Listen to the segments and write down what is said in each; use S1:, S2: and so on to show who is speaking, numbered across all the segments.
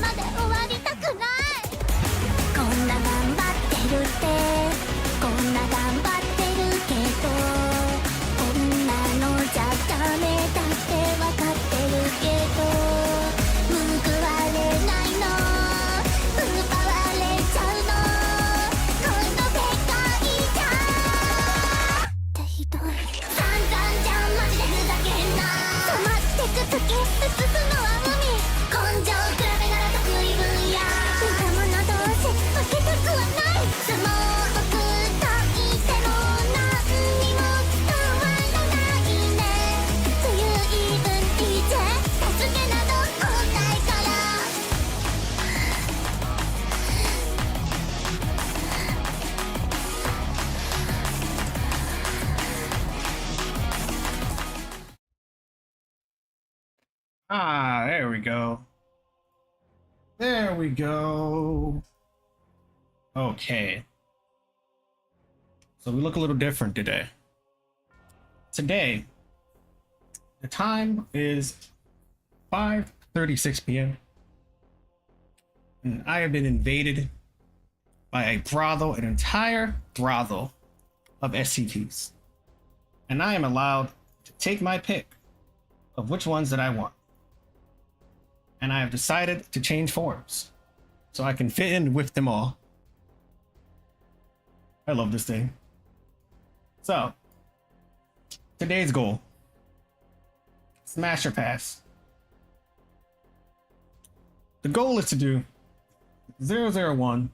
S1: まで終わりたくない。こんな頑張ってるってこんな頑張ってるけどこんなのじゃダメだってわかってるけど報われないの奪われちゃうのこの世界じゃってひどい。散々じゃんマジでふざけんな。止まってく突き進むのは海根性比べなら得意分野仲間などうせ負けたくはない相撲を砕いても何にも変わらないねという言い分聞いて助けなど来ないから。
S2: Ah, there we go. There we go. Okay. So we look a little different today. Today, the time is 5:36 p.m. And I have been invaded by a brothel, an entire brothel of SCPs. And I am allowed to take my pick of which ones that I want. And I have decided to change forms so I can fit in with them all. I love this thing. So, today's goal: Smash or Pass. The goal is to do 001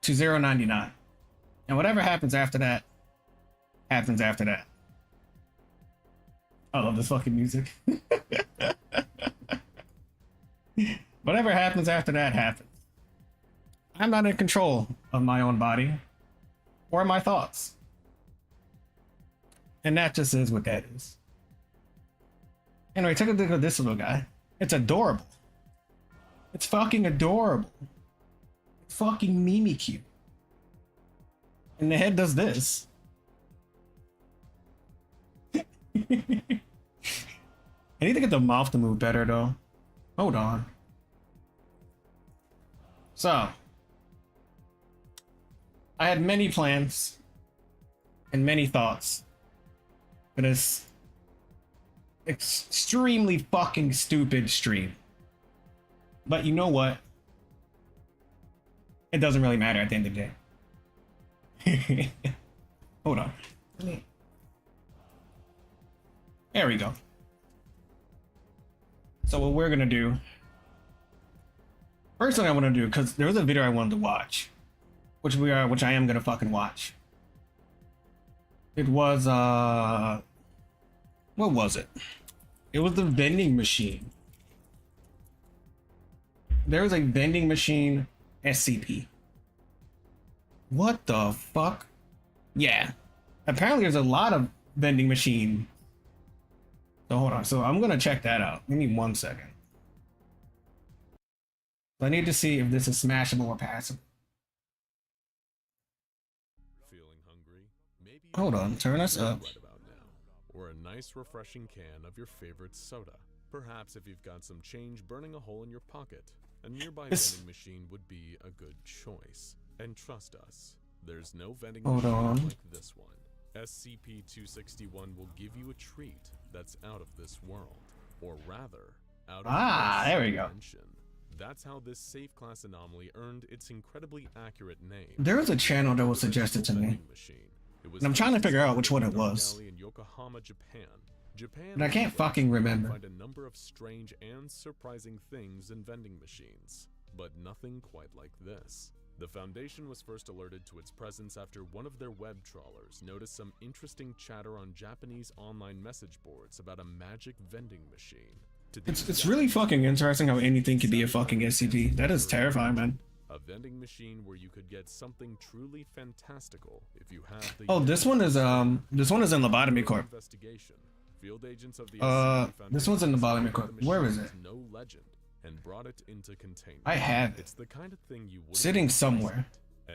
S2: to 099. And whatever happens after that, happens after that. I love this fucking music. Whatever happens after that happens. I'm not in control of my own body or my thoughts. And that just is what that is. Anyway, take a look at this little guy. It's adorable. It's fucking adorable. It's fucking Mimikyu. And the head does this. I need to get the mouth to move better though. Hold on. So, I had many plans and many thoughts for this extremely fucking stupid stream. But you know what? It doesn't really matter at the end of the day. Hold on. There we go. So what we're gonna do, first thing I want to do, because there was a video I wanted to watch, which I am gonna fucking watch. It was what was it? It was the vending machine. There was a vending machine SCP. What the fuck? Yeah. Apparently there's a lot of vending machine. So hold on. So I'm gonna check that out. Give me 1 second. I need to see if this is smashable or passable.
S3: Feeling hungry? Maybe
S2: Hold on, turn us up.
S3: right about now. Or a nice refreshing can of your favorite soda. Perhaps if you've got some change burning a hole in your pocket, a nearby vending machine would be a good choice. And trust us, there's no vending machine like this one. SCP-261 will give you a treat that's out of this world, or rather, out of
S2: there we go.
S3: dimension. That's how this safe class anomaly earned its incredibly accurate name.
S2: There was a channel that was suggested to me, and I'm trying to figure out which one it was.
S3: In Yokohama, Japan,
S2: But I can't fucking remember.
S3: Find a number of strange and surprising things in vending machines, but nothing quite like this. The Foundation was first alerted to its presence after one of their web trawlers noticed some interesting chatter on Japanese online message boards about a magic vending machine.
S2: It's really fucking interesting how anything could be a fucking SCP. That is terrifying, man.
S3: A vending machine where you could get something truly fantastical if you have the
S2: this one is in Lobotomy Corp.
S3: Investigation. Field agents of the
S2: this one's in Lobotomy Corp. Where is it?
S3: No legend and brought it into containment.
S2: I have it.
S3: It's the kind of thing you
S2: Sitting somewhere.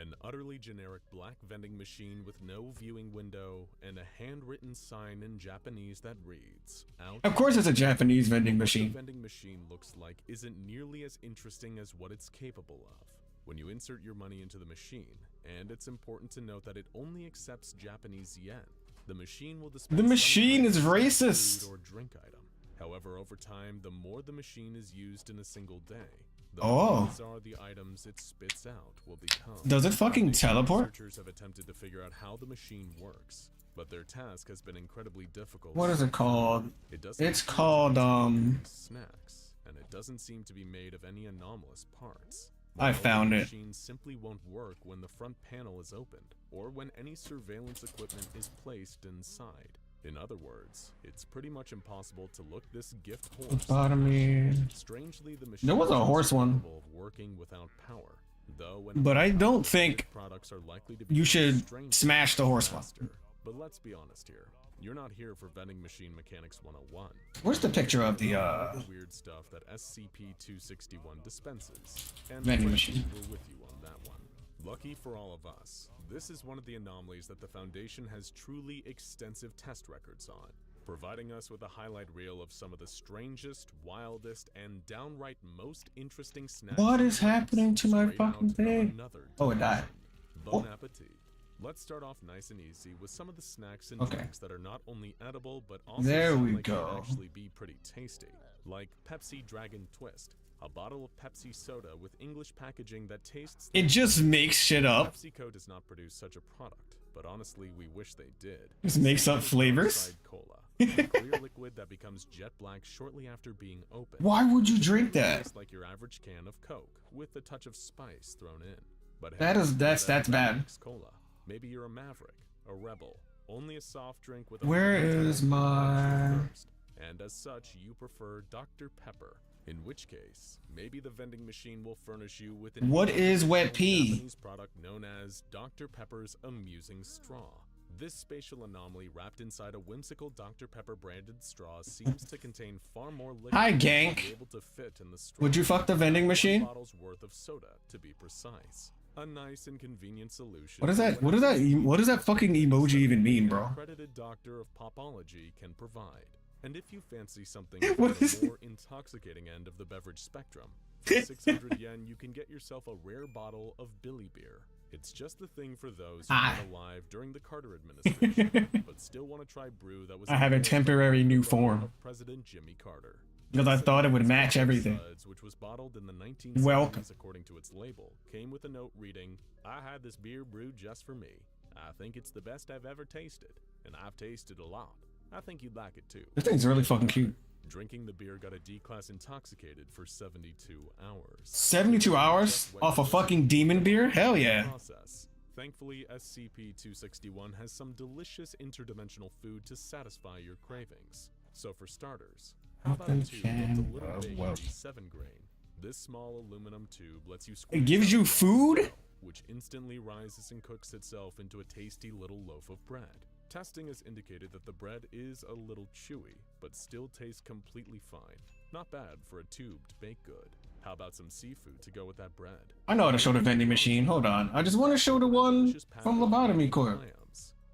S3: An utterly generic black vending machine with no viewing window and a handwritten sign in Japanese that reads, "Out."
S2: Of course, it's a Japanese vending
S3: What
S2: machine.
S3: the vending machine looks like isn't nearly as interesting as what it's capable of. When you insert your money into the machine, and it's important to note that it only accepts Japanese yen, the machine will dispense
S2: The
S3: some
S2: machine
S3: kind
S2: is
S3: of
S2: racist.
S3: food or drink item. However, over time, the more the machine is used in a single day, the
S2: Oh.
S3: more bizarre the items it spits out will become.
S2: Does it fucking teleport?
S3: Researchers have attempted to figure out how the machine works, but their task has been incredibly difficult.
S2: What is it called?
S3: It doesn't
S2: It's
S3: seem to
S2: called,
S3: be snacks, and it doesn't seem to be made of any anomalous parts.
S2: I found
S3: the
S2: it.
S3: machine simply won't work when the front panel is opened, or when any surveillance equipment is placed inside. In other words, it's pretty much impossible to look this gift horse.
S2: Lobotomy.
S3: Strangely, the machine
S2: There was a
S3: is
S2: horse
S3: also
S2: one.
S3: capable of working without power, though when
S2: But I don't think
S3: products are likely to be
S2: you should
S3: strange
S2: smash the horse one.
S3: faster. But let's be honest here. You're not here for vending machine mechanics 101.
S2: Where's the picture of the
S3: Weird stuff that SCP-261 dispenses. And
S2: vending
S3: frankly,
S2: machine?
S3: we're with you on that one. Lucky for all of us, this is one of the anomalies that the Foundation has truly extensive test records on, providing us with a highlight reel of some of the strangest, wildest, and downright most interesting snacks.
S2: What is happening to my
S3: straight out
S2: fucking
S3: of
S2: thing?
S3: another
S2: Oh, it died.
S3: Bon
S2: Oh.
S3: appetit. Let's start off nice and easy with some of the snacks and
S2: Okay.
S3: drinks that are not only edible but also
S2: There
S3: seem
S2: we
S3: like they'd
S2: go.
S3: actually be pretty tasty. Like Pepsi Dragon Twist, a bottle of Pepsi soda with English packaging that tastes
S2: It just makes shit up.
S3: PepsiCo does not produce such a product, but honestly we wish they did.
S2: Just makes up
S3: Same with
S2: flavors?
S3: Dark Side Cola, a clear liquid that becomes jet black shortly after being opened.
S2: Why would you drink
S3: It
S2: that?
S3: tastes like your average can of Coke with a touch of spice thrown in. But
S2: That
S3: hey,
S2: is- that's
S3: whatever
S2: bad.
S3: makes Cola. Maybe you're a maverick, a rebel, only a soft drink with a
S2: Where
S3: flavor
S2: is
S3: that
S2: my-
S3: quenches your thirst. And as such, you prefer Dr. Pepper. In which case, maybe the vending machine will furnish you with an
S2: What is wet pee?
S3: Japanese product known as Dr. Pepper's Amusing Straw. This spatial anomaly wrapped inside a whimsical Dr. Pepper branded straw seems to contain far more liquid
S2: Hi,
S3: than
S2: Gank.
S3: would be able to fit in the straw.
S2: Would you fuck the vending
S3: One
S2: machine?
S3: bottle's worth of soda, to be precise. A nice and convenient solution.
S2: What is that?
S3: when
S2: What is that?
S3: it's
S2: What does that fucking emoji even mean, bro?
S3: an accredited doctor of popology can provide. And if you fancy something
S2: What
S3: on
S2: is
S3: the more intoxicating end of the beverage spectrum, for 600 yen you can get yourself a rare bottle of Billy beer. It's just the thing for those who
S2: Ah.
S3: were alive during the Carter administration, but still want to try brew that was
S2: I have a
S3: invented
S2: temporary new
S3: from
S2: form.
S3: of President Jimmy Carter.
S2: Because I thought it would match
S3: Suds,
S2: everything.
S3: Which was bottled in the 1970s
S2: Welcome.
S3: according to its label, came with a note reading, "I had this beer brewed just for me. I think it's the best I've ever tasted, and I've tasted a lot. I think you'd like it too."
S2: This thing's really fucking cute.
S3: Drinking the beer got a D-class intoxicated for 72 hours.
S2: 72 hours off a fucking demon beer? Hell yeah.
S3: Process. Thankfully, SCP-261 has some delicious interdimensional food to satisfy your cravings. So for starters, how about a
S2: Open
S3: tube
S2: can
S3: of the Little
S2: of
S3: Bakery
S2: wealth.
S3: 7-grain? This small aluminum tube lets you
S2: It
S3: squeeze
S2: gives
S3: out
S2: you
S3: the
S2: food?
S3: dough, which instantly rises and cooks itself into a tasty little loaf of bread. Testing has indicated that the bread is a little chewy, but still tastes completely fine. Not bad for a tubed baked good. How about some seafood to go with that bread?
S2: I know how to show the vending machine. Hold on. I just want to show the one from Lobotomy Corp.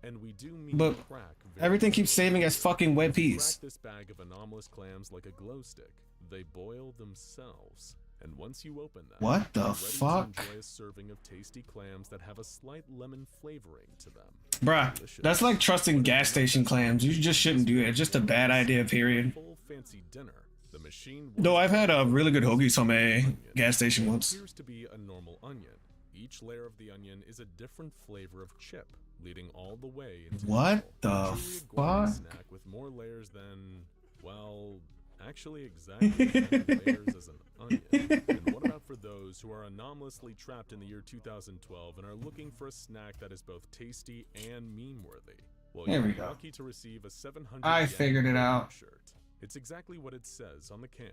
S3: And we do mean
S2: But
S3: crack very
S2: everything keeps
S3: slowly.
S2: saving as fucking wet
S3: Crack
S2: peas.
S3: this bag of anomalous clams like a glow stick. They boil themselves. And once you open them,
S2: What the
S3: you're ready to
S2: fuck?
S3: enjoy a serving of tasty clams that have a slight lemon flavoring to them.
S2: Bruh,
S3: Delicious.
S2: that's like trusting gas station clams. You just shouldn't do it. It's just a bad idea, period.
S3: Full fancy dinner. The machine
S2: Though I've had a really good hoagie somme
S3: onion.
S2: gas station
S3: It
S2: once.
S3: appears to be a normal onion. Each layer of the onion is a different flavor of chip, leading all the way into
S2: What
S3: a
S2: the
S3: chewy, gourmet
S2: fuck?
S3: snack with more layers than, well, actually exactly as many layers as an onion. And what about for those who are anomalously trapped in the year 2012 and are looking for a snack that is both tasty and meme-worthy? Well,
S2: There
S3: you're
S2: we go.
S3: lucky to receive a 700
S2: I
S3: yen
S2: figured it
S3: bacon
S2: out.
S3: Shirt. It's exactly what it says on the can.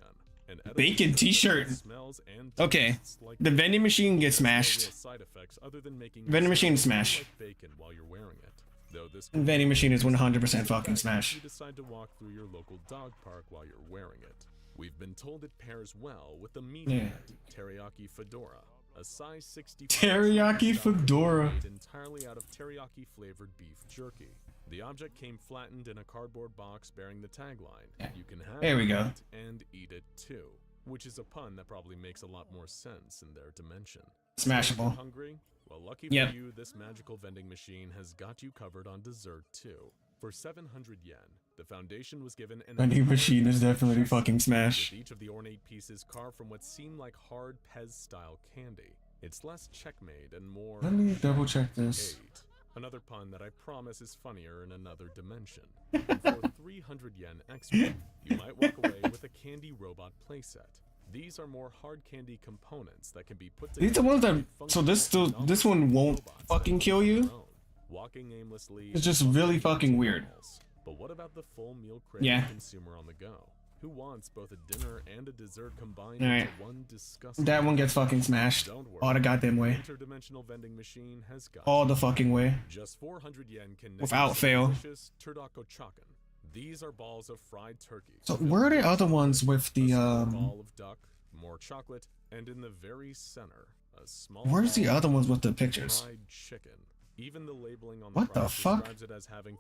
S3: An edible
S2: Bacon
S3: shirt that
S2: t-shirt.
S3: smells and
S2: Okay,
S3: tastes like
S2: the vending machine gets
S3: There's no real
S2: smashed.
S3: side effects other than making
S2: Vending
S3: you
S2: machine
S3: smell
S2: smash.
S3: like bacon while you're wearing it. Though this
S2: Vending machine is 100% fucking
S3: you
S2: smash.
S3: decide to walk through your local dog park while you're wearing it. We've been told it pairs well with the meat
S2: Yeah.
S3: teriyaki fedora, a size 60
S2: Teriyaki fedora.
S3: made entirely out of teriyaki flavored beef jerky. The object came flattened in a cardboard box bearing the tagline, "You can have
S2: There we
S3: it
S2: go.
S3: and eat it too," which is a pun that probably makes a lot more sense in their dimension.
S2: Smashable.
S3: Hungry? Well, lucky
S2: Yep.
S3: for you, this magical vending machine has got you covered on dessert too. For 700 yen, the foundation was given an
S2: Vending
S3: entire
S2: machine is definitely
S3: chassis,
S2: fucking smash.
S3: with each of the ornate pieces carved from what seemed like hard Pez-style candy. It's less checkmate and more
S2: Let me double check this.
S3: eight. Another pun that I promise is funnier in another dimension. And for 300 yen extra, you might walk away with a candy robot playset. These are more hard candy components that can be put together.
S2: These are ones that.
S3: into
S2: So this
S3: functional
S2: this one won't
S3: robots
S2: fucking
S3: that
S2: kill
S3: hold
S2: you.
S3: their own, walking aimlessly.
S2: It's just
S3: and
S2: really
S3: bumping
S2: fucking
S3: into
S2: weird.
S3: walls. But what about the full meal craving
S2: Yeah.
S3: consumer on the go? Who wants both a dinner and a dessert combined
S2: Alright.
S3: into one disgusting?
S2: That one gets fucking smashed.
S3: Don't worry.
S2: All the goddamn way.
S3: Interdimensional vending machine has got
S2: All
S3: you.
S2: the fucking way.
S3: Just 400 yen can net
S2: Without
S3: you some
S2: fail.
S3: delicious turdako chakan. These are balls of fried turkey.
S2: So
S3: filled
S2: where are the
S3: with
S2: other ones
S3: chocolate,
S2: with the
S3: a smaller ball of duck, more chocolate, and in the very center, a small
S2: Where's the
S3: ball
S2: other ones with the
S3: of
S2: pictures?
S3: fried chicken. Even the labeling on
S2: What the
S3: product
S2: fuck?
S3: describes it as having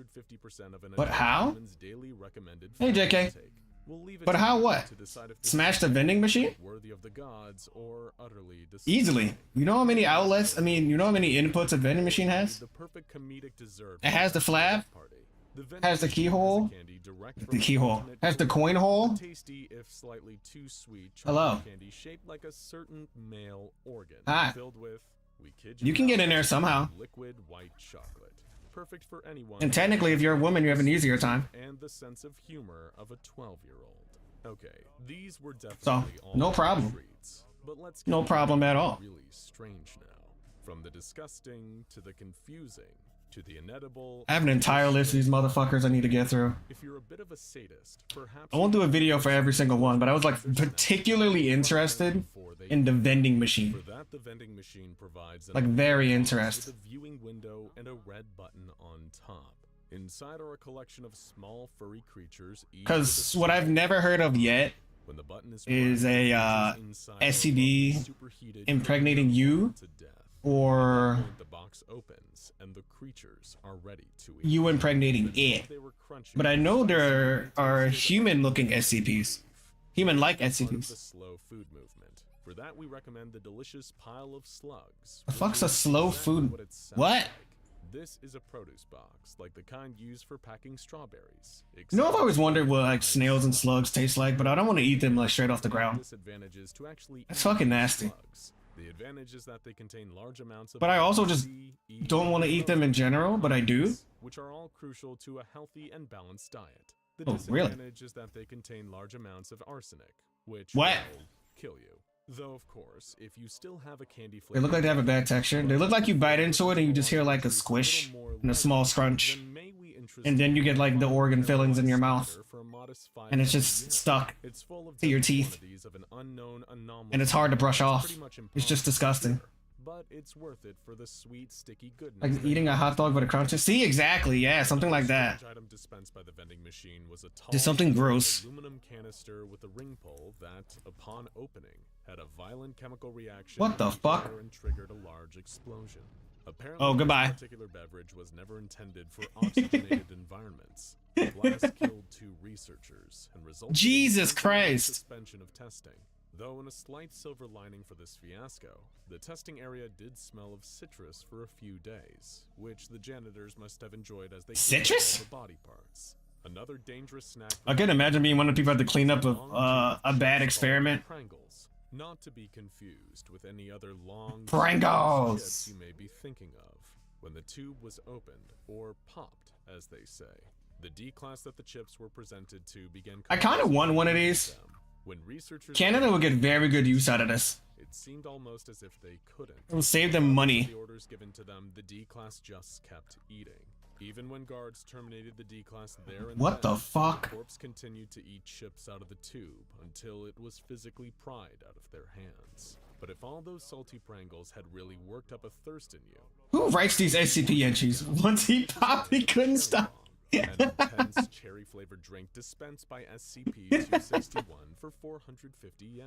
S3: 450% of an
S2: But
S3: adult
S2: how?
S3: human's daily recommended
S2: Hey,
S3: fat
S2: JK.
S3: intake. We'll leave it
S2: But
S3: to
S2: how
S3: you
S2: what?
S3: to decide if this
S2: Smash the
S3: is
S2: vending machine?
S3: worthy of the gods or utterly
S2: Easily.
S3: disgusting.
S2: You know how many outlets? I mean, you know how many inputs a vending machine has?
S3: The perfect comedic dessert.
S2: It has the flap,
S3: party. The
S2: has the keyhole, the keyhole, has the coin hole.
S3: Tasty, if slightly too sweet,
S2: Hello.
S3: chocolate candy shaped like a certain male organ,
S2: Hi.
S3: filled with, we kid
S2: You can get in there
S3: not,
S2: somehow.
S3: liquid white chocolate, perfect for anyone.
S2: And technically, if you're a woman, you have an easier time.
S3: And the sense of humor of a 12-year-old. Okay, these were
S2: So,
S3: definitely all
S2: no problem.
S3: treats, but let's
S2: No
S3: get
S2: problem at all.
S3: really strange now. From the disgusting to the confusing to the inedible.
S2: I have an entire list of these motherfuckers I need to get through.
S3: If you're a bit of a sadist, perhaps
S2: I won't do a video for every single one, but I was like particularly interested in the vending
S3: For
S2: machine.
S3: that, the vending machine provides an
S2: Like very interested.
S3: with a viewing window and a red button on top. Inside are a collection of small furry creatures. each with a
S2: Because what I've never heard of yet
S3: when the button is
S2: is
S3: pressed,
S2: a,
S3: the creatures inside are
S2: SCD
S3: superheated
S2: impregnating you,
S3: to death.
S2: or
S3: At that point, the box opens and the creatures are ready to eat.
S2: you impregnating it.
S3: They were crunchy,
S2: But I know there are
S3: tasted
S2: human-looking SCPs. Human-like
S3: part of the
S2: SCPs.
S3: slow food movement. For that, we recommend the delicious pile of slugs.
S2: The
S3: which
S2: fuck's a
S3: is
S2: slow
S3: exactly
S2: food-
S3: what it sounds
S2: what?
S3: like. This is a produce box, like the kind used for packing strawberries.
S2: You know, I've always
S3: except
S2: wondered what like
S3: it's
S2: snails and slugs taste like, but I don't want to eat them like straight off the ground.
S3: disadvantages to actually
S2: That's
S3: eat
S2: fucking
S3: these
S2: nasty.
S3: slugs. The advantage is that they contain large amounts of
S2: But I also
S3: vitamin
S2: just
S3: C, E,
S2: don't want to eat them in general, but I do.
S3: which are all crucial to a healthy and balanced diet. The
S2: Oh, really?
S3: disadvantage is that they contain large amounts of arsenic, which
S2: What?
S3: will kill you. Though, of course, if you still have a candy
S2: They
S3: flavor,
S2: look like they have a bad texture. They look like you bite into it and you just hear like a squish and a small scrunch. And then you get like the organ fillings in your mouth. And it's just stuck
S3: It's full of
S2: to your
S3: tiny
S2: teeth.
S3: quantities of an unknown anomaly
S2: and it's hard to brush
S3: that's
S2: off.
S3: pretty much
S2: It's just
S3: impossible
S2: disgusting.
S3: to cure, but it's worth it for the sweet, sticky goodness.
S2: Like
S3: that
S2: eating a
S3: it
S2: hot dog with a crunch. See, exactly. Yeah, something like
S3: The
S2: that.
S3: strange item dispensed by the vending machine was a tall,
S2: Just something gross.
S3: aluminum canister with a ring pull that, upon opening, had a violent chemical reaction.
S2: What the
S3: in
S2: fuck?
S3: air and triggered a large explosion. Apparently,
S2: Oh, goodbye.
S3: This particular beverage was never intended for oxygenated environments. The blast killed 2 researchers and resulted
S2: Jesus
S3: in temporary
S2: Christ.
S3: suspension of testing. Though in a slight silver lining for this fiasco, the testing area did smell of citrus for a few days, which the janitors must have enjoyed as they cleaned up
S2: Citrus?
S3: all the body parts. Another dangerous snack.
S2: I can imagine being one of the people who had to clean up a bad experiment.
S3: Pringles, not to be confused with any other long
S2: Pringles.
S3: chips you may be thinking of. When the tube was opened, or popped, as they say, the D class that the chips were presented to began.
S2: I kinda want one of these.
S3: them. When researchers
S2: Canada will get very good use out of this.
S3: it seemed almost as if they couldn't.
S2: It will save them money.
S3: The orders given to them, the D class just kept eating. Even when guards terminated the D class there and
S2: What
S3: then,
S2: the fuck?
S3: corpse continued to eat chips out of the tube until it was physically pried out of their hands. But if all those salty Pringles had really worked up a thirst in you,
S2: Who writes these SCP entries? Once he popped, he couldn't stop.
S3: an intense cherry-flavored drink dispensed by SCP-261 for 450 yen.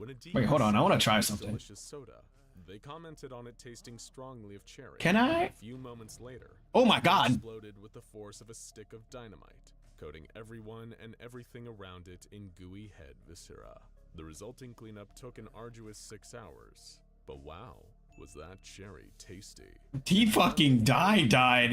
S3: When a
S2: Wait, hold on, I wanna try
S3: DEC
S2: something.
S3: delicious soda, they commented on it tasting strongly of cherry.
S2: Can I?
S3: A few moments later,
S2: Oh my
S3: it
S2: god.
S3: exploded with the force of a stick of dynamite, coating everyone and everything around it in gooey head viscera. The resulting cleanup took an arduous 6 hours. But wow, was that cherry tasty.
S2: He fucking died.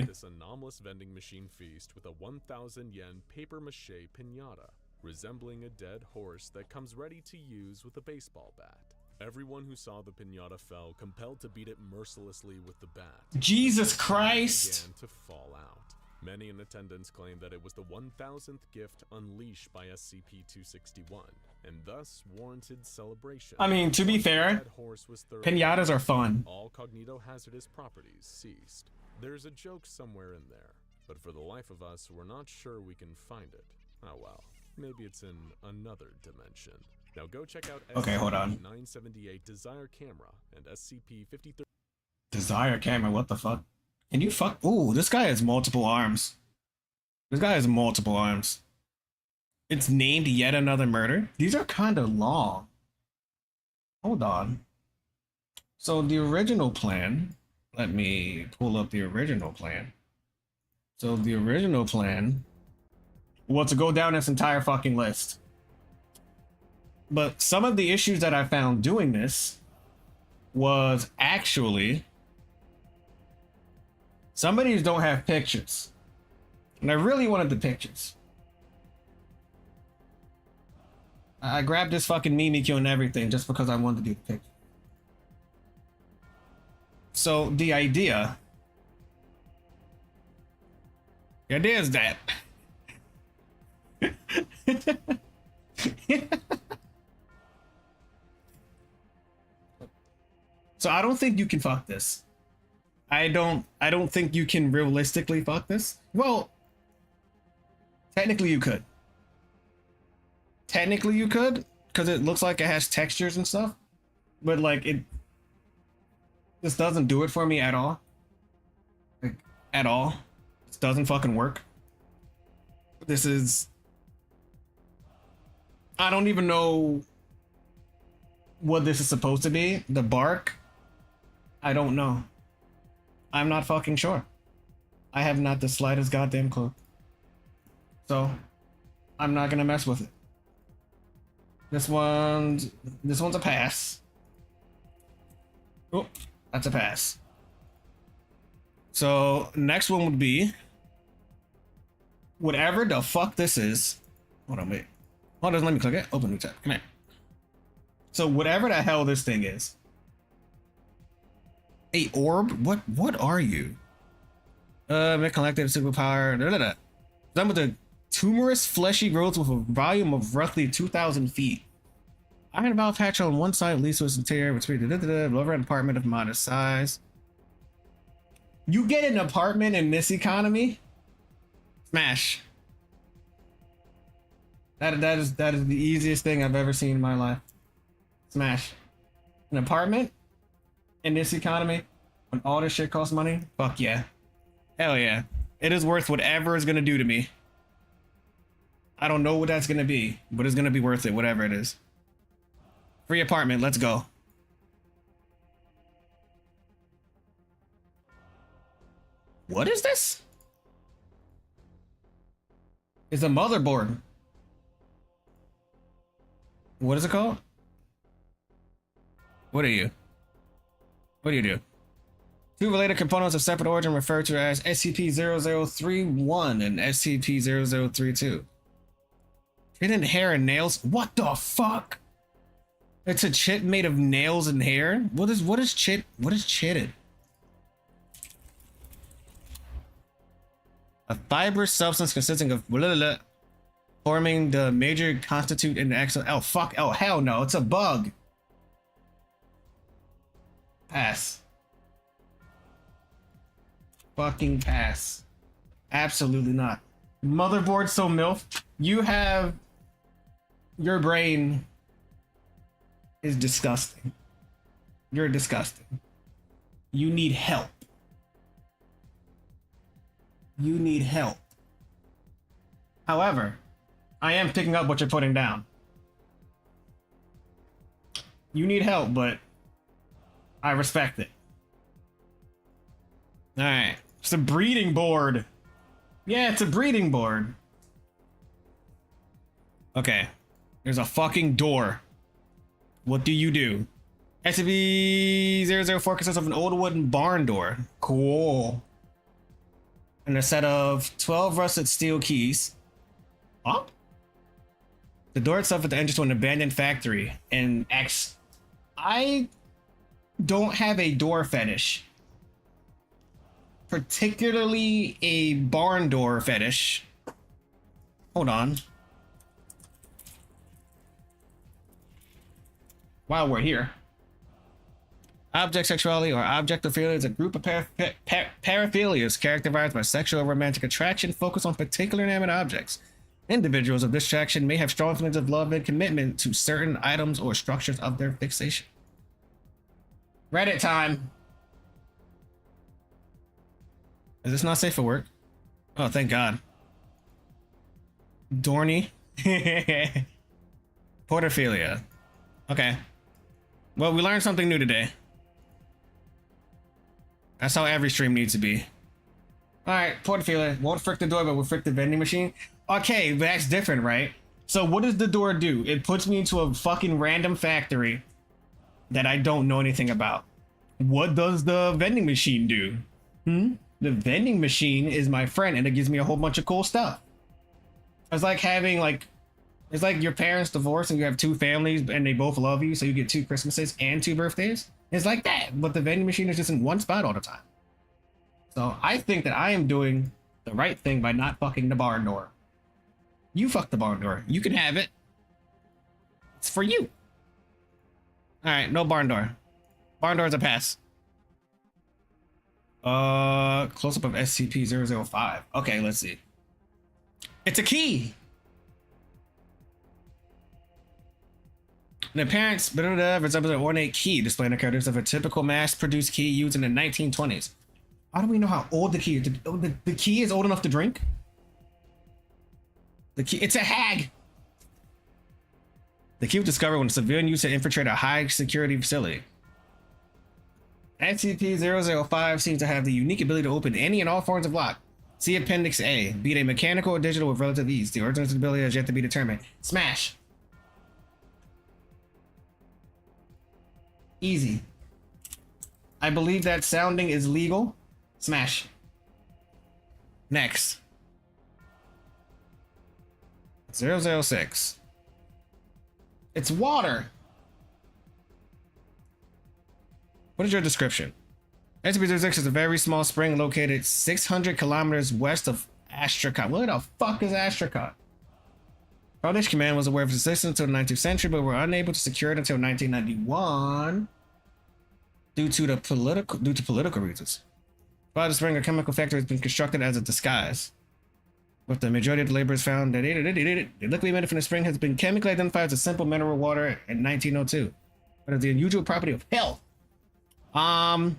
S3: This anomalous vending machine feast with a 1,000 yen paper mache piñata, resembling a dead horse that comes ready to use with a baseball bat. Everyone who saw the piñata fell, compelled to beat it mercilessly with the bat.
S2: Jesus
S3: It
S2: Christ.
S3: began to fall out. Many in attendance claimed that it was the 1,000th gift unleashed by SCP-261, and thus warranted celebration.
S2: I mean, to be
S3: Once the
S2: fair,
S3: dead horse was thoroughly
S2: Pinatas are fun.
S3: all cognitohazardous properties ceased. There's a joke somewhere in there, but for the life of us, we're not sure we can find it. Oh well, maybe it's in another dimension. Now go check out
S2: Okay, hold on.
S3: SCP-978 Desire Camera and SCP-53.
S2: Desire camera, what the fuck? Can you fuck? Ooh, this guy has multiple arms. This guy has multiple arms. It's named Yet Another Murder. These are kind of long. Hold on. So the original plan, let me pull up the original plan. So the original plan was to go down this entire fucking list. But some of the issues that I found doing this was actually some of these don't have pictures. And I really wanted the pictures. I grabbed this fucking Mimikyu and everything just because I wanted to do the picture. So the idea is that so I don't think you can fuck this. I don't think you can realistically fuck this. Well, technically you could. Technically you could, because it looks like it has textures and stuff. But like this doesn't do it for me at all. Like at all. This doesn't fucking work. This is, I don't even know what this is supposed to be. The bark, I don't know. I'm not fucking sure. I have not the slightest goddamn clue. So, I'm not gonna mess with it. This one's a pass. Oh, that's a pass. So, next one would be whatever the fuck this is. Hold on, wait. Hold on, let me click it. Open new tab. Come here. So, whatever the hell this thing is. A orb? What are you? Collective superpower. Done with a tumorous fleshy growth with a volume of roughly 2,000 feet. Iron valve patch on one side, least was interior between lower an apartment of modest size. You get an apartment in this economy? Smash. That is the easiest thing I've ever seen in my life. Smash. An apartment in this economy when all this shit costs money? Fuck yeah. Hell yeah. It is worth whatever it's gonna do to me. I don't know what that's gonna be, but it's gonna be worth it, whatever it is. Free apartment, let's go. What is this? It's a motherboard. What is it called? What are you? What do you do? Two related components of separate origin referred to as SCP-0031 and SCP-0032. Hidden hair and nails? What the fuck? It's a chit made of nails and hair? What is chit? What is chitted? A fibrous substance consisting of forming the major constitute in the axle. Oh fuck! Oh hell no! It's a bug. Pass. Fucking pass. Absolutely not. Motherboard so MILF. You have, your brain is disgusting. You're disgusting. You need help. You need help. However, I am picking up what you're putting down. You need help, but I respect it. Alright. It's a breeding board. Yeah, it's a breeding board. Okay. There's a fucking door. What do you do? SCP-004 consists of an old wooden barn door. Cool. And a set of 12 rusted steel keys. Huh? The door itself at the entrance to an abandoned factory. And I don't have a door fetish. Particularly a barn door fetish. Hold on. While we're here. Object sexuality or objectophilia is a group of paraphilias characterized by sexual or romantic attraction focused on particular inanimate objects. Individuals of this attraction may have strong feelings of love and commitment to certain items or structures of their fixation. Reddit time. Is this not safe for work? Oh, thank God. Dorny. Portophilia. Okay. Well, we learned something new today. That's how every stream needs to be. Alright, portophilia. Won't frick the door, but we'll frick the vending machine. Okay, but that's different, right? So what does the door do? It puts me into a fucking random factory that I don't know anything about. What does the vending machine do? The vending machine is my friend and it gives me a whole bunch of cool stuff. It's like having it's like your parents divorce and you have two families and they both love you, so you get 2 Christmases and 2 birthdays. It's like that, but the vending machine is just in one spot all the time. So I think that I am doing the right thing by not fucking the barn door. You fuck the barn door. You can have it. It's for you. Alright, no barn door. Barn door is a pass. Close-up of SCP-005. Okay, let's see. It's a key! The appearance resembles an ornate key displaying the characteristics of a typical mass-produced key used in the 1920s. How do we know how old the key is? The key is old enough to drink? The key, it's a hag! The key was discovered when a civilian used to infiltrate a high-security facility. SCP-005 seems to have the unique ability to open any and all forms of lock. See Appendix A. Be it mechanical or digital with relative ease. The origin of the ability has yet to be determined. Smash! Easy. I believe that sounding is legal. Smash. Next. 006. It's water. What is your description? SCP-006 is a very small spring located 600 kilometers west of Astrakhan. Where the fuck is Astrakhan? Foundation Command was aware of its existence until the 19th century, but were unable to secure it until 1991 due to political reasons. By the spring, a chemical factory has been constructed as a disguise. With the majority of the laborers found that the liquid emitted from the spring has been chemically identified as a simple mineral water in 1902, but has the unusual property of health. The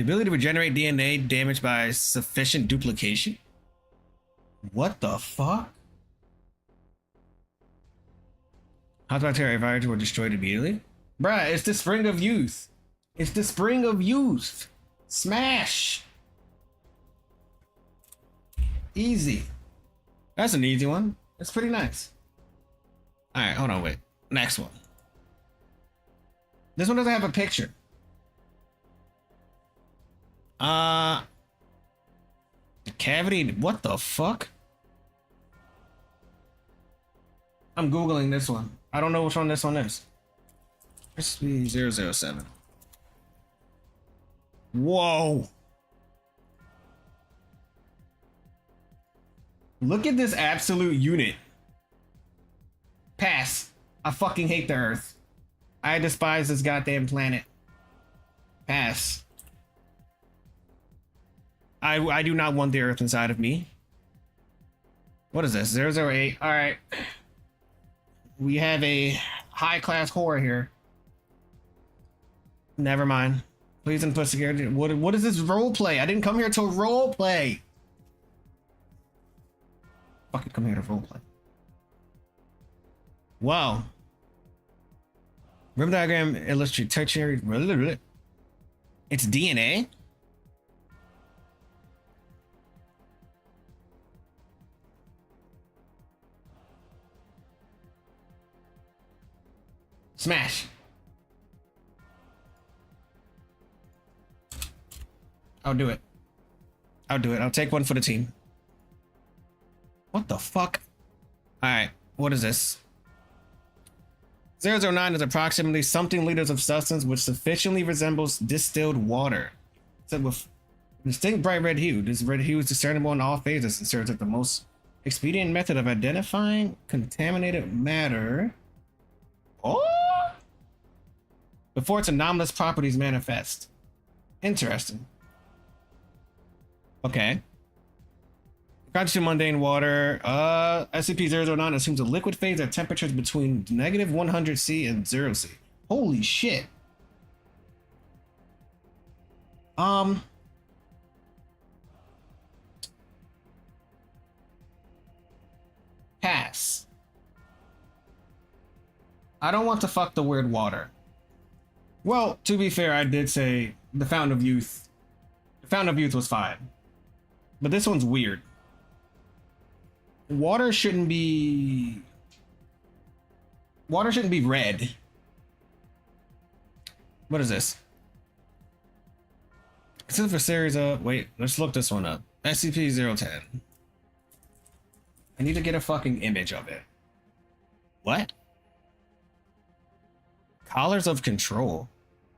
S2: ability to regenerate DNA damaged by sufficient duplication. What the fuck? How the bacteria viruses were destroyed immediately? Bruh, it's the spring of youth. It's the spring of youth. Smash. Easy. That's an easy one. That's pretty nice. Alright, hold on, wait. Next one. This one doesn't have a picture. Cavity, what the fuck? I'm Googling this one. I don't know which one this one is. SCP-007. Whoa. Look at this absolute unit. Pass. I fucking hate the Earth. I despise this goddamn planet. Pass. I do not want the Earth inside of me. What is this? 008. Alright. We have a high-class horror here. Never mind. Please input security. What is this roleplay? I didn't come here to roleplay. Fucking come here to roleplay. Wow. Rim diagram illustrates tertiary. It's DNA? Smash. I'll do it. I'll do it. I'll take one for the team. What the fuck? Alright, what is this? 009 is approximately something liters of substance which sufficiently resembles distilled water. Said with distinct bright red hue. This red hue is discernible in all phases and serves as the most expedient method of identifying contaminated matter. Oh! Before its anomalous properties manifest. Interesting. Okay. Contrary to mundane water, SCP-009 assumes a liquid phase at temperatures between -100°C and 0°C. Holy shit. Pass. I don't want to fuck the weird water. Well, to be fair, I did say the Fountain of Youth. The Fountain of Youth was fine. But this one's weird. Water shouldn't be red. What is this? This is for series of wait, let's look this one up. SCP-010. I need to get a fucking image of it. What? Collars of Control.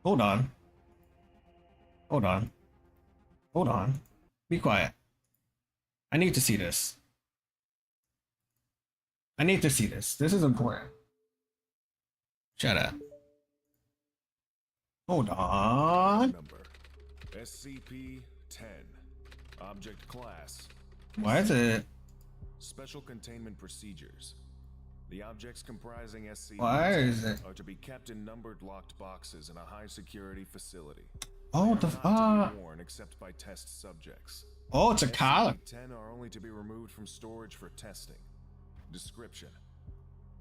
S2: Hold on. Hold on. Hold on. Be quiet. I need to see this. I need to see this. This is important. Shut up. Hold on.
S4: Number SCP-10. Object class.
S2: Why is it?
S4: Special containment procedures. The objects comprising SCP
S2: Why is it?
S4: are to be kept in numbered locked boxes in a high security facility.
S2: Oh,
S4: They
S2: the
S4: are not to be worn except by test subjects.
S2: Oh, it's a collar.
S4: SCP-10 are only to be removed from storage for testing. Description.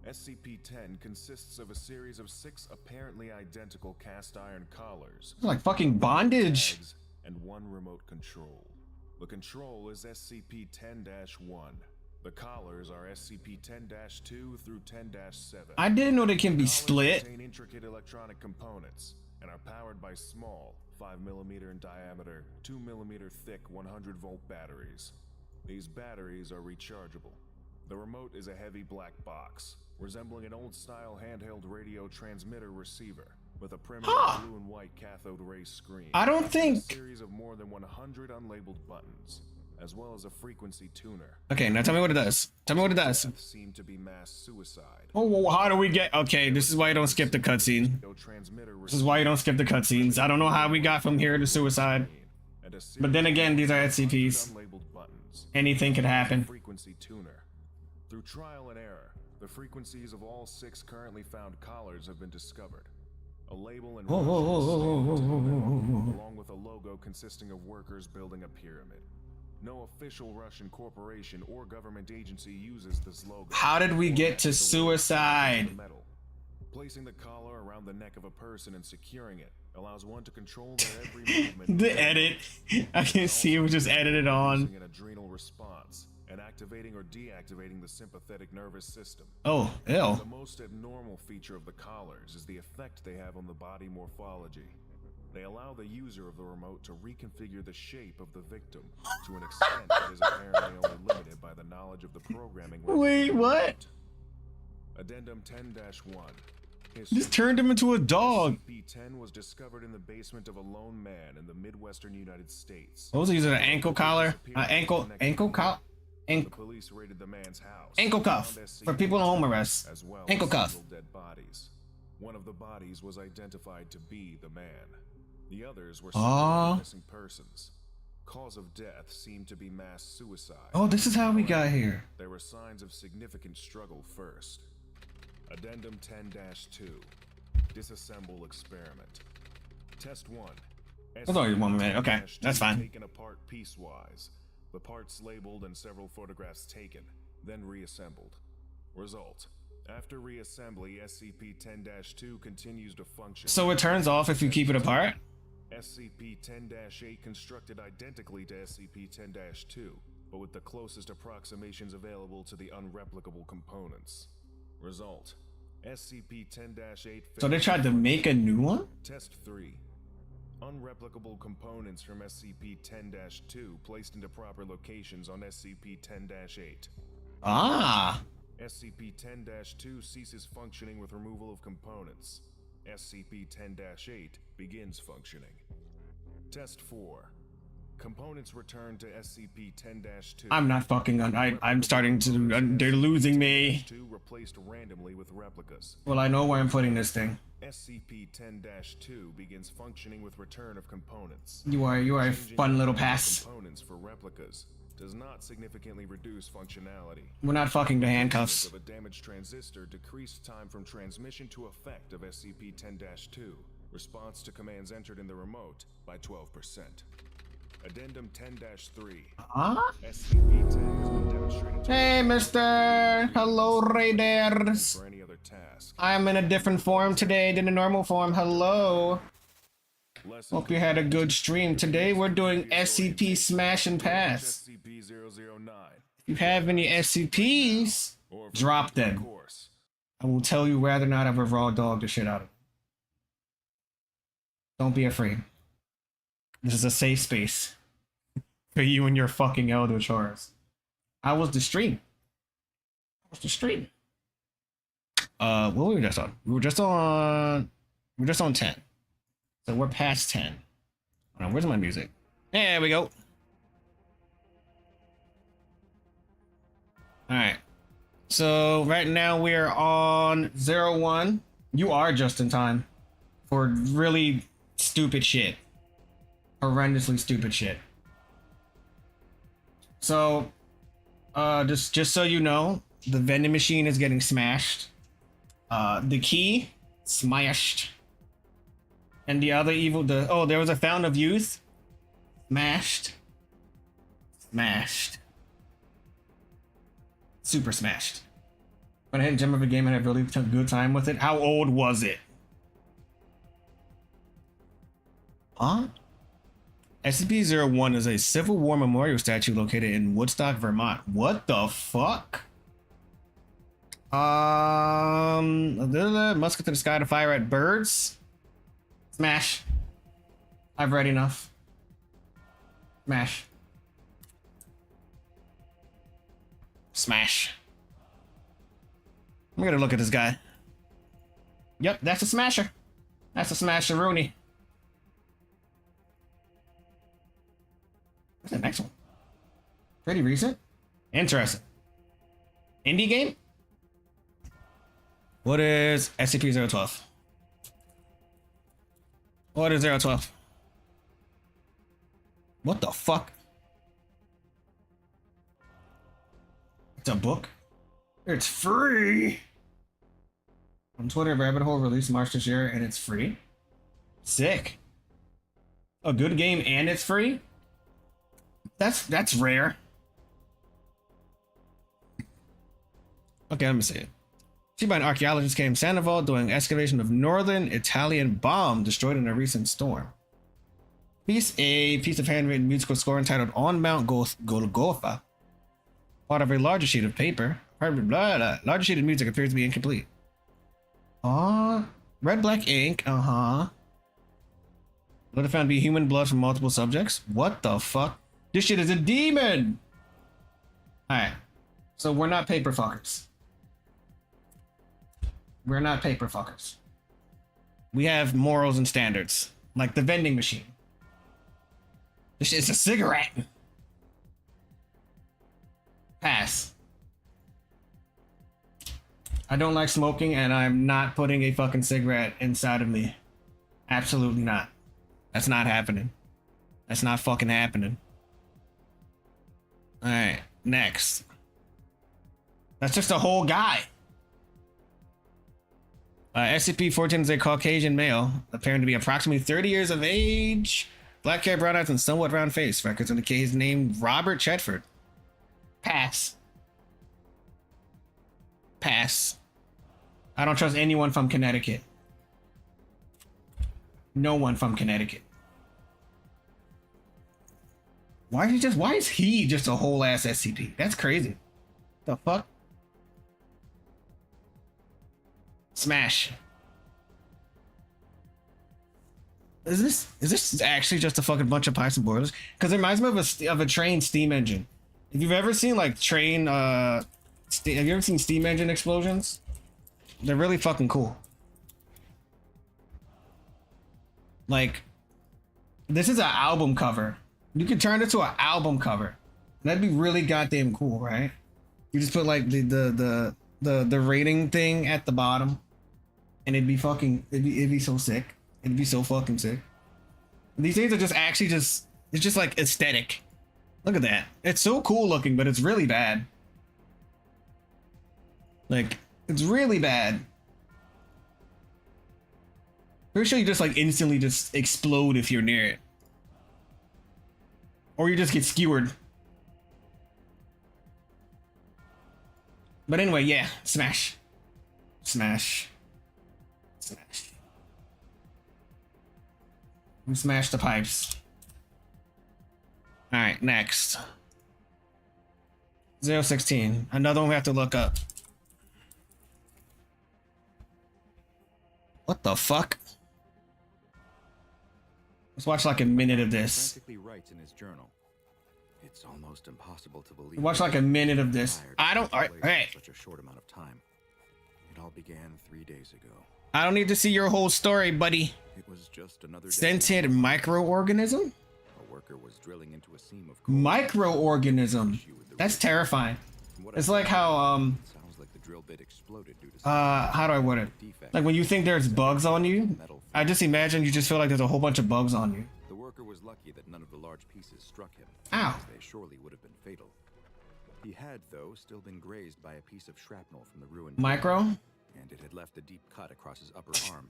S4: SCP-10 consists of a series of 6 apparently identical cast iron collars,
S2: It's like fucking bondage.
S4: tags, and 1 remote control. The control is SCP-10-1. The collars are SCP-10-2 through 10-7.
S2: I didn't know they can be
S4: Collars
S2: split.
S4: contain intricate electronic components and are powered by small, 5mm in diameter, 2mm thick 100-volt batteries. These batteries are rechargeable. The remote is a heavy black box, resembling an old-style handheld radio transmitter receiver with a primitive blue and white cathode ray screen.
S2: I don't
S4: A
S2: think.
S4: series of more than 100 unlabeled buttons, as well as a frequency tuner.
S2: Okay, now tell me what it does. Tell me what it does.
S4: Death seemed to be mass suicide.
S2: Oh, well, how do we get? Okay, this is why you don't skip the cutscene. This is why you don't skip the cutscenes. I don't know how we got from here to suicide. But then again, these are SCPs.
S4: Unlabeled buttons.
S2: Anything could happen.
S4: Frequency tuner. Through trial and error, the frequencies of all 6 currently found collars have been discovered. A label and
S2: Whoa, whoa, whoa, whoa, whoa, whoa, whoa, whoa.
S4: along with a logo consisting of workers building a pyramid. No official Russian corporation or government agency uses this logo.
S2: How did we get to
S4: The
S2: suicide?
S4: metal. Placing the collar around the neck of a person and securing it allows one to control their every movement.
S2: The edit. I can see it was just edited on.
S4: Using an adrenal response and activating or deactivating the sympathetic nervous system.
S2: Oh, ew.
S4: The most abnormal feature of the collars is the effect they have on the body morphology. They allow the user of the remote to reconfigure the shape of the victim to an extent that is apparently only limited by the knowledge of the programming.
S2: Wait, what?
S4: Addendum 10-1.
S2: Just turned him into a dog.
S4: SCP-10 was discovered in the basement of a lone man in the Midwestern United States.
S2: What was he using? An ankle collar? Ankle collar?
S4: The police raided the man's house.
S2: Ankle cuff
S4: Found
S2: for people in home arrest.
S4: as well
S2: Ankle
S4: as
S2: cuff.
S4: several dead bodies. One of the bodies was identified to be the man. The others were
S2: Aw.
S4: missing persons. Cause of death seemed to be mass suicide.
S2: Oh, this is how we got here.
S4: There were signs of significant struggle first. Addendum 10-2. Disassemble experiment. Test 1.
S2: Hold on 1 minute. Okay,
S4: SCP-10-2
S2: that's fine.
S4: Taken apart piecewise. The parts labeled and several photographs taken, then reassembled. Result: After reassembly, SCP-10-2 continues to function.
S2: So it turns off if you keep it apart?
S4: SCP-10-8 constructed identically to SCP-10-2, but with the closest approximations available to the unreplicable components. Result: SCP-10-8.
S2: So they tried to make a new one?
S4: Test 3. Unreplicable components from SCP-10-2 placed into proper locations on SCP-10-8.
S2: Ah.
S4: SCP-10-2 ceases functioning with removal of components. SCP-10-8 begins functioning. Test 4. Components returned to SCP-10-2.
S2: I'm not fucking I'm starting to they're losing me.
S4: Replaced randomly with replicas.
S2: Well, I know where I'm putting this thing.
S4: SCP-10-2 begins functioning with return of components.
S2: You are a
S4: Changing
S2: fun little
S4: the
S2: pass.
S4: components for replicas does not significantly reduce functionality.
S2: We're not fucking the handcuffs.
S4: Of a damaged transistor decreased time from transmission to effect of SCP-10-2. Response to commands entered in the remote by 12%. Addendum 10-3.
S2: Ah?
S4: SCP-10 has been demonstrated to
S2: Hey, mister. Hello, Raiders.
S4: for any other task.
S2: I'm in a different form today than the normal form. Hello.
S4: Lesson
S2: Hope you had a good stream. Today we're doing SCP Smash and Pass.
S4: SCP-009.
S2: If you have any SCPs,
S4: Or
S2: drop
S4: of
S2: them.
S4: course.
S2: I will tell you whether or not I've raw dog the shit out of them. Don't be afraid. This is a safe space for you and your fucking elder chores. How was the stream? How was the stream? What were we just on? We were just on 10. So we're past 10. Hold on, where's my music? There we go. Alright. So right now we're on 01. You are just in time for really stupid shit. Horrendously stupid shit. So, just so you know, the vending machine is getting smashed. The key smashed. And the other there was a fountain of youth. Smashed. Smashed. Super smashed. Went ahead and jumped over the game and had a really good time with it. How old was it? Huh? SCP-01 is a Civil War memorial statue located in Woodstock, Vermont. What the fuck? Musket to the sky to fire at birds. Smash. I've read enough. Smash. Smash. I'm gonna look at this guy. Yep, that's a smasher. That's a smasher-rooney. What's the next one? Pretty recent. Interesting. Indie game? What is SCP-012? What is 012? What the fuck? It's a book? It's free! On Twitter, Rabbit Hole released March this year and it's free. Sick. A good game and it's free? That's rare. Okay, let me see it. Seen by an archaeologist came Sandoval doing excavation of northern Italian bomb destroyed in a recent storm. A piece of handwritten musical score entitled On Mount Golgotha. Part of a larger sheet of paper. Larger sheet of music appears to be incomplete. Red black ink. Later found to be human blood from multiple subjects. What the fuck? This shit is a demon! Alright. So we're not paper fuckers. We're not paper fuckers. We have morals and standards. Like the vending machine. This shit is a cigarette! Pass. I don't like smoking and I'm not putting a fucking cigarette inside of me. Absolutely not. That's not happening. That's not fucking happening. Alright, next. That's just a whole guy. SCP-14 is a Caucasian male, appearing to be approximately 30 years of age. Black hair, brown eyes, and somewhat round face. Records indicate his name Robert Chetford. Pass. Pass. I don't trust anyone from Connecticut. No one from Connecticut. Why is he just a whole ass SCP? That's crazy. The fuck? Smash. Is this actually just a fucking bunch of pipes and boilers? Because it reminds me of a train steam engine. If you've ever seen like train have you ever seen steam engine explosions? They're really fucking cool. Like, this is an album cover. You could turn it to an album cover. That'd be really goddamn cool, right? You just put like the rating thing at the bottom, and it'd be so sick. It'd be so fucking sick. These things are just actually it's just like aesthetic. Look at that. It's so cool looking, but it's really bad. Like, it's really bad. Pretty sure you just like instantly just explode if you're near it. Or you just get skewered. But anyway, yeah, smash. Smash. Smash. We smash the pipes. Alright, next. 016. Another one we have to look up. What the fuck? Let's watch like a minute of this.
S5: Practically writes in his journal. It's almost impossible to believe.
S2: Watch like a minute of this. I don't. Hey.
S5: Such a short amount of time. It all began 3 days ago.
S2: I don't need to see your whole story, buddy.
S5: It was just another
S2: Sentient microorganism?
S5: A worker was drilling into a seam of coal.
S2: Microorganism. That's terrifying. It's like how
S5: Sounds like the drill bit exploded due to
S2: how do I word it? Like when you think there's bugs on you, I just imagine you just feel like there's a whole bunch of bugs on you.
S5: The worker was lucky that none of the large pieces struck him.
S2: Ow.
S5: They surely would have been fatal. He had, though, still been grazed by a piece of shrapnel from the ruined
S2: Micro?
S5: and it had left a deep cut across his upper arm.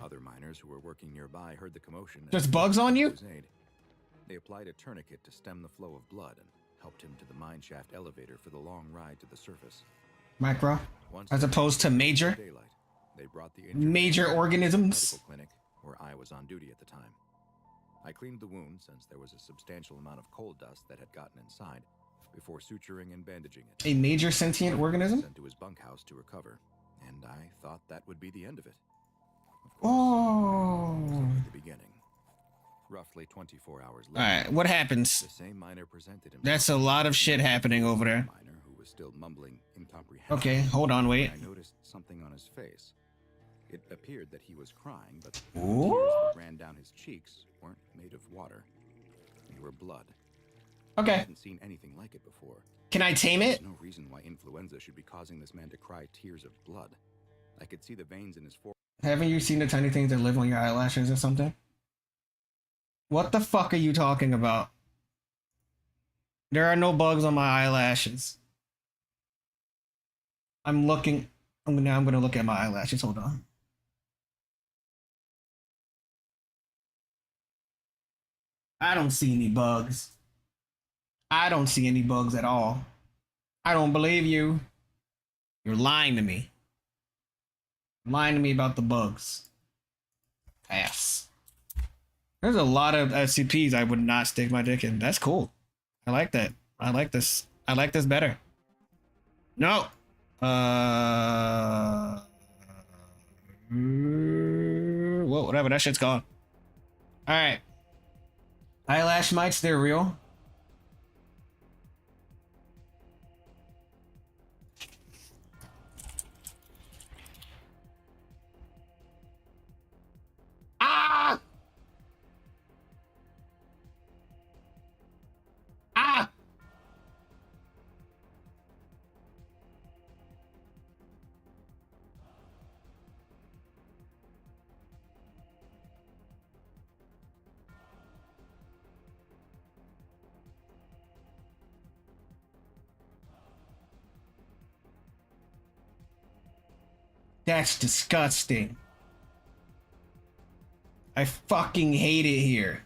S5: Other miners who were working nearby heard the commotion. and
S2: There's bugs on you?
S5: his aid. They applied a tourniquet to stem the flow of blood and helped him to the mine shaft elevator for the long ride to the surface.
S2: Micro?
S5: Once
S2: As
S5: they
S2: opposed to
S5: reached
S2: major?
S5: daylight, they brought the injured
S2: Major
S5: to the
S2: organisms?
S5: medical clinic, where I was on duty at the time. I cleaned the wound since there was a substantial amount of coal dust that had gotten inside, before suturing and bandaging it.
S2: A major sentient organism?
S5: Sent to his bunkhouse to recover, and I thought that would be the end of it. Of course,
S2: Oh.
S5: that was only the beginning. Roughly 24 hours later,
S2: Alright, what happens?
S5: the same miner presented himself.
S2: That's a lot of shit happening over there.
S5: Miner who was still mumbling incomprehensible.
S2: Okay, hold on, wait.
S5: I noticed something on his face. It appeared that he was crying, but the
S2: Ooh.
S5: tears that ran down his cheeks weren't made of water. They were blood. I
S2: Okay,
S5: hadn't seen anything like it before.
S2: can I tame it?
S5: There's no reason why influenza should be causing this man to cry tears of blood. I could see the veins in his forehead.
S2: Haven't you seen the tiny things that live on your eyelashes or something? What the fuck are you talking about? There are no bugs on my eyelashes. I'm looking. Now I'm gonna look at my eyelashes. Hold on. I don't see any bugs. I don't see any bugs at all. I don't believe you. You're lying to me. Lying to me about the bugs. Pass. There's a lot of SCPs I would not stick my dick in. That's cool. I like that. I like this. I like this better. No. Whoa, whatever. That shit's gone. All right. Eyelash mites, they're real. Ah! Ah! That's disgusting. I fucking hate it here.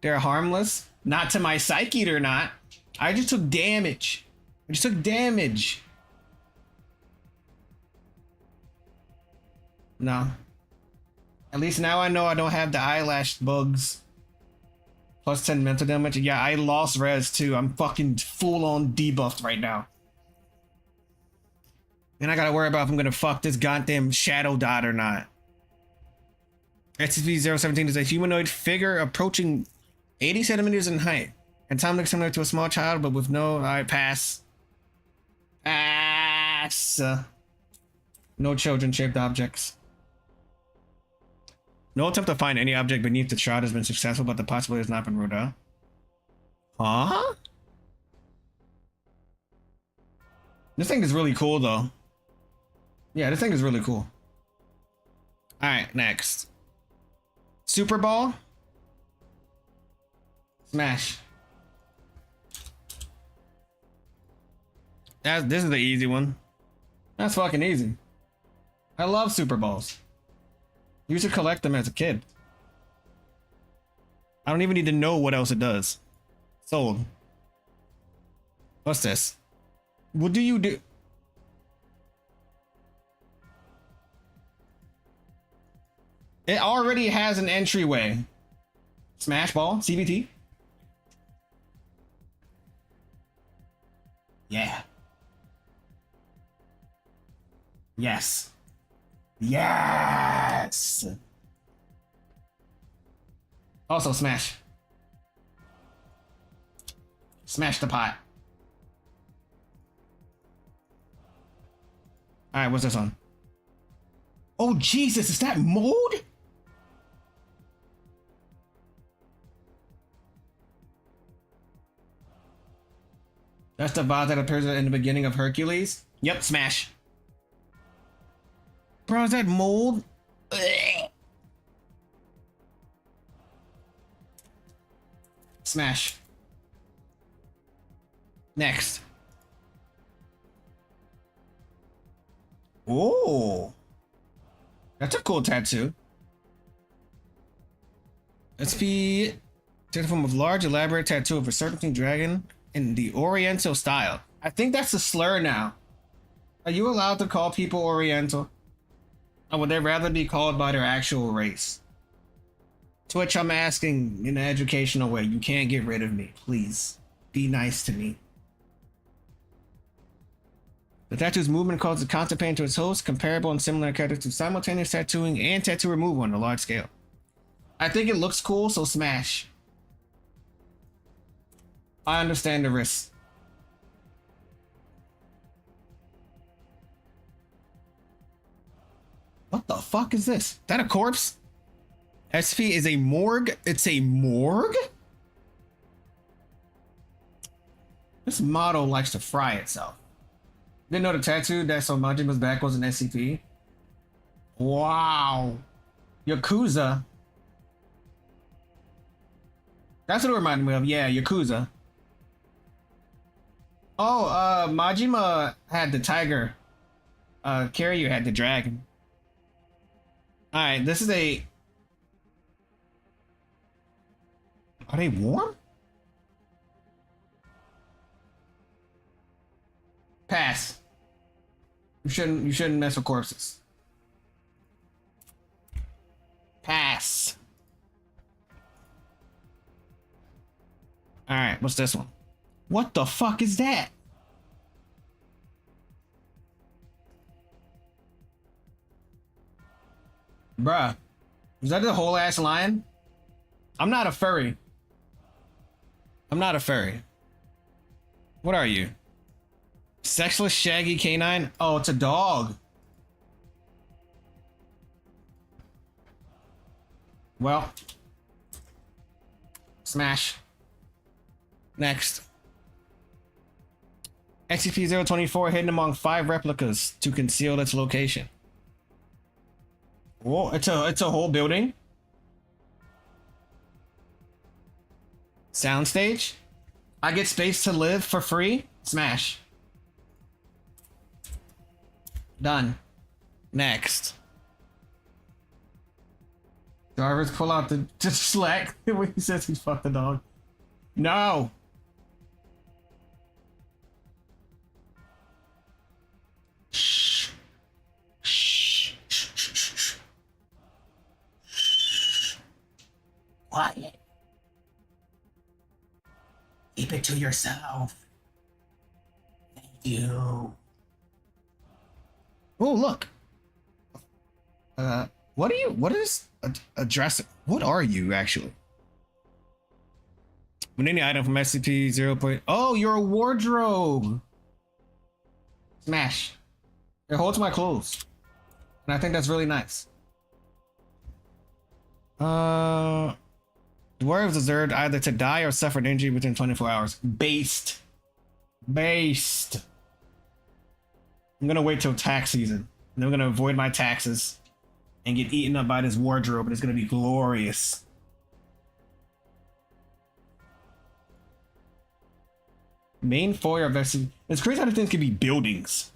S2: They're harmless. Not to my psyche, they're not. I just took damage. I just took damage. No. At least now I know I don't have the eyelash bugs. Plus 10 mental damage. Yeah, I lost res too. I'm fucking full on debuffed right now. And I gotta worry about if I'm gonna fuck this goddamn shadow dot or not. SCP-017 is a humanoid figure approaching 80 centimeters in height. And time looks similar to a small child, but with no eye. Pass. Pass. No children-shaped objects. No attempt to find any object beneath the shroud has been successful, but the possibility has not been ruled out. Huh? This thing is really cool, though. Yeah, this thing is really cool. Alright, next. Super Ball. Smash. This is the easy one. That's fucking easy. I love Super Balls. You should collect them as a kid. I don't even need to know what else it does. Sold. What's this? What do you do? It already has an entryway. Smash Ball, CBT. Yeah. Yes. Yes. Also smash. Smash the pot. All right, what's this on? Oh Jesus, is that mold? That's the vase that appears in the beginning of Hercules. Yep, smash. Bro, is that mold? Ugh. Smash. Next. Oh. That's a cool tattoo. SP take the form of large, elaborate tattoo of a serpentine dragon in the Oriental style. I think that's a slur now. Are you allowed to call people Oriental? Or would they rather be called by their actual race? To which I'm asking in an educational way, you can't get rid of me. Please, be nice to me. The tattoo's movement causes the constant pain to its host, comparable and similar characters to simultaneous tattooing and tattoo removal on a large scale. I think it looks cool, so smash. I understand the risk. What the fuck is this? Is that a corpse? SP is a morgue. It's a morgue? This model likes to fry itself. Didn't know the tattoo that's on Majima's back was an SCP. Wow. Yakuza. That's what it reminded me of. Yeah, Yakuza. Oh, Majima had the tiger. Kiryu had the dragon. Alright, this is a... Are they warm? Pass. You shouldn't mess with corpses. Pass. Alright, what's this one? What the fuck is that? Bruh. Is that the whole ass lion? I'm not a furry. I'm not a furry. What are you? Sexless shaggy canine? Oh, it's a dog. Well. Smash. Next. SCP-024 hidden among 5 replicas to conceal its location. Whoa, it's a whole building. Soundstage. I get space to live for free. Smash. Done. Next. Jarvis pull out the slack when he says he fucked the dog. No. Shh. Shh. Shh. Shh. Shh. quiet. Keep it to yourself. Thank you. Oh, look. What is address? What are you actually? When any item from SCP 0. Oh, you're a wardrobe. Smash. It holds my clothes. And I think that's really nice. Dwarves deserved either to die or suffer an injury within 24 hours. Based. I'm gonna wait till tax season. And I'm gonna avoid my taxes and get eaten up by this wardrobe, and it's gonna be glorious. Main foyer of SCP. It's crazy how the things can be buildings.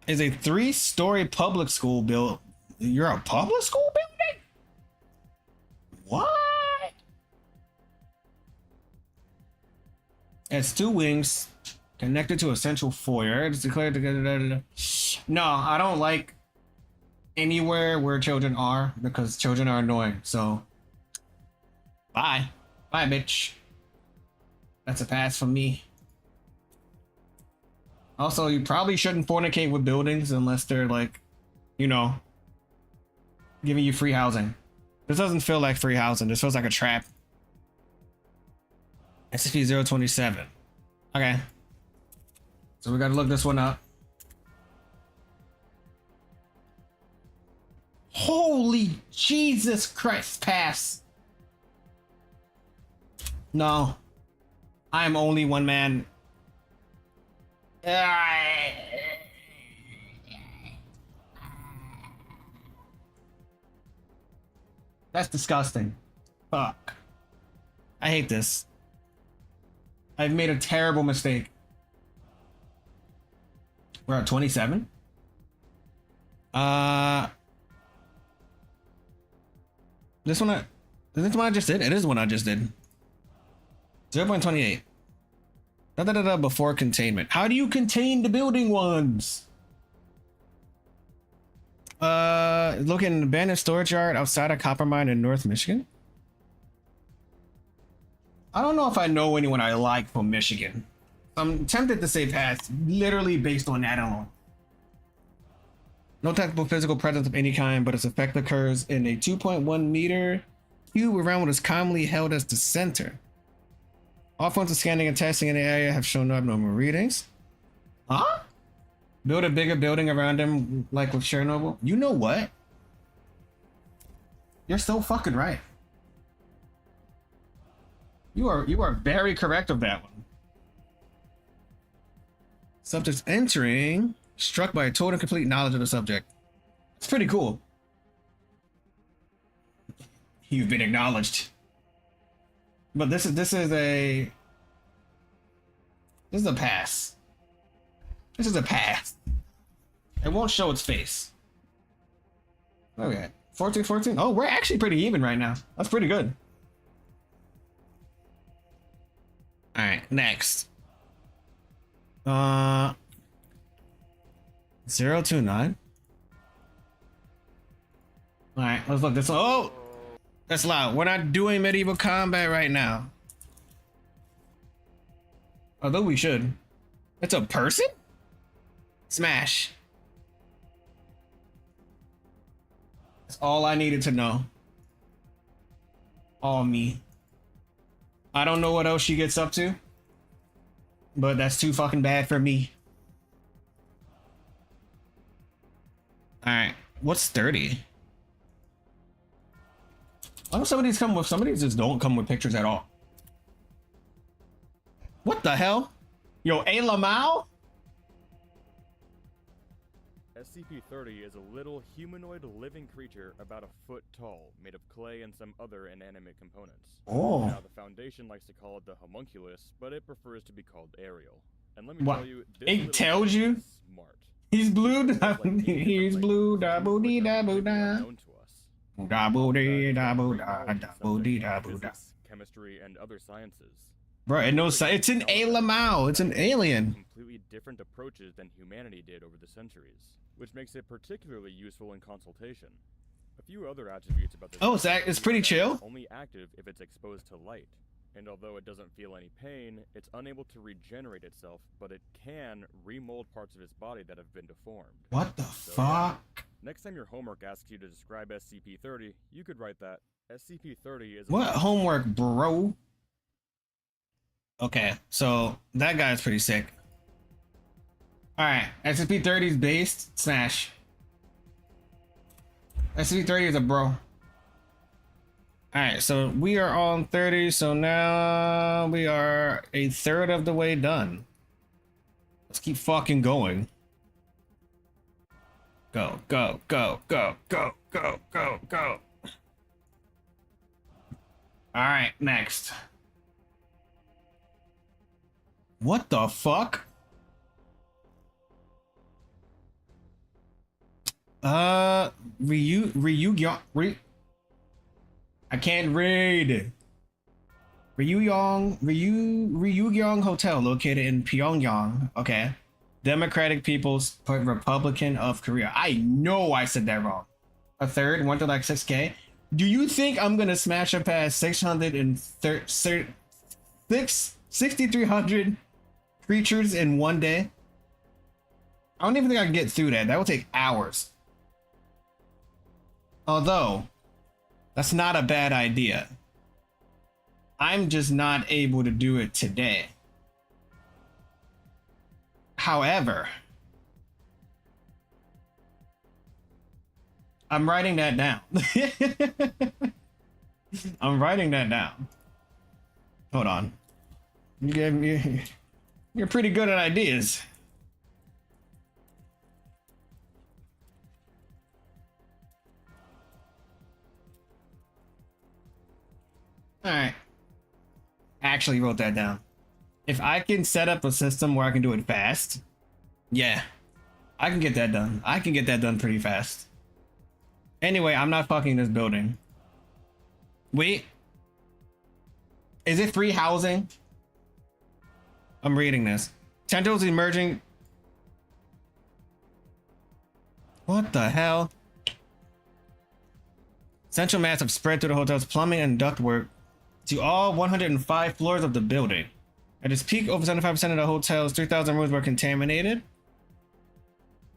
S2: Is a 3-story public school built. You're a public school building? What? It's 2 wings connected to a central foyer. It's declared to. No, I don't like anywhere where children are because children are annoying. So, bye, bitch. That's a pass from me. Also, you probably shouldn't fornicate with buildings unless they're like, you know, giving you free housing. This doesn't feel like free housing. This feels like a trap. SCP-027. Okay. So we gotta look this one up. Holy Jesus Christ, pass. No. I'm only one man. That's disgusting. Fuck. I hate this. I've made a terrible mistake. We're at 27? This one is this the one I just did? It is the one I just did. 0.28. Before containment. How do you contain the building ones? Look in an abandoned storage yard outside of Coppermine in North Michigan. I don't know if I know anyone I like from Michigan. I'm tempted to say pass, literally based on that alone. No technical physical presence of any kind, but its effect occurs in a 2.1 meter cube around what is commonly held as the center. All forms of scanning and testing in the area have shown abnormal readings. Huh? Build a bigger building around them, like with Chernobyl. You know what? You're so fucking right. You are very correct of that one. Subjects entering, struck by a total and complete knowledge of the subject. It's pretty cool. You've been acknowledged. But this is a pass. This is a pass. It won't show its face. Okay. 14. Oh, we're actually pretty even right now. That's pretty good. Alright, next. 029. Alright, let's look this. Oh! That's loud. We're not doing medieval combat right now. Although we should. It's a person? Smash. That's all I needed to know. All me. I don't know what else she gets up to. But that's too fucking bad for me. Alright. What's 30? Why don't some of these come with, some of these just don't come with pictures at all. What the hell? Yo, A. Lamau?
S6: SCP-30 is a little humanoid living creature about a foot tall, made of clay and some other inanimate components.
S2: Oh.
S6: Now, the Foundation likes to call it the homunculus, but it prefers to be called Ariel. And let me
S2: What?
S6: tell you, this
S2: It
S6: little
S2: tells
S6: guy
S2: you?
S6: is smart.
S2: He's blue. He's
S6: Like,
S2: blue.
S6: things
S2: Da boo dee da boo da.
S6: known to us.
S2: Da boo dee da boo da. Da
S6: Some
S2: boo dee
S6: like
S2: da boo da.
S6: physics, chemistry, and other sciences.
S2: Bro, it knows it's an Alamau. It's an alien.
S6: Completely different approaches than humanity did over the centuries, which makes it particularly useful in consultation. A few other attributes about this.
S2: Oh, it's pretty chill.
S6: Only active if it's exposed to light. And although it doesn't feel any pain, it's unable to regenerate itself, but it can remold parts of its body that have been deformed.
S2: What the fuck?
S6: Next time your homework asks you to describe SCP-30, you could write that SCP-30 is
S2: What homework, bro? Okay, so that guy's pretty sick. Alright, SCP-30 is based. Smash. SCP-30 is a bro. Alright, so we are on 30, so now we are a third of the way done. Let's keep fucking going. Go, go, go, go, go, go, go, go. Alright, next. What the fuck? I can't read. Ryugyong Hotel located in Pyongyang. Okay. Democratic People's Republic of Korea. I know I said that wrong. A third, went to like 6K. Do you think I'm gonna smash up past 6,300 creatures in one day? I don't even think I can get through that. That will take hours. Although, that's not a bad idea. I'm just not able to do it today. However, I'm writing that down. I'm writing that down. Hold on. You're pretty good at ideas. Alright. Actually wrote that down. If I can set up a system where I can do it fast, yeah, I can get that done. I can get that done pretty fast. Anyway, I'm not fucking this building. Wait. Is it free housing? I'm reading this. Tentacles emerging. What the hell? Central mass have spread through the hotel's plumbing and ductwork to all 105 floors of the building. At its peak, over 75% of the hotel's 3,000 rooms were contaminated.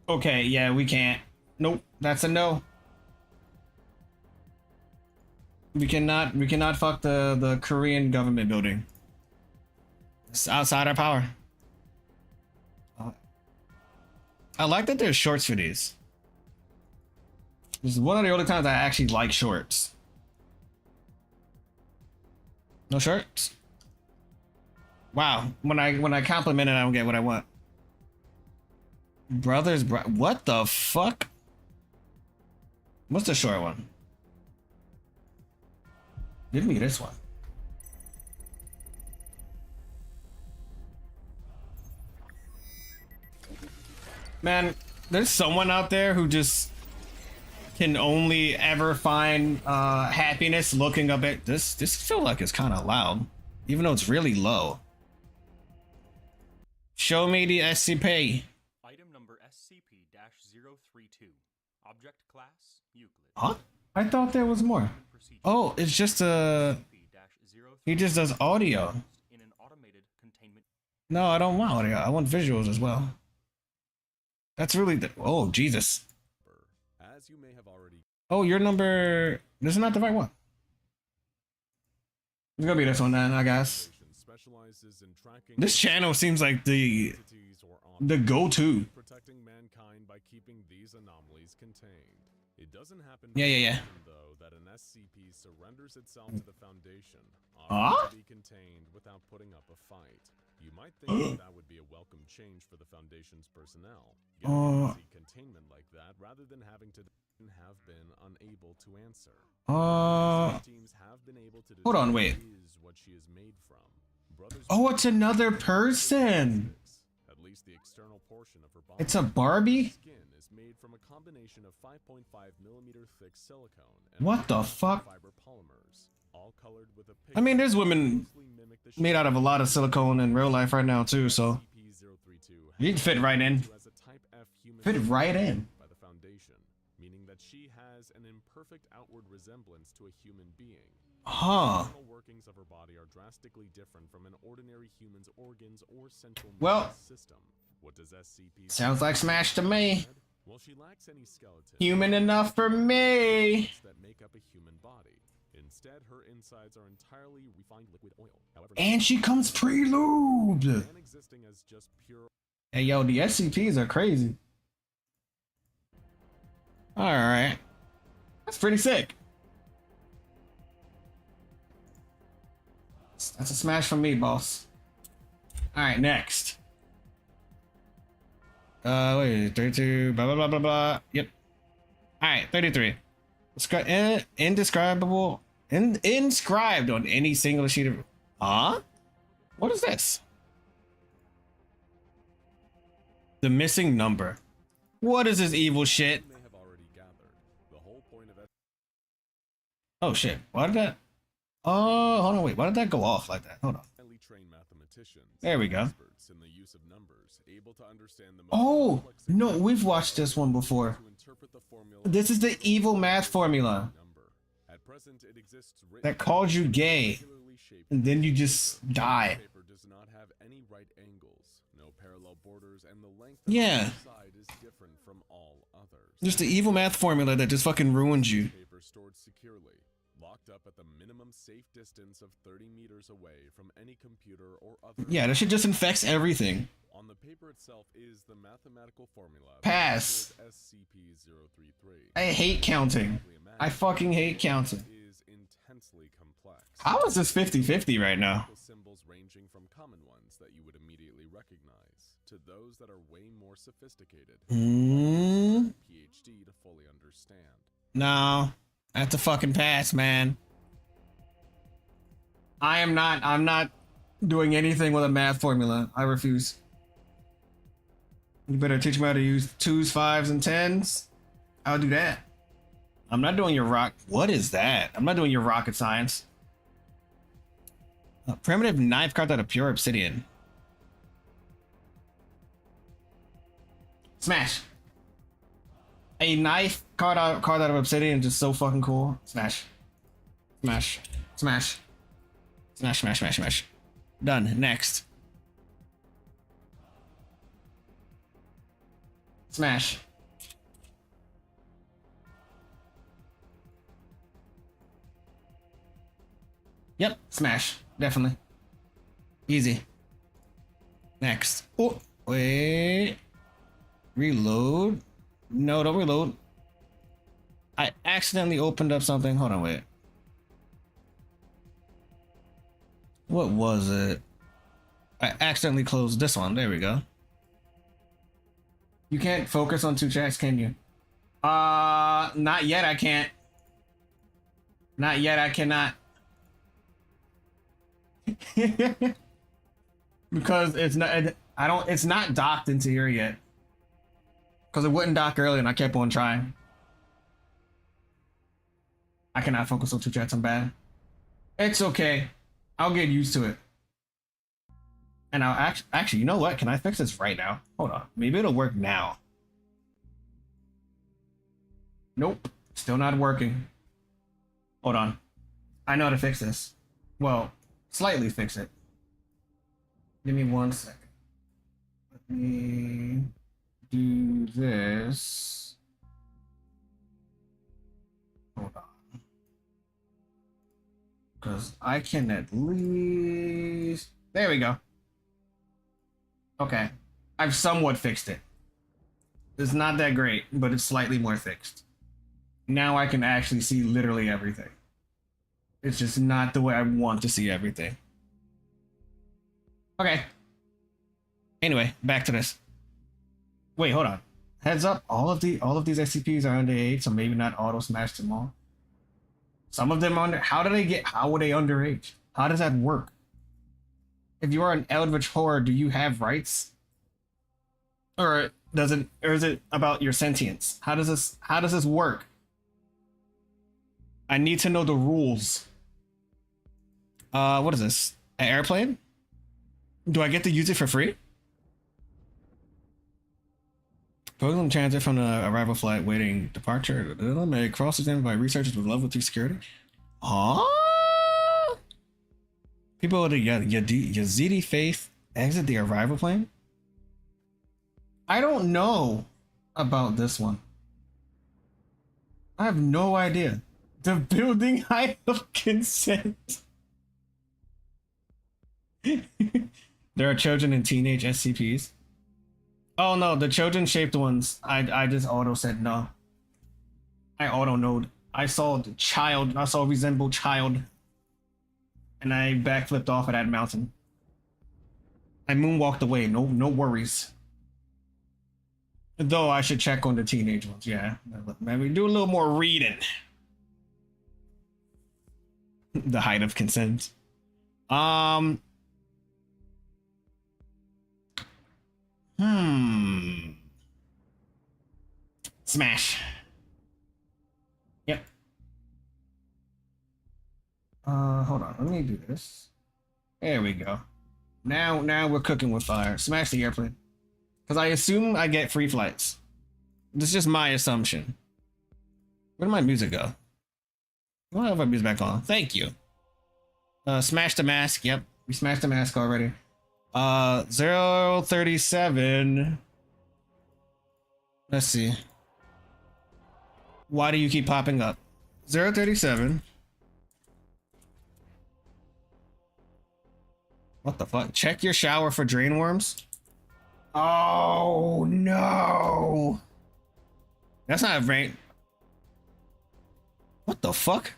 S2: Okay, yeah, we can't. Nope, that's a no. We cannot fuck the Korean government building. It's outside our power. I like that there's shorts for these. This is one of the only times I actually like shorts. No shorts? Wow, when I compliment it, I don't get what I want. What the fuck? What's the short one? Give me this one. Man, there's someone out there who just can only ever find happiness looking up at this. This feels like it's kind of loud, even though it's really low. Show me the SCP.
S7: Item number SCP-032. Object class Euclid.
S2: Huh? I thought there was more. Oh, it's just he just does audio.
S7: In an automated containment.
S2: No, I don't want audio. I want visuals as well. That's really oh Jesus.
S3: As you may have already
S2: Oh, your number. This is not the right one. It's gonna be this one then, I guess.
S3: specializes in tracking
S2: This channel seems like the
S3: entities or objects,
S2: go-to.
S3: protecting mankind by keeping these anomalies contained. It doesn't happen
S2: Yeah.
S3: very often, though, that an SCP surrenders itself to the Foundation,
S2: Huh?
S3: to be contained without putting up a fight. You might think that would be a welcome change for the Foundation's personnel, getting easy containment like that, rather than having to have been unable to answer. Teams have been able to
S2: Hold on, wait.
S3: is what she is made from. Brothers
S2: Oh, it's another person.
S3: At least the external portion of her body.
S2: It's a Barbie?
S3: Skin is made from a combination of 5.5 millimeter thick silicone and
S2: What the fuck?
S3: fiber polymers. all colored with a
S2: I mean,
S3: pigment
S2: there's
S3: that
S2: women
S3: closely mimic the
S2: made out of a lot of silicone in real life right now too, so
S3: SCP-032
S2: you can fit right in.
S3: as a type F human
S2: Fit right
S3: being
S2: in.
S3: by the Foundation, meaning that she has an imperfect outward resemblance to a human being.
S2: Huh.
S3: The internal workings of her body are drastically different from an ordinary human's organs or central
S2: Well,
S3: nervous system. What does SCP
S2: sounds like Smash to me.
S3: Well, she lacks any skeleton.
S2: Human enough for me.
S3: That make up a human body. Instead, her insides are entirely refined liquid oil. However,
S2: And she comes pre-lubed.
S3: and existing as just pure
S2: Hey, yo, the SCPs are crazy. Alright. That's pretty sick. That's a smash from me, boss. Alright, next. Wait, 32, blah, blah, blah, blah, blah. Yep. Alright, 33. Indescribable. Inscribed on any single sheet of... Huh? What is this? The missing number. What is this evil shit?
S3: may have already gathered. The whole point of
S2: Oh shit. Why did that... Oh, hold on, wait. Why did that go off like that? Hold on.
S3: highly trained mathematicians.
S2: There we go.
S3: Experts in the use of numbers, able to understand the most
S2: Oh,
S3: complex
S2: no,
S3: equations
S2: we've watched this one before.
S3: to interpret the formula
S2: This is the evil math formula
S3: number. At present, it exists written
S2: that called you gay,
S3: regularly shaped
S2: and then you just
S3: The
S2: die.
S3: paper does not have any right angles, no parallel borders, and the length of
S2: Yeah.
S3: each side is different from all others.
S2: Just the evil math formula that just fucking ruins you.
S3: Paper stored securely, locked up at the minimum safe distance of 30 meters away from any computer or other.
S2: Yeah, that shit just infects everything.
S3: On the paper itself is the mathematical formula.
S2: Pass.
S3: SCP-033.
S2: I hate counting. I fucking hate counting.
S3: Is intensely complex.
S2: How is this 50-50 right now?
S3: Symbols ranging from common ones that you would immediately recognize to those that are way more sophisticated. PhD to fully understand.
S2: No. That's a fucking pass, man. I'm not doing anything with a math formula. I refuse. You better teach me how to use 2s, 5s, and 10s. I'll do that. I'm not doing your rock. What is that? I'm not doing your rocket science. A primitive knife carved out of pure obsidian. Smash. A knife carved out of obsidian is just so fucking cool. Smash. Smash. Smash. Smash, smash, smash, smash. Done. Next. Smash. Yep, smash. Definitely. Easy. Next. Oh, wait. Reload. No, don't reload. I accidentally opened up something. Hold on, wait. What was it? I accidentally closed this one. There we go. You can't focus on two chats, can you? Not yet, I can't. Not yet, I cannot. Because it's not, it's not docked into here yet. Because it wouldn't dock earlier and I kept on trying. I cannot focus on two chats, I'm bad. It's okay. I'll get used to it. And I'll actually, you know what? Can I fix this right now? Hold on. Maybe it'll work now. Nope. Still not working. Hold on. I know how to fix this. Well, slightly fix it. Give me 1 second. Let me do this. Hold on. Because I can at least... There we go. Okay. I've somewhat fixed it. It's not that great, but it's slightly more fixed. Now I can actually see literally everything. It's just not the way I want to see everything. Okay. Anyway, back to this. Wait, hold on. Heads up, all of these SCPs are underage, so maybe not auto smash them all. Some of them are how were they underage? How does that work? If you are an eldritch horror, do you have rights? Or is it about your sentience? How does this work? I need to know the rules. What is this? An airplane? Do I get to use it for free? Program transit from the arrival flight waiting departure. May cross examined by researchers with level 2 security. People of the Yazidi faith exit the arrival plane? I don't know about this one. I have no idea. The building height of consent. There are children and teenage SCPs. Oh no, the children shaped ones. I just auto said no. I auto node. I saw the child. I saw resemble child. And I backflipped off of that mountain. I moonwalked away. No worries. Though I should check on the teenage ones. Yeah. Maybe do a little more reading. The height of consent. Smash. Yep. Hold on. Let me do this. There we go. Now we're cooking with fire. Smash the airplane. Because I assume I get free flights. This is just my assumption. Where did my music go? I have my music back on. Thank you. Smash the mask. Yep. We smashed the mask already. 037. Let's see. Why do you keep popping up? 037. What the fuck? Check your shower for drain worms. Oh no. That's not a rain. What the fuck?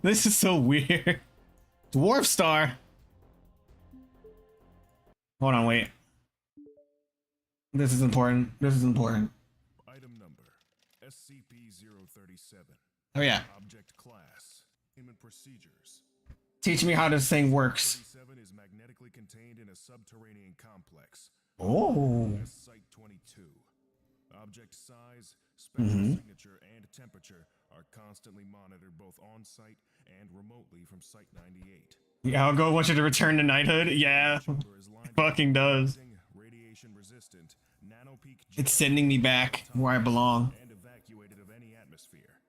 S2: This is so weird. Dwarf Star. Hold on, wait. This is important. This is important.
S4: Item number SCP-037.
S2: Oh yeah.
S4: Object class. Human procedures.
S2: Teach me how this thing works.
S4: 37 is magnetically contained in a subterranean complex.
S2: Oh.
S4: Site-22. Object size, spectral signature, and temperature are constantly monitored both on-site and remotely from Site-98.
S2: Yeah, I'll go want you to return to knighthood. Yeah. It fucking does.
S4: Radiation-resistant, nanopeak
S2: It's sending me back where I belong.
S4: and evacuated of any atmosphere.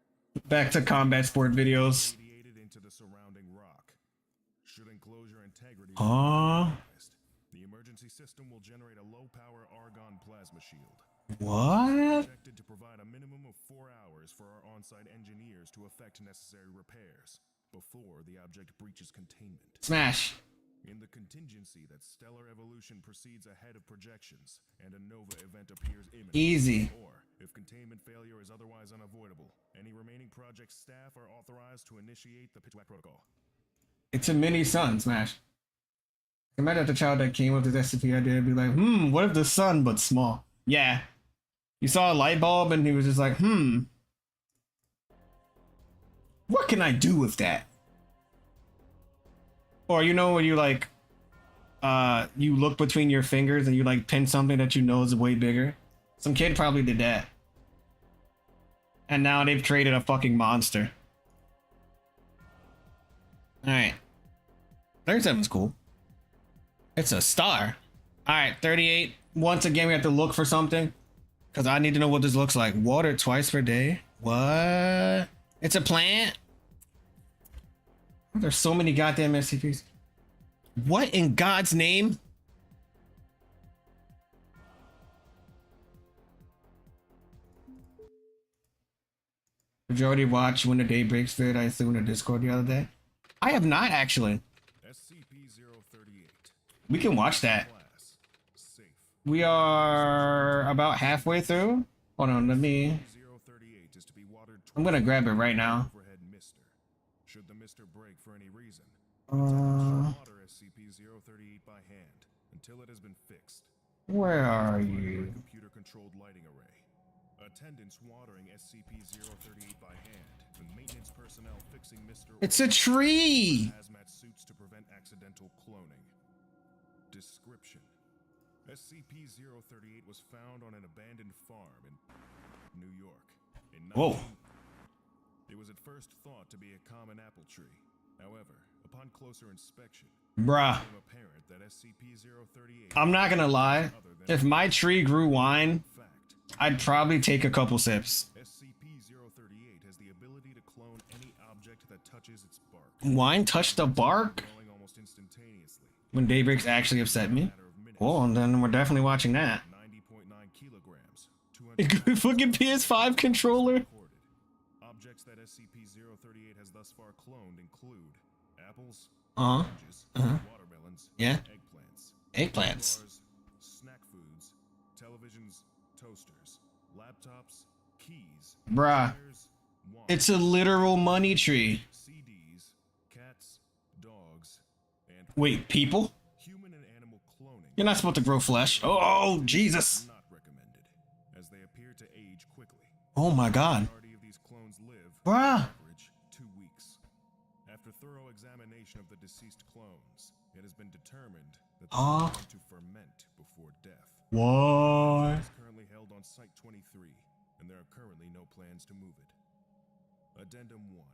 S2: Back to combat sport videos.
S4: Radiated into the surrounding rock. Should enclosure integrity be
S2: Huh?
S4: compromised, the emergency system will generate a low-power argon plasma shield.
S2: What?
S4: Projected to provide a minimum of 4 hours for our on-site engineers to effect necessary repairs before the object breaches containment.
S2: Smash.
S4: In the contingency that stellar evolution proceeds ahead of projections and a nova event appears imminent,
S2: Easy.
S4: or if containment failure is otherwise unavoidable, any remaining project staff are authorized to initiate the Pitchwack Protocol.
S2: It's a mini sun. Smash. Imagine the child that came up with this SCP idea and be like, what if the sun but small? Yeah. You saw a light bulb and he was just like, what can I do with that? Or you know when you like you look between your fingers and you like pin something that you know is way bigger? Some kid probably did that. And now they've created a fucking monster. Alright. 37's cool. It's a star. Alright, 38. Once again, we have to look for something. Because I need to know what this looks like. Water twice per day? What? It's a plant? There's so many goddamn SCPs. What in God's name? Did you already watch When the Day Breaks vid I threw in the Discord the other day? I have not actually.
S4: SCP-038.
S2: We can watch that.
S4: Class. Safe.
S2: We are about halfway through. Hold on, let me.
S4: 038 is to be watered
S2: I'm gonna grab it right now.
S4: overhead mister. Should the mister break for any reason, water SCP-038 by hand until it has been fixed.
S2: Where are
S4: By
S2: you?
S4: computer-controlled lighting array. Attendants watering SCP-038 by hand, and maintenance personnel fixing Mr.
S2: It's a tree!
S4: hazmat suits to prevent accidental cloning. Description: SCP-038 was found on an abandoned farm in New York.
S2: Whoa.
S4: It was at first first thought to be a common apple tree. However, upon closer inspection,
S2: Bruh.
S4: it became apparent that SCP-038
S2: I'm not gonna lie.
S4: other than
S2: If my tree grew wine,
S4: fact.
S2: I'd probably take a couple sips.
S4: SCP-038 has the ability to clone any object that touches its bark,
S2: Wine touched the bark?
S4: growing almost instantaneously.
S2: When Daybreak's actually upset me?
S4: Matter of minutes.
S2: Well, then we're definitely watching that.
S4: 90.9 kilograms. 200
S2: Fucking PS5 controller.
S4: recorded. Objects that SCP-038 has thus far cloned include apples,
S2: Uh-huh.
S4: oranges, watermelons,
S2: Yeah.
S4: eggplants,
S2: Eggplants.
S4: bars, snack foods, televisions, toasters, laptops, keys,
S2: Bruh.
S4: chairs, wine,
S2: It's a literal money tree.
S4: CDs, cats, dogs, and
S2: Wait, people?
S4: human and animal cloning.
S2: You're not supposed to grow flesh. Oh, Jesus.
S4: Not recommended, as they appear to age quickly.
S2: Oh my god.
S4: Majority of these clones live,
S2: Bruh.
S4: on average, 2 weeks. After thorough examination of the deceased clones, it has been determined that they
S2: Huh?
S4: are going to ferment before death.
S2: What?
S4: It is currently held on Site 23, and there are currently no plans to move it. Addendum 1.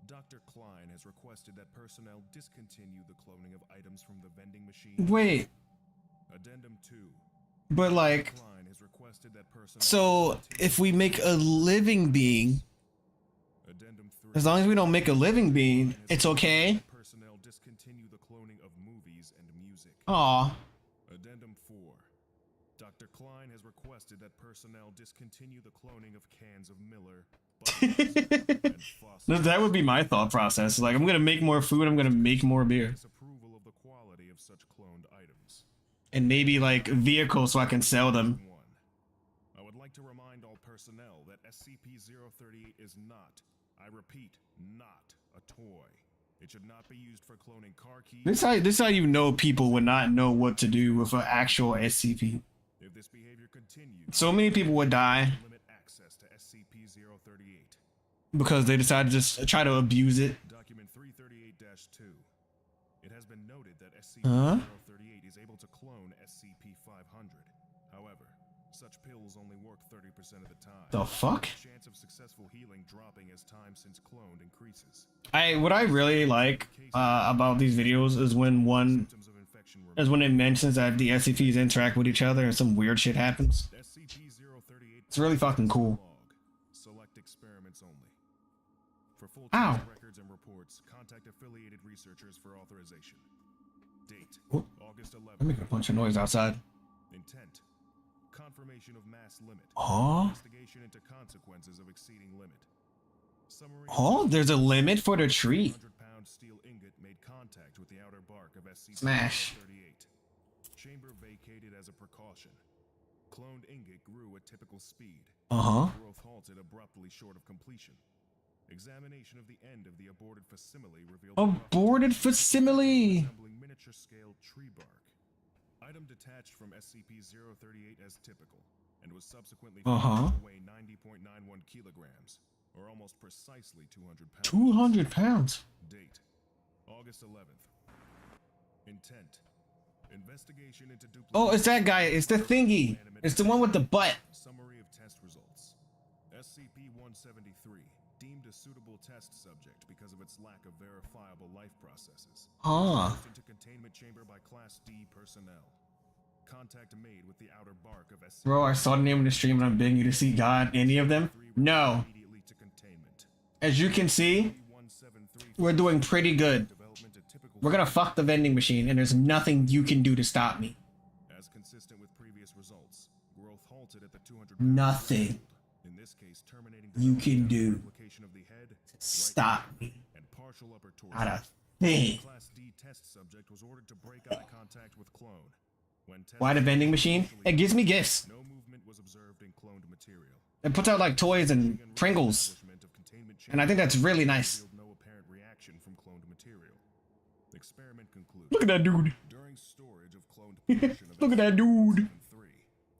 S4: Dr. Klein has requested that personnel discontinue the cloning of items from the vending machine.
S2: Wait,
S4: Addendum 2.
S2: but like,
S4: Klein has requested that personnel
S2: so if we make a living being,
S4: Addendum 3.
S2: as long as we don't make a living being, it's okay?
S4: Personnel discontinue the cloning of movies and music.
S2: Aw.
S4: Addendum 4. Dr. Klein has requested that personnel discontinue the cloning of cans of Miller, Buc-ee's, and Foster's.
S2: That would be my thought process. Like, I'm gonna make more food, I'm gonna make more beer.
S4: Disapproval of the quality of such cloned items.
S2: And maybe, like, vehicles so I can sell them.
S4: 1. I would like to remind all personnel that SCP-038 is not, I repeat, not a toy. It should not be used for cloning car keys.
S2: This how you know people would not know what to do with an actual SCP.
S4: If this behavior continues,
S2: So many people would die
S4: limit access to SCP-038.
S2: because they decided to just try to abuse it.
S4: Document 338-2. It has been noted that SCP-038 is able to clone SCP-500. However, such pills only work 30% of the time.
S2: The fuck?
S4: Chance of successful healing dropping as time since cloned increases.
S2: What I really like about these videos is when
S4: Symptoms of infection
S2: it mentions that the SCPs interact with each other and some weird shit happens.
S4: SCP-038.
S2: It's really fucking cool.
S4: Log. Select experiments only. For full
S2: Ow.
S4: test records and reports, contact affiliated researchers for authorization. Date:
S2: Oh.
S4: August 11th.
S2: I'm making a bunch of noise outside.
S4: Intent: confirmation of mass limit.
S2: Huh?
S4: Investigation into consequences of exceeding limit. Summary:
S2: Oh, there's a limit for the tree.
S4: 100-pound steel ingot made contact with the outer bark of SCP-038.
S2: Smash.
S4: Chamber vacated as a precaution. Cloned ingot grew at typical speed.
S2: Uh-huh.
S4: Growth halted abruptly short of completion. Examination of the end of the aborted facsimile revealed
S2: Aborted facsimile.
S4: resembling miniature scale tree bark. Item detached from SCP-038 as typical, and was subsequently
S2: Uh-huh.
S4: found to weigh 90.91 kilograms, or almost precisely 200 pounds.
S2: 200 pounds.
S4: Date: August 11th. Intent: investigation into duplicate.
S2: Oh, it's that guy. It's the thingy. It's the one with the butt.
S4: Summary of test results. SCP-173 deemed a suitable test subject because of its lack of verifiable life processes.
S2: Huh.
S4: Placed into containment chamber by Class D personnel. Contact made with the outer bark of SCP.
S2: Bro, I saw the name of the stream and I'm begging you to see God. Any of them? No.
S4: Immediately to containment.
S2: As you can see,
S4: SCP-173
S2: we're doing pretty good.
S4: development of typical
S2: We're gonna fuck the vending machine and there's nothing you can do to stop me.
S4: As consistent with previous results, growth halted at the 200.
S2: Nothing
S4: In this case, terminating
S2: you can do
S4: duplication of the head,
S2: to stop me.
S4: and partial upper torso.
S2: Not a thing.
S4: Class D test subject was ordered to break eye contact with clone. When
S2: Why the vending machine? It gives me gifts.
S4: no movement was observed in cloned material.
S2: It puts out like toys and Pringles.
S4: Establishment of containment
S2: And I think that's really nice.
S4: revealed no apparent reaction from cloned material. The experiment concluded.
S2: Look at that dude.
S4: During storage of cloned portion of
S2: Look at that dude.
S4: SCP-3,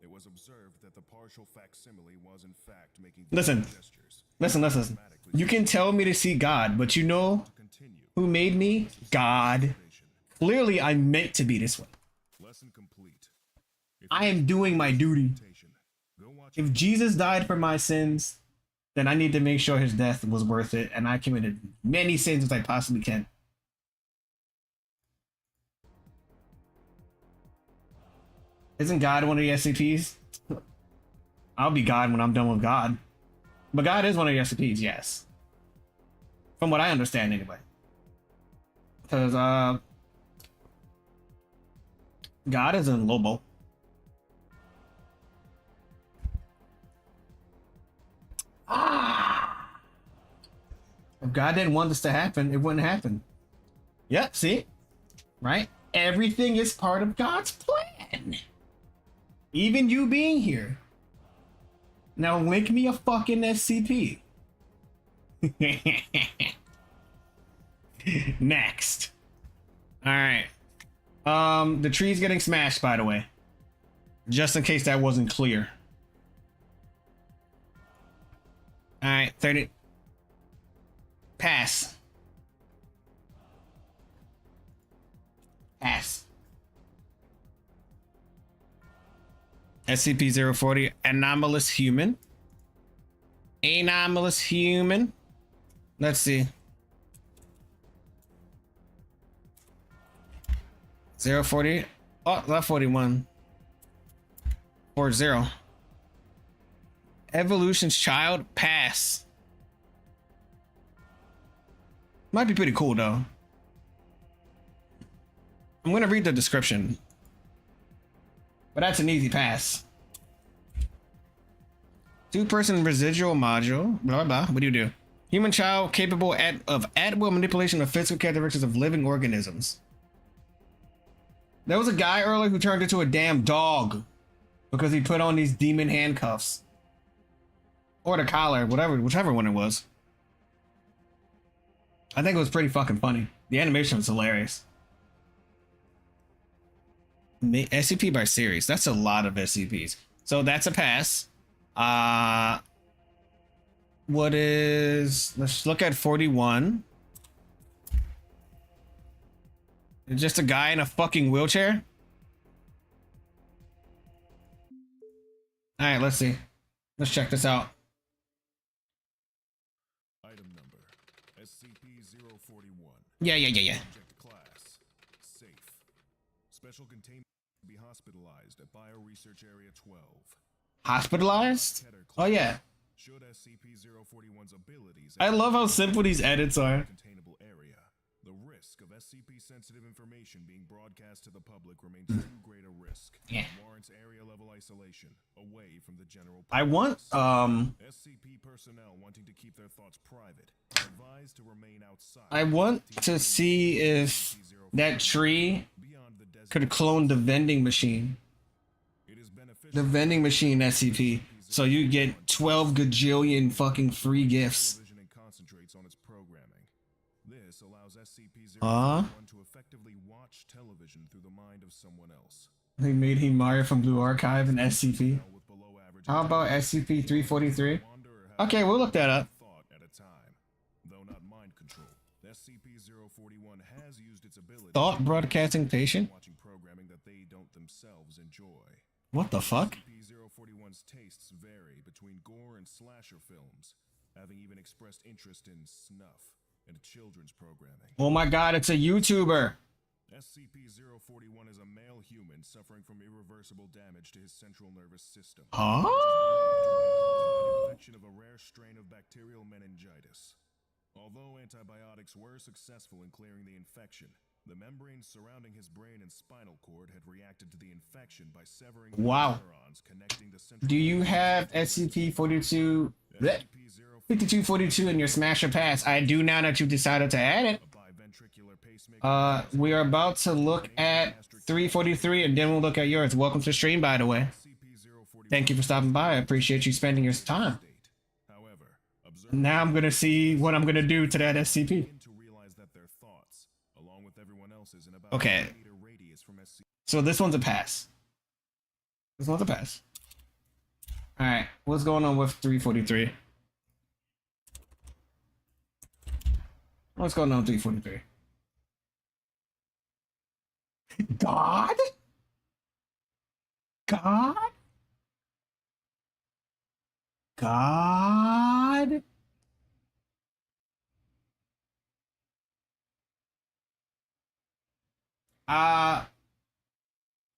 S4: it was observed that the partial facsimile was in fact making
S2: Listen.
S4: gestures.
S2: Listen. You can tell me to see God, but you know
S4: Continue.
S2: who made me? God. Clearly, I'm meant to be this way.
S4: Lesson complete. If
S2: I am doing my duty.
S4: Go watch
S2: If Jesus died for my sins, then I need to make sure his death was worth it, and I committed many sins as I possibly can. Isn't God one of the SCPs? I'll be God when I'm done with God. But God is one of the SCPs, yes. From what I understand, anyway. Because, God is in Lobo. If God didn't want this to happen, it wouldn't happen. Yep, see? Right? Everything is part of God's plan. Even you being here. Now link me a fucking SCP. Next. Alright. The tree's getting smashed, by the way. Just in case that wasn't clear. Alright, 30. Pass. Pass. SCP-040, anomalous human. Anomalous human. Let's see. 040. Oh, left 41. 40. Evolution's child. Pass. Might be pretty cool though. I'm gonna read the description. But that's an easy pass. 2-person residual module. Blah, blah. What do you do? Human child capable of at-will manipulation of physical characteristics of living organisms. There was a guy earlier who turned into a damn dog because he put on these demon handcuffs. Or the collar, whichever one it was. I think it was pretty fucking funny. The animation was hilarious. SCP by series. That's a lot of SCPs. So that's a pass. What is... Let's look at 41. It's just a guy in a fucking wheelchair? Alright, let's see. Let's check this out.
S4: Item number SCP-041.
S2: Yeah.
S4: Subject class safe. Special containment to be hospitalized at Bioresearch Area 12.
S2: Hospitalized? Oh yeah.
S4: Should SCP-041's abilities
S2: I love how simple these edits are.
S4: containable area, the risk of SCP-sensitive information being broadcast to the public remains too great a risk.
S2: Yeah.
S4: Warrants area-level isolation, away from the general
S2: I want
S4: SCP personnel wanting to keep their thoughts private are advised to remain outside.
S2: I want to see if that tree could clone the vending machine.
S4: It is beneficial
S2: The vending machine SCP. So you get 12 gajillion fucking free gifts.
S4: television and concentrates on its programming. This allows
S2: Huh?
S4: SCP-041 to effectively watch television through the mind of someone else.
S2: They made Himari from Blue Archive and SCP.
S4: With below average
S2: How about SCP-343?
S4: wander or have
S2: Okay, we'll look that up.
S4: thought at a time. Though not mind control, SCP-041 has used its ability
S2: Thought broadcasting patient?
S4: watching programming that they don't themselves enjoy.
S2: What the fuck?
S4: SCP-041's tastes vary between gore and slasher films, having even expressed interest in snuff and children's programming.
S2: Oh my god, it's a YouTuber.
S4: SCP-041 is a male human suffering from irreversible damage to his central nervous system.
S2: Huh?
S4: Infection of a rare strain of bacterial meningitis. Although antibiotics were successful in clearing the infection, the membranes surrounding his brain and spinal cord had reacted to the infection by severing the
S2: Wow.
S4: neurons connecting the central
S2: Do you
S4: nervous
S2: have
S4: system.
S2: SCP-42...
S4: SCP-041
S2: 5242 in your Smash or Pass? I do now that you've decided to add it.
S4: a biventricular pacemaker
S2: We are about to look at 343 and then we'll look at yours. Welcome to the stream, by the way.
S4: SCP-041
S2: Thank you for stopping by. I appreciate you spending your time.
S4: However, observers
S2: Now I'm gonna see what I'm gonna do to that SCP.
S4: begin to realize that their thoughts, along with everyone else's, in about
S2: Okay.
S4: 1 meter radius from SCP
S2: So this one's a pass. This one's a pass. Alright, what's going on with 343? What's going on with 343? God? God? God.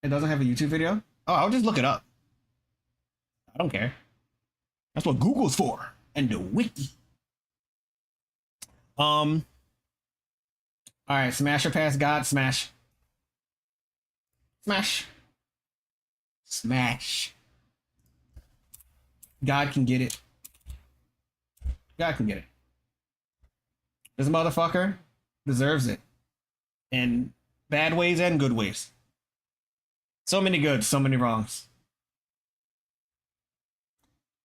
S2: It doesn't have a YouTube video? Oh, I'll just look it up. I don't care. That's what Google's for. And the wiki. All right, smash or pass God, smash. Smash. Smash. God can get it. God can get it. This motherfucker deserves it. In bad ways and good ways. So many goods, so many wrongs.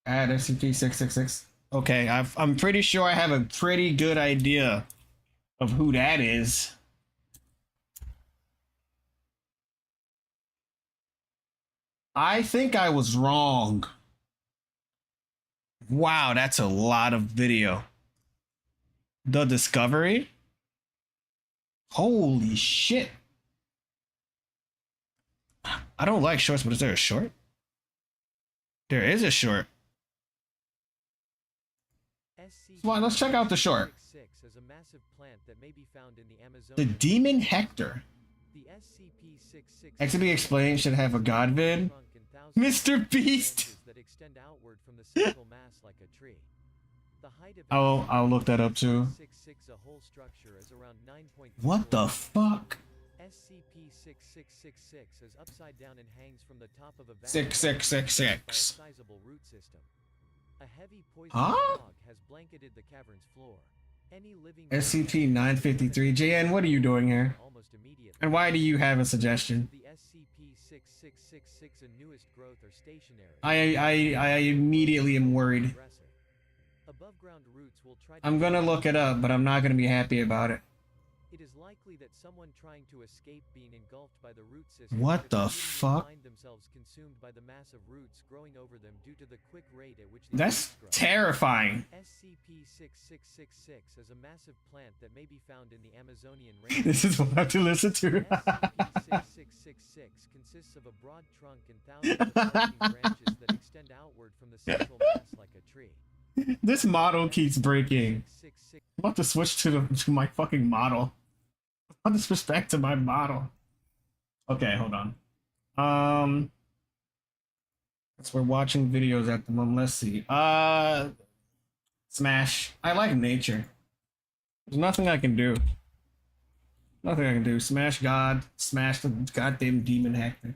S2: Add SCP-666. Okay, I'm pretty sure I have a pretty good idea of who that is. I think I was wrong. Wow, that's a lot of video. The Discovery? Holy shit. I don't like shorts, but is there a short? There is a short. Come on, let's check out the short. The Demon Hector. XP Explained should have a god vid. Mr. Beast! I'll look that up too. What the fuck?
S8: SCP-6666 is upside down and hangs from the top of a
S2: 6666.
S8: sizable root system. A heavy poison
S2: Huh?
S8: fog has blanketed the cavern's floor. Any living
S2: SCP-953. JN, what are you doing here?
S8: almost immediately.
S2: And why do you have a suggestion?
S8: The SCP-6666 and newest growth are stationary.
S2: I immediately am worried.
S8: Above ground roots will try to
S2: I'm gonna look it up, but I'm not gonna be happy about it.
S8: It is likely that someone trying to escape being engulfed by the root system
S2: What
S8: could
S2: the
S8: immediately
S2: fuck?
S8: find themselves consumed by the mass of roots growing over them due to the quick rate at which the
S2: That's
S8: roots grow.
S2: terrifying.
S8: SCP-6666 is a massive plant that may be found in the Amazonian rainforest.
S2: This is what I have to listen to.
S8: SCP-6666 consists of a broad trunk and thousands of branching branches that extend outward from the central mass like a tree.
S2: This model keeps breaking. I'm about to switch to my fucking model. I'm about to switch back to my model. Okay, hold on. As we're watching videos at the moment, let's see. Smash. I like nature. There's nothing I can do. Nothing I can do. Smash God. Smash the goddamn Demon Hector.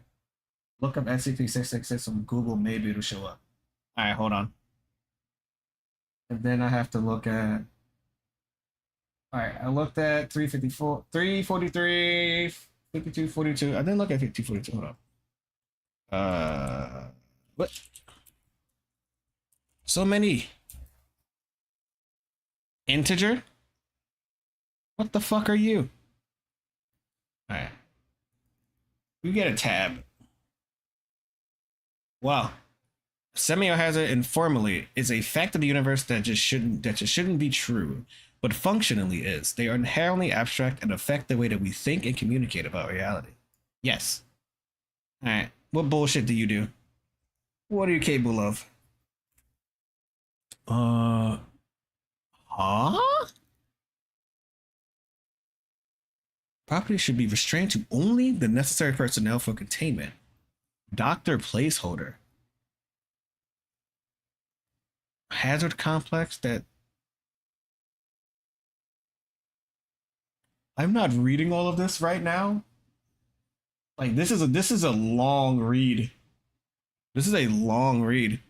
S2: Look up SCP-666 on Google. Maybe it'll show up. All right, hold on. And then I have to look at. All right, I looked at 354, 343, 52, 42. I didn't look at 52, 42. Hold on. What? So many. Integer? What the fuck are you? All right. We get a tab. Wow. Semiohazard informally is a fact of the universe that just shouldn't be true, but functionally is. They are inherently abstract and affect the way that we think and communicate about reality. Yes. Alright. What bullshit do you do? What are you capable of? Huh? Property should be restrained to only the necessary personnel for containment. Doctor placeholder. Hazard complex that I'm not reading all of this right now. Like this is a long read. This is a long read.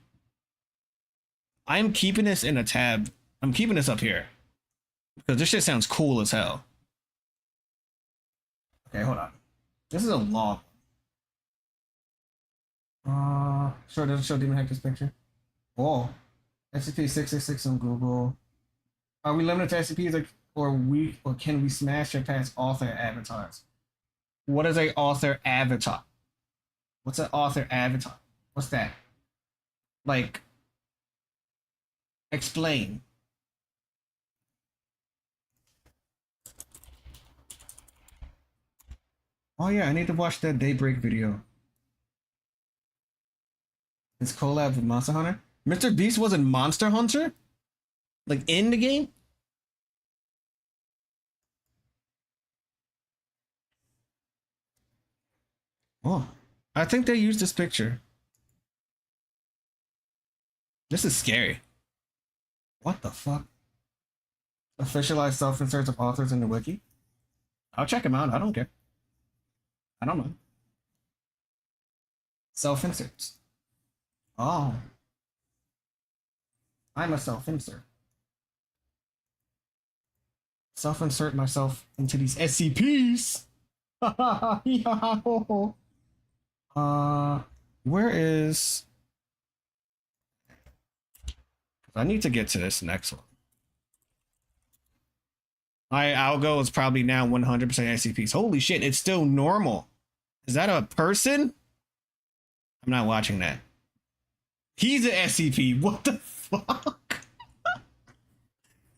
S2: I'm keeping this in a tab. I'm keeping this up here because this shit sounds cool as hell. Okay, hold on. This is a long. Sure, doesn't show Demon Hector's picture. Whoa. SCP-666 on Google. Are we limited to SCPs or can we smash or pass author avatars? What is a author avatar? What's an author avatar? What's that? Like, explain. Oh yeah, I need to watch that Daybreak video. It's collab with Monster Hunter. Mr. Beast wasn't Monster Hunter? Like in the game? Oh, I think they used this picture. This is scary. What the fuck? Officialized self-inserts of authors in the wiki? I'll check them out. I don't care. I don't know. Self-inserts. Oh. I'm a self-insert. Self-insert myself into these SCPs. Where is... I need to get to this next one. My algo is probably now 100% SCPs. Holy shit, it's still normal. Is that a person? I'm not watching that. He's an SCP. What the fuck?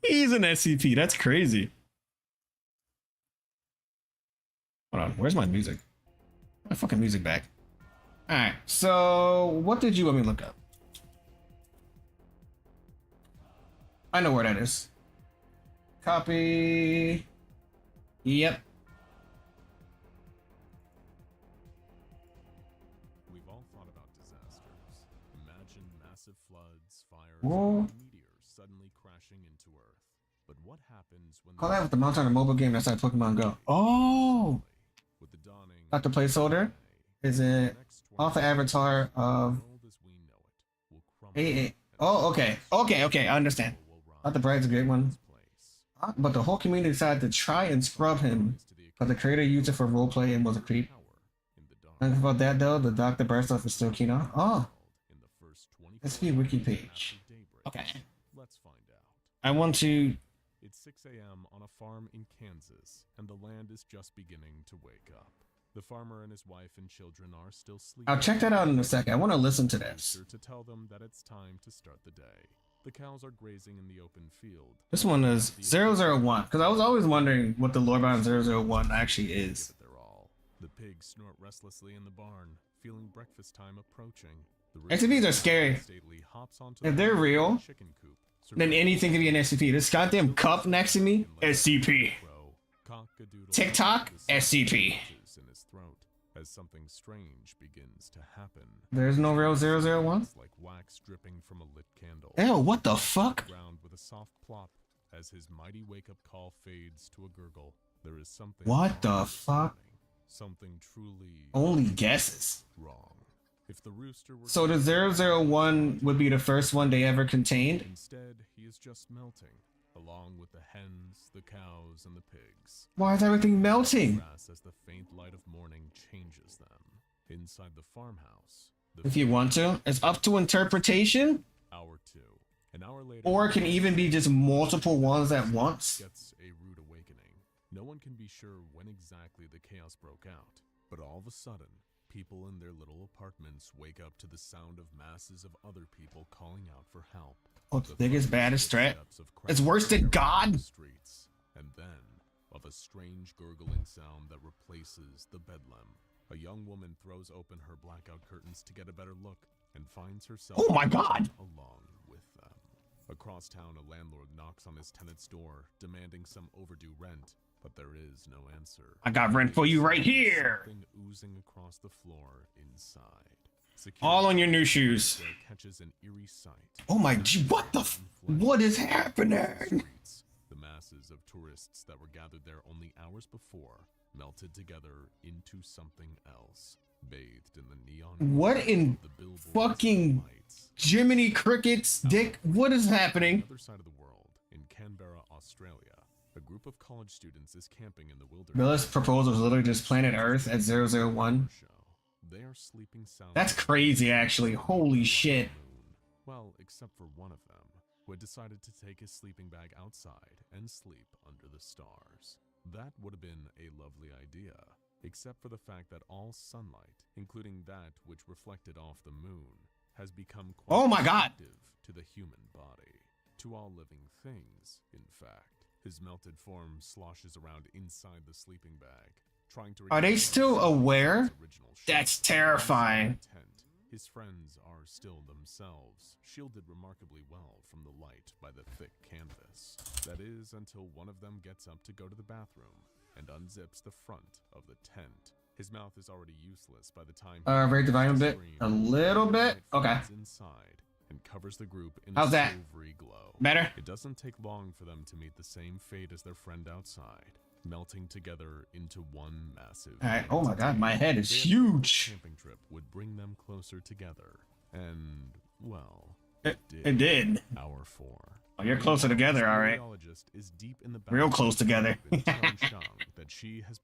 S2: He's an SCP. That's crazy. Hold on. Where's my music? My fucking music back. Alright, so what did you want me to look up? I know where that is. Copy. Yep.
S3: We've all thought about disasters. Imagine massive floods, fires,
S2: Whoa.
S3: and meteors suddenly crashing into Earth. But what happens when
S2: Call that with the Monster Hunter mobile game that's like Pokemon Go. Oh!
S3: with the dawning
S2: Got the placeholder. Is it off the avatar of AA? Oh, okay. Okay, I understand. Thought the bride's a great one. But the whole community decided to try and scrub him, but the creator used it for roleplay and was a creep. Nothing about that though, the Dr. Bird stuff is still keen on. Oh! SP wiki page. Okay.
S3: Let's find out.
S2: I want to...
S3: It's 6 a.m. on a farm in Kansas, and the land is just beginning to wake up. The farmer and his wife and children are still sleeping.
S2: I'll check that out in a second. I want to listen to this.
S3: To tell them that it's time to start the day. The cows are grazing in the open field.
S2: This one is 001, because I was always wondering what the lore behind 001 actually is.
S3: The pigs snort restlessly in the barn, feeling breakfast time approaching.
S2: SCPs are scary. If they're real, then anything can be an SCP. This goddamn cup next to me, SCP. TikTok, SCP.
S3: As something strange begins to happen.
S2: There's no real 001?
S3: Like wax dripping from a lit candle.
S2: Ew, what the fuck?
S3: Ground with a soft plop as his mighty wake-up call fades to a gurgle. There is something.
S2: What the fuck?
S3: Something truly
S2: only guesses.
S3: Wrong. If the rooster were
S2: so the 001 would be the first one they ever contained?
S3: Instead, he is just melting, along with the hens, the cows, and the pigs.
S2: Why is everything melting?
S3: As the faint light of morning changes them. Inside the farmhouse.
S2: If you want to, it's up to interpretation.
S3: Hour 2. An hour later.
S2: Or it can even be just multiple ones at once.
S3: Gets a rude awakening. No one can be sure when exactly the chaos broke out, but all of a sudden, people in their little apartments wake up to the sound of masses of other people calling out for help.
S2: Oh, the biggest, baddest threat? It's worse than God?
S3: Streets, and then, of a strange gurgling sound that replaces the bedlam. A young woman throws open her blackout curtains to get a better look, and finds herself
S2: oh my God!
S3: Along with them. Across town, a landlord knocks on his tenant's door, demanding some overdue rent. But there is no answer.
S2: I got rent for you right here.
S3: Something oozing across the floor inside. Security
S2: all on your new shoes.
S3: Catches an eerie sight.
S2: Oh my G! What the? What is happening?
S3: The masses of tourists that were gathered there only hours before melted together into something else, bathed in the neon.
S2: What in fucking Jiminy Cricket's dick? What is happening?
S3: On the other side of the world, in Canberra, Australia. A group of college students is camping in the wilderness.
S2: Miller's proposal was literally just planet Earth at 001.
S3: They are sleeping soundly.
S2: That's crazy, actually. Holy shit.
S3: Well, except for one of them, who had decided to take his sleeping bag outside and sleep under the stars. That would have been a lovely idea, except for the fact that all sunlight, including that which reflected off the moon, has become quite
S2: oh my God
S3: to the human body. To all living things, in fact. His melted form sloshes around inside the sleeping bag, trying to.
S2: Are they still aware? That's terrifying.
S3: His friends are still themselves, shielded remarkably well from the light by the thick canvas. That is, until one of them gets up to go to the bathroom and unzips the front of the tent. His mouth is already useless by the time
S2: Rate the volume a bit. A little bit? Okay.
S3: Inside and covers the group in
S2: How's
S3: a
S2: that?
S3: silvery glow.
S2: Better?
S3: It doesn't take long for them to meet the same fate as their friend outside, melting together into one massive
S2: Alright. Oh my god, my head is
S3: They had
S2: huge.
S3: hoped the camping trip would bring them closer together, and well,
S2: It did.
S3: Hour 4.
S2: Oh, you're closer together, alright.
S3: Archaeologist is deep in the
S2: Real
S3: back
S2: close together.
S3: in Tianshang that she has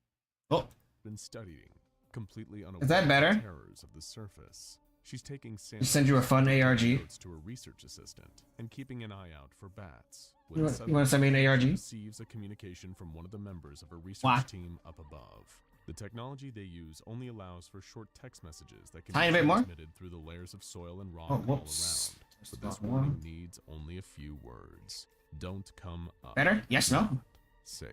S2: Oh,
S3: been studying, completely unaware
S2: is that
S3: of
S2: better?
S3: the terrors of the surface. She's taking samples
S2: send you a fun
S3: and
S2: ARG?
S3: notes to a research assistant and keeping an eye out for bats. When
S2: You want
S3: suddenly
S2: to send me an
S3: she
S2: ARG?
S3: receives a communication from one of the members of her research
S2: Why?
S3: team up above. The technology they use only allows for short text messages that can
S2: Tiny
S3: be
S2: bit more?
S3: transmitted through the layers of soil and rock
S2: Oh,
S3: all
S2: whoops.
S3: around. But this
S2: Not
S3: warning
S2: one.
S3: needs only a few words. Don't come up.
S2: Better? Yes, no?
S3: Safe.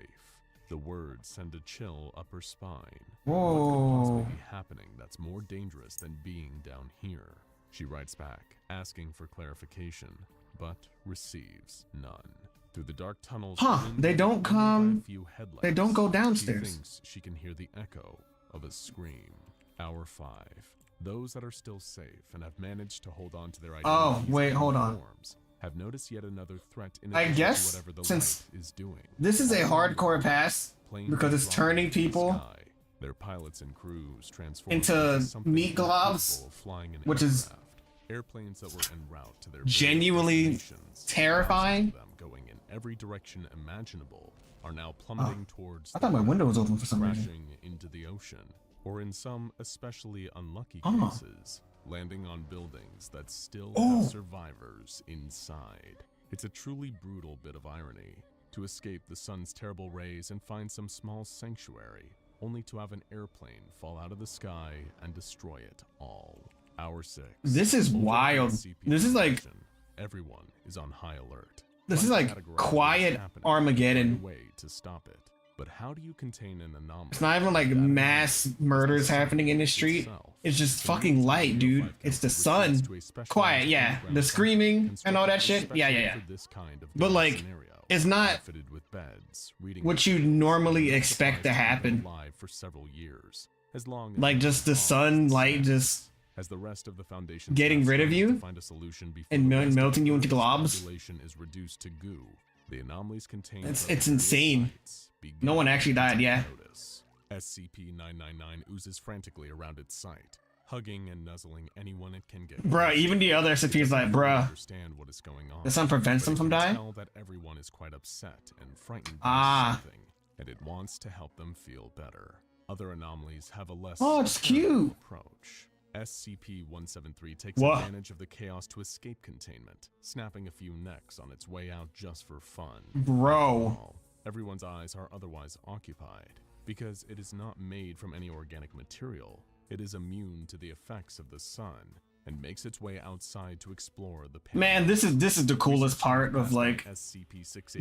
S3: The words send a chill up her spine.
S2: Whoa.
S3: What could possibly be happening that's more dangerous than being down here? She writes back, asking for clarification, but receives none. Through the dark tunnels,
S2: Huh,
S3: illuminated
S2: they don't
S3: only by
S2: come-
S3: a few headlights,
S2: they don't go
S3: She
S2: downstairs.
S3: thinks she can hear the echo of a scream. Hour 5. Those that are still safe and have managed to hold on to their
S2: Oh,
S3: identities
S2: wait,
S3: and
S2: hold on.
S3: uniforms have noticed yet another threat in
S2: I
S3: addition
S2: guess
S3: to whatever the
S2: since
S3: light is doing.
S2: This is a
S3: All around
S2: hardcore
S3: them,
S2: pass
S3: planes
S2: because
S3: are
S2: it's
S3: flying
S2: turning
S3: into the
S2: people
S3: sky. Their pilots and crews transform
S2: into
S3: something
S2: meat globs,
S3: incapable of flying an
S2: which is
S3: aircraft. Airplanes that were en route to their
S2: genuinely
S3: various destinations,
S2: terrifying.
S3: thousands of them going in every direction imaginable, are now plummeting towards
S2: I thought my window was open for some reason.
S3: crashing into the ocean, or in some especially unlucky
S2: Oh.
S3: cases, landing on buildings that still
S2: Oh.
S3: have survivors inside. It's a truly brutal bit of irony to escape the sun's terrible rays and find some small sanctuary, only to have an airplane fall out of the sky and destroy it all. Hour 6.
S2: This is
S3: Over
S2: wild.
S3: SCP
S2: This is like-
S3: location, everyone is on high alert.
S2: This is
S3: Trying
S2: like
S3: to categorize what's
S2: quiet
S3: happening,
S2: Armageddon.
S3: find a way to stop it. But how do you contain an anomaly?
S2: It's not even like
S3: that
S2: mass
S3: anomaly is
S2: murders
S3: the sun
S2: happening in the street.
S3: itself?
S2: It's just
S3: The
S2: fucking
S3: new
S2: light, dude.
S3: 305
S2: It's the
S3: Company
S2: sun.
S3: retreats to a specialized
S2: Quiet, yeah.
S3: underground
S2: The
S3: tunnel
S2: screaming and all that
S3: constructed
S2: shit. Yeah, yeah,
S3: especially
S2: yeah.
S3: for this kind of
S2: But,
S3: daily
S2: like,
S3: scenario,
S2: it's not
S3: outfitted with beds, reading
S2: what you
S3: materials,
S2: normally
S3: and
S2: expect to
S3: supplies keep them
S2: happen.
S3: alive for several years, as long as
S2: Like
S3: they
S2: just the
S3: can
S2: sunlight
S3: stand.
S2: just
S3: As the rest of the Foundation
S2: getting
S3: staff
S2: rid of
S3: struggle
S2: you
S3: to find a solution before
S2: and
S3: the rest of
S2: melting you
S3: the
S2: into
S3: Earth's
S2: globs.
S3: population is reduced to goo. The anomalies contained
S2: It's-
S3: from
S2: it's
S3: various
S2: insane.
S3: sites begin
S2: No one actually
S3: to
S2: died,
S3: take
S2: yeah.
S3: notice. SCP-999 oozes frantically around its site, hugging and nuzzling anyone it can get.
S2: Bruh,
S3: close
S2: even
S3: to.
S2: the other
S3: It
S2: SCP's like,
S3: doesn't fully
S2: bruh,
S3: understand what is going on,
S2: the sun prevents
S3: but
S2: them
S3: it
S2: from
S3: can
S2: dying?
S3: tell that everyone is quite upset and frightened by
S2: Ah.
S3: something, and it wants to help them feel better. Other anomalies have a less
S2: Oh, it's
S3: stern
S2: cute.
S3: approach. SCP-173 takes
S2: What?
S3: advantage of the chaos to escape containment, snapping a few necks on its way out just for fun.
S2: Bro.
S3: After all, everyone's eyes are otherwise occupied. Because it is not made from any organic material, it is immune to the effects of the sun, and makes its way outside to explore the
S2: Man, this is the coolest part of like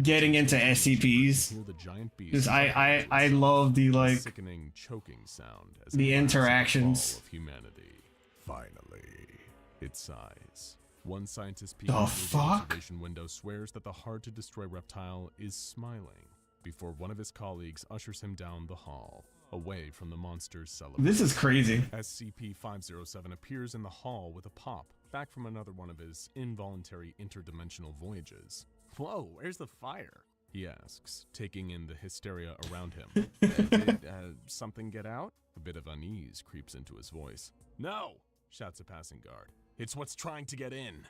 S2: getting into SCPs. Because I love the like
S3: sickening choking sound as
S2: the
S3: it rises to
S2: interactions.
S3: fall of humanity. Finally, its size. One scientist
S2: The
S3: peeking through the
S2: fuck?
S3: observation window swears that the hard-to-destroy reptile is smiling before one of his colleagues ushers him down the hall, away from the monster's celebration.
S2: This is crazy.
S3: SCP-507 appears in the hall with a pop, back from another one of his involuntary interdimensional voyages. Whoa, where's the fire? He asks, taking in the hysteria around him. Did something get out? A bit of unease creeps into his voice. No, shouts a passing guard. It's what's trying to get in.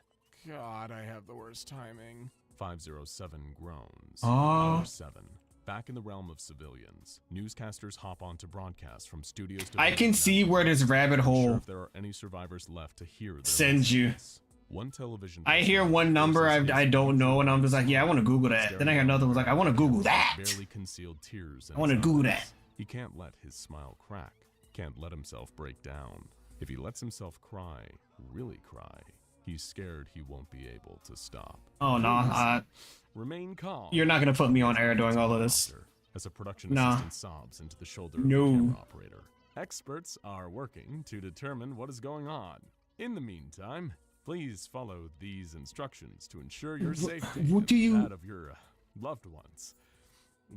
S3: God, I have the worst timing. 507 groans.
S2: Oh.
S3: Hour 7. Back in the realm of civilians, newscasters hop on to broadcast from studios.
S2: I can
S3: devoted
S2: see
S3: to
S2: where this rabbit
S3: unsure
S2: hole
S3: if there are any survivors left to hear their
S2: sends you.
S3: messages. One television
S2: I hear
S3: personality
S2: one number
S3: forces
S2: I
S3: his
S2: don't
S3: voice
S2: know, and I'm just like, yeah, I want to Google that.
S3: staring
S2: Then I hear
S3: at
S2: another
S3: him
S2: one's like, I want to Google that.
S3: Barely concealed tears.
S2: I want to Google that.
S3: He can't let his smile crack. Can't let himself break down. If he lets himself cry, really cry, he's scared he won't be able to stop.
S2: Oh no,
S3: Remain calm.
S2: you're not gonna put me on air doing all of this.
S3: As a production
S2: Nah.
S3: assistant sobs into the shoulder of
S2: No.
S3: the camera operator. Experts are working to determine what is going on. In the meantime, please follow these instructions to ensure your
S2: What-
S3: safety
S2: what do
S3: and
S2: you-
S3: that of your loved ones.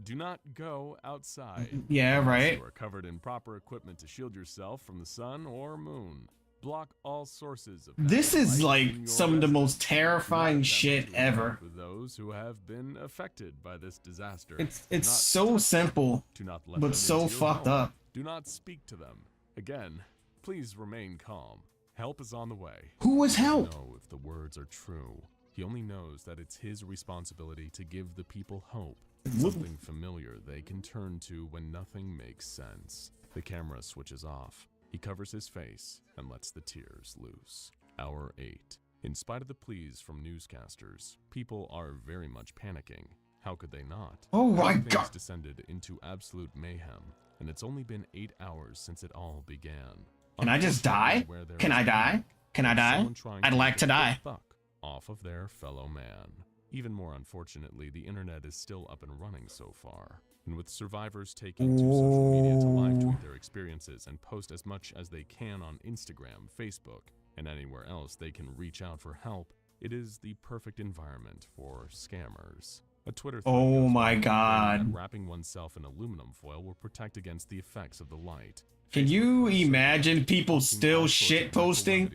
S3: Do not go outside.
S2: Yeah,
S3: unless
S2: right.
S3: You are covered in proper equipment to shield yourself from the sun or moon. Block all sources of
S2: This
S3: natural
S2: is
S3: light
S2: like
S3: in your
S2: some of the
S3: residence.
S2: most
S3: Do not
S2: terrifying
S3: attempt
S2: shit
S3: to
S2: ever.
S3: interact with those who have been affected by this disaster.
S2: It's
S3: Do not
S2: so
S3: touch them.
S2: simple,
S3: Do not let
S2: but
S3: them
S2: so
S3: into your
S2: fucked
S3: home.
S2: up.
S3: Do not speak to them. Again, please remain calm. Help is on the way.
S2: Who was
S3: He doesn't
S2: help?
S3: know if the words are true. He only knows that it's his responsibility to give the people hope. Something familiar they can turn to when nothing makes sense. The camera switches off. He covers his face and lets the tears loose. Hour 8. In spite of the pleas from newscasters, people are very much panicking. How could they not?
S2: Oh my
S3: Everything's
S2: God.
S3: descended into absolute mayhem, and it's only been 8 hours since it all began.
S2: Can I just die?
S3: Unfortunately, where there
S2: Can
S3: is
S2: I die?
S3: panic,
S2: Can I
S3: there's
S2: die?
S3: someone trying
S2: I'd like
S3: get
S2: to
S3: the
S2: die.
S3: buck off of their fellow man. Even more unfortunately, the internet is still up and running so far. And with survivors taking to social media to live tweet their experiences and post as much as they can on Instagram, Facebook, and anywhere else they can reach out for help, it is the perfect environment for scammers. A Twitter thread
S2: Oh
S3: goes
S2: my
S3: viral claiming
S2: God.
S3: that wrapping oneself in aluminum foil will protect against the effects of the light.
S2: Can you imagine people still shit posting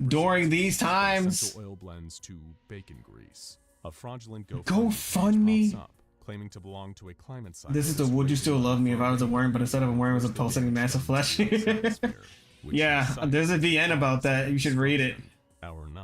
S2: during these times?
S3: Essential oil blends to bacon grease. A fraudulent
S2: GoFundMe?
S3: pops up, claiming to belong to a climate
S2: This is the would you still love me if I was a worm, but instead of a worm, I was a pulsating mass of flesh. Yeah, there's a VN about that. You should read it.
S3: Hour 9.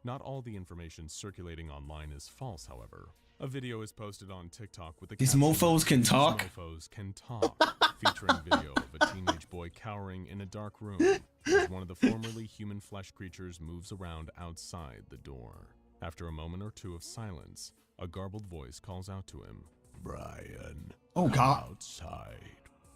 S3: Not all the information circulating online is false, however. A video is posted on TikTok with the
S2: These
S3: caption,
S2: mofos can
S3: "These
S2: talk?"
S3: Mofos can talk, featuring video of a teenage boy cowering in a dark room as one of the formerly human flesh creatures moves around outside the door. After a moment or two of silence, a garbled voice calls out to him, "Brian,
S2: Oh
S3: come
S2: God.
S3: outside,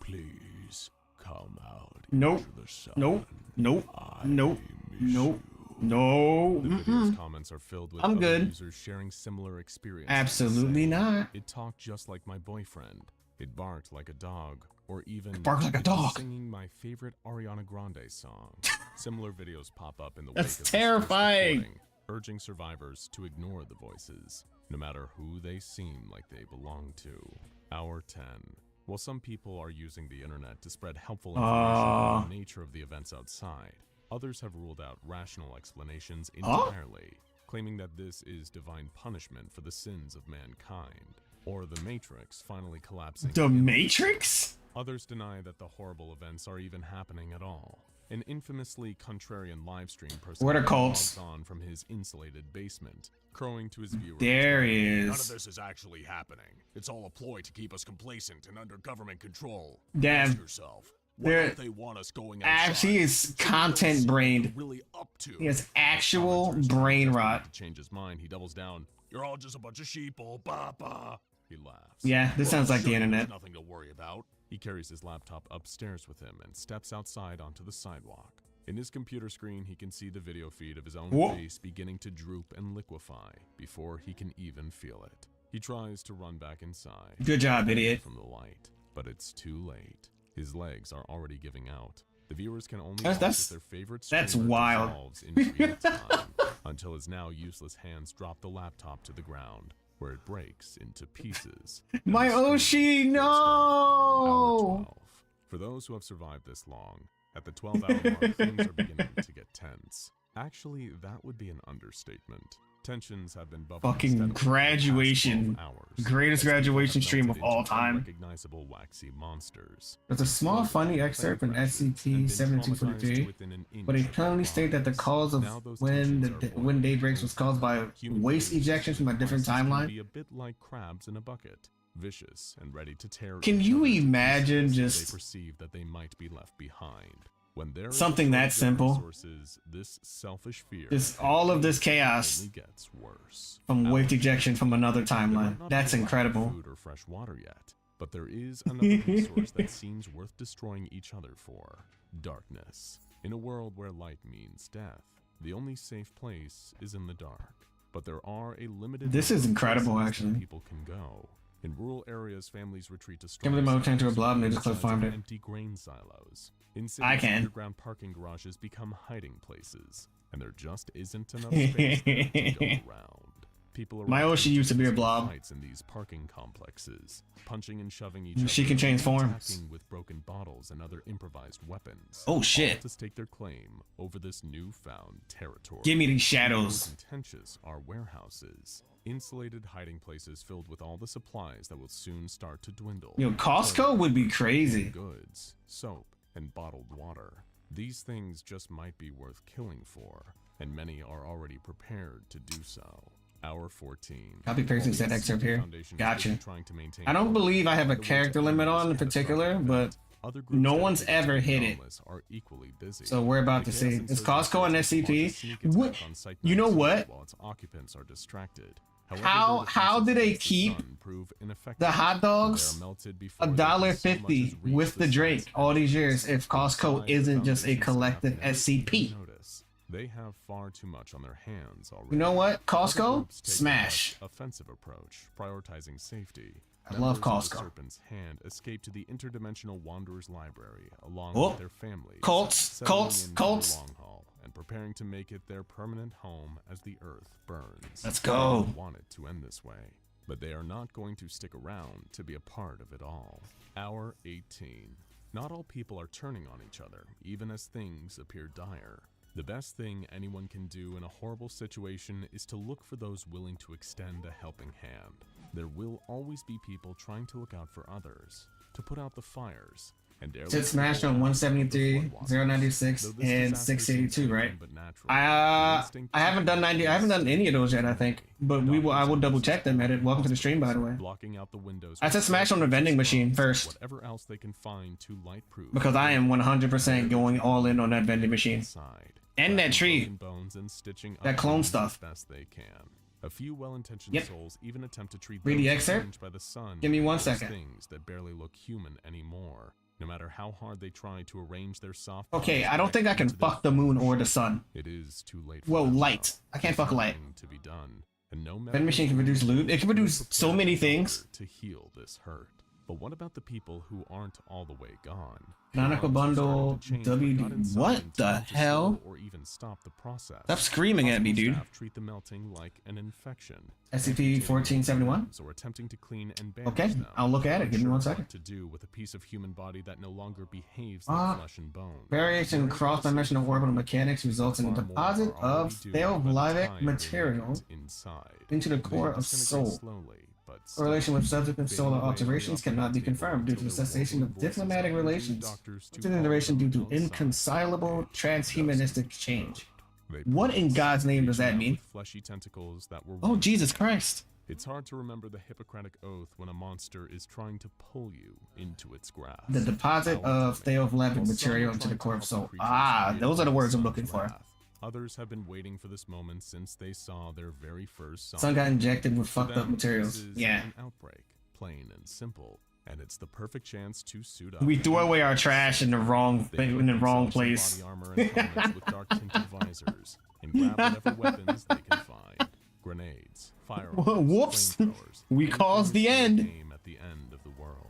S3: please come out
S2: Nope.
S3: into the sun.
S2: Nope. Nope.
S3: I
S2: Nope.
S3: miss
S2: Nope.
S3: you."
S2: No.
S3: The video's comments are filled with
S2: I'm
S3: other
S2: good.
S3: users sharing similar experiences.
S2: Absolutely
S3: saying,
S2: not.
S3: "It talked just like my boyfriend. It barked like a dog." Or even,
S2: It barked like a
S3: "It was
S2: dog."
S3: singing my favorite Ariana Grande song. Similar videos pop up in the
S2: That's
S3: wake of this
S2: terrifying.
S3: first recording, urging survivors to ignore the voices, no matter who they seem like they belong to. Hour 10. While some people are using the internet to spread helpful information on the nature of the events outside, others have ruled out rational explanations entirely, claiming that this is divine punishment for the sins of mankind, or the Matrix finally collapsing.
S2: The Matrix?
S3: Others deny that the horrible events are even happening at all. An infamously contrarian livestream person
S2: What are cults?
S3: logs on from his insulated basement, crowing to his viewers.
S2: There he
S3: "None of
S2: is.
S3: this is actually happening. It's all a ploy to keep us complacent and under government control.
S2: Damn.
S3: Ask yourself, what
S2: There-
S3: don't they want us going outside?
S2: Actually, he is content brained.
S3: Really up to.
S2: He has actual
S3: Commenters
S2: brain
S3: desperate
S2: rot.
S3: to change his mind, he doubles down. "You're all just a bunch of sheeple, bah bah." He laughs.
S2: Yeah, this sounds like the
S3: Sure,
S2: internet.
S3: there's nothing to worry about. He carries his laptop upstairs with him and steps outside onto the sidewalk. In his computer screen, he can see the video feed of his own
S2: Whoa.
S3: face beginning to droop and liquefy before he can even feel it. He tries to run back inside.
S2: Good job, idiot.
S3: From the light, but it's too late. His legs are already giving out. The viewers can only
S2: That's-
S3: watch as their favorite
S2: that's
S3: streamer
S2: wild.
S3: dissolves into real time until his now useless hands drop the laptop to the ground, where it breaks into pieces. and
S2: My
S3: the screen
S2: Oshi,
S3: fades dark. Hour
S2: no!
S3: 12. For those who have survived this long, at the 12-hour mark, things are beginning to get tense. Actually, that would be an understatement. Tensions have been bubbling
S2: Fucking
S3: steadily for the past
S2: graduation.
S3: 12 hours,
S2: Greatest
S3: as people
S2: graduation
S3: have
S2: stream
S3: melted
S2: of all
S3: into
S2: time.
S3: unrecognizable waxy monsters.
S2: There's a small funny excerpt from SCP-7243, but it currently states that the cause of when daybreaks was caused by waste ejection from a different timeline.
S3: Be a bit like crabs in a bucket, vicious and ready to tear.
S2: Can
S3: each
S2: you
S3: other to
S2: imagine
S3: pieces
S2: just
S3: they perceive that they might be left behind? When there is
S2: something
S3: a
S2: that
S3: shortage of
S2: simple?
S3: resources, this selfish fear
S2: Just all of this chaos
S3: only gets worse.
S2: from
S3: Hour
S2: waste ejection from another
S3: there might
S2: timeline.
S3: not
S2: That's
S3: be a lack of
S2: incredible.
S3: Food or fresh water yet, but there is another resource that seems worth destroying each other for: darkness. In a world where light means death, the only safe place is in the dark. But there are a limited.
S2: This
S3: number
S2: is
S3: of
S2: incredible,
S3: places that
S2: actually.
S3: People can go. In rural areas, families retreat to
S2: Can't believe my
S3: storage
S2: turn to a
S3: centers
S2: blob and they
S3: or
S2: just close
S3: inside
S2: farmed
S3: of
S2: it.
S3: empty grain silos. In
S2: I
S3: cities,
S2: can.
S3: underground parking garages become hiding places, and there just isn't enough space there to go around. People
S2: My
S3: around
S2: Oshi used to be a blob.
S3: fights in these parking complexes, punching and shoving each other.
S2: She can change forms.
S3: Attacking with broken bottles and other improvised weapons.
S2: Oh,
S3: all
S2: shit.
S3: to stake their claim over this newfound territory.
S2: Give me these
S3: Most
S2: shadows.
S3: contentious are warehouses, insulated hiding places filled with all the supplies that will soon start to dwindle.
S2: Yo, Costco would be crazy.
S3: Goods, soap, and bottled water. These things just might be worth killing for, and many are already prepared to do so. Hour 14.
S2: Copy pasting said excerpt here.
S3: Foundation is
S2: Gotcha.
S3: busy trying to maintain
S2: I don't
S3: order.
S2: believe I have a
S3: The way to
S2: character
S3: end
S2: limit
S3: this
S2: on in
S3: catastrophic
S2: particular,
S3: event.
S2: but
S3: Other groups
S2: no one's
S3: dedicated
S2: ever
S3: to
S2: hit
S3: the
S2: it.
S3: anomalous are equally busy.
S2: So we're about
S3: The
S2: to
S3: chaos
S2: see. Is
S3: insurgents
S2: Costco and
S3: want to
S2: SCP?
S3: sneak
S2: What?
S3: attack on Site
S2: You know
S3: 19
S2: what?
S3: While its occupants are distracted.
S2: How do they keep the hot dogs $1.50 with the drink all these years if Costco isn't just a collective SCP?
S3: They have far too much on their hands already.
S2: You know what?
S3: Other
S2: Costco?
S3: groups take a
S2: Smash.
S3: less offensive approach, prioritizing safety.
S2: I love
S3: Members of the
S2: Costco.
S3: Serpent's Hand escape to the Interdimensional Wanderers Library along
S2: Oh.
S3: with their families.
S2: Cults,
S3: settling
S2: cults,
S3: in for the
S2: cults.
S3: long haul and preparing to make it their permanent home as the earth burns.
S2: Let's
S3: They
S2: go.
S3: don't want it to end this way, but they are not going to stick around to be a part of it all. Hour 18. Not all people are turning on each other, even as things appear dire. The best thing anyone can do in a horrible situation is to look for those willing to extend a helping hand. There will always be people trying to look out for others, to put out the fires, and dare
S2: Sid smashed on 173, 096, and 682, right? I haven't done 90. I haven't done any of those yet, I think. But I will double check them at it. Welcome to the stream, by the way.
S3: Blocking out the windows
S2: I said smash on the vending machine first.
S3: Whatever else they can find to light-proof
S2: Because I am 100% going all in on that vending machine.
S3: inside.
S2: And that
S3: Wrapping
S2: tree.
S3: broken bones and stitching
S2: That
S3: up
S2: clone
S3: wounds
S2: stuff.
S3: as best they can. A few well-intentioned
S2: Yep.
S3: souls even attempt to treat
S2: Read the
S3: those
S2: excerpt?
S3: singed by the sun
S2: Give me 1
S3: as
S2: second.
S3: things that barely look human anymore. No matter how hard they try to arrange their soft
S2: Okay,
S3: bodies
S2: I don't think I can
S3: into their
S2: fuck the moon or the sun.
S3: it is too late for
S2: Whoa,
S3: them
S2: light.
S3: now.
S2: I can't fuck
S3: There's
S2: light.
S3: nothing to be done, and no
S2: Vending machine can produce loot. It can produce so many things.
S3: to heal this hurt. But what about the people who aren't all the way gone?
S2: Canonical
S3: The ones who
S2: bundle,
S3: started to change but
S2: WD.
S3: got inside
S2: What
S3: and
S2: the
S3: tried to
S2: hell?
S3: slow or even stop the process.
S2: Stop screaming at me,
S3: Hospital
S2: dude.
S3: staff treat the melting like an infection.
S2: SCP-1471?
S3: Or attempting to clean and bandage
S2: Okay,
S3: them.
S2: I'll look at it. Give me
S3: Unsure
S2: 1
S3: what
S2: second.
S3: to do with a piece of human body that no longer behaves like flesh and bone.
S2: Variation in cross-dimensional orbital mechanics results in a
S3: Far more
S2: deposit
S3: are already
S2: of
S3: due by the
S2: Thalvolic
S3: time they
S2: material
S3: get inside.
S2: into the
S3: They
S2: core
S3: are
S2: of
S3: disintegrate
S2: soul.
S3: slowly, but
S2: Correlation with
S3: steadily,
S2: subsequent
S3: fading
S2: solar
S3: away from the
S2: observations cannot be
S3: operating
S2: confirmed due to
S3: table
S2: the cessation
S3: until
S2: of
S3: the voices
S2: diplomatic
S3: of the
S2: relations
S3: doctors to
S2: within the duration due to
S3: follow them
S2: inconsolable
S3: outside.
S2: transhumanistic change.
S3: They
S2: What in
S3: pause,
S2: God's name does that
S3: reaching out
S2: mean?
S3: with fleshy tentacles that were
S2: Oh,
S3: once
S2: Jesus
S3: there.
S2: Christ.
S3: It's hard to remember the Hippocratic Oath when a monster is trying to pull you into its grasp.
S2: The deposit of Thalvolic material into the core of soul. Ah, those are the words I'm looking for.
S3: Others have been waiting for this moment since they saw their very first sun.
S2: Sun got injected with
S3: To
S2: fucked up
S3: them,
S2: materials.
S3: this is
S2: Yeah.
S3: an outbreak, plain and simple, and it's the perfect chance to suit up.
S2: We
S3: and
S2: threw away our trash in the wrong
S3: They
S2: in the
S3: put
S2: wrong
S3: themselves in
S2: place.
S3: body armor and helmets with dark tinted visors, and grab whatever weapons they can find: grenades, firearms,
S2: Whoops.
S3: flamethrowers,
S2: We
S3: anything
S2: caused the
S3: to
S2: end.
S3: aim at the end of the world.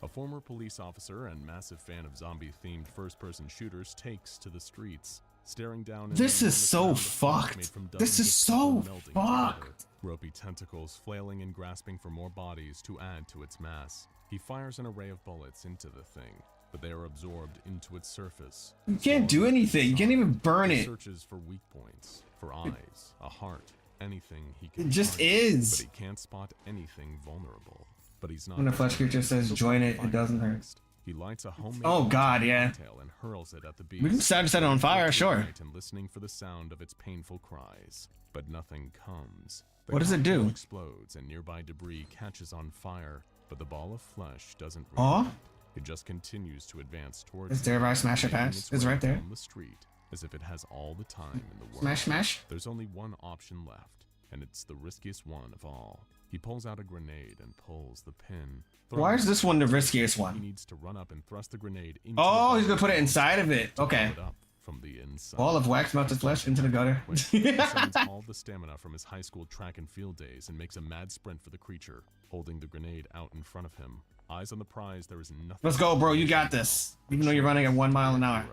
S3: A former police officer and massive fan of zombie-themed first-person shooters takes to the streets, staring down. in
S2: This
S3: the
S2: is so
S3: enormous cloud of flames
S2: fucked.
S3: made from
S2: This
S3: dozens
S2: is
S3: of
S2: so
S3: people melding together.
S2: fucked.
S3: Ropey tentacles flailing and grasping for more bodies to add to its mass. He fires an array of bullets into the thing, but they are absorbed into its surface.
S2: You can't do anything. You can't even burn
S3: He
S2: it.
S3: searches for weak points, for eyes, a heart, anything he can
S2: It just
S3: target,
S2: is.
S3: But he can't spot anything vulnerable. But he's not.
S2: When a flesh creature says
S3: So
S2: join
S3: what
S2: it,
S3: fire
S2: it doesn't hurt.
S3: next? He lights a homemade
S2: Oh, God, yeah.
S3: tail and hurls it at the beast.
S2: We can start to set it on fire, sure.
S3: And listening for the sound of its painful cries, but nothing comes. The
S2: What does it
S3: cocktail
S2: do?
S3: Explodes and nearby debris catches on fire, but the ball of flesh doesn't.
S2: Aw.
S3: react. It just continues to advance towards.
S2: Is there
S3: him,
S2: a smasher
S3: making
S2: pass?
S3: its
S2: It's
S3: way
S2: right there.
S3: down the street, as if it has all the time in the world.
S2: Smash, smash.
S3: There's only one option left, and it's the riskiest one of all. He pulls out a grenade and pulls the pin.
S2: Why is this one the riskiest
S3: He
S2: one?
S3: needs to run up and thrust the grenade into
S2: Oh,
S3: the
S2: he's gonna
S3: body
S2: put it inside of it.
S3: to
S2: Okay.
S3: blow it up from the inside.
S2: Ball of wax melted flesh into the gutter.
S3: He summons all the stamina from his high school track and field days and makes a mad sprint for the creature, holding the grenade out in front of him. Eyes on the prize, there is nothing.
S2: Let's go, bro. You got this. Even though you're running at 1 mile an hour.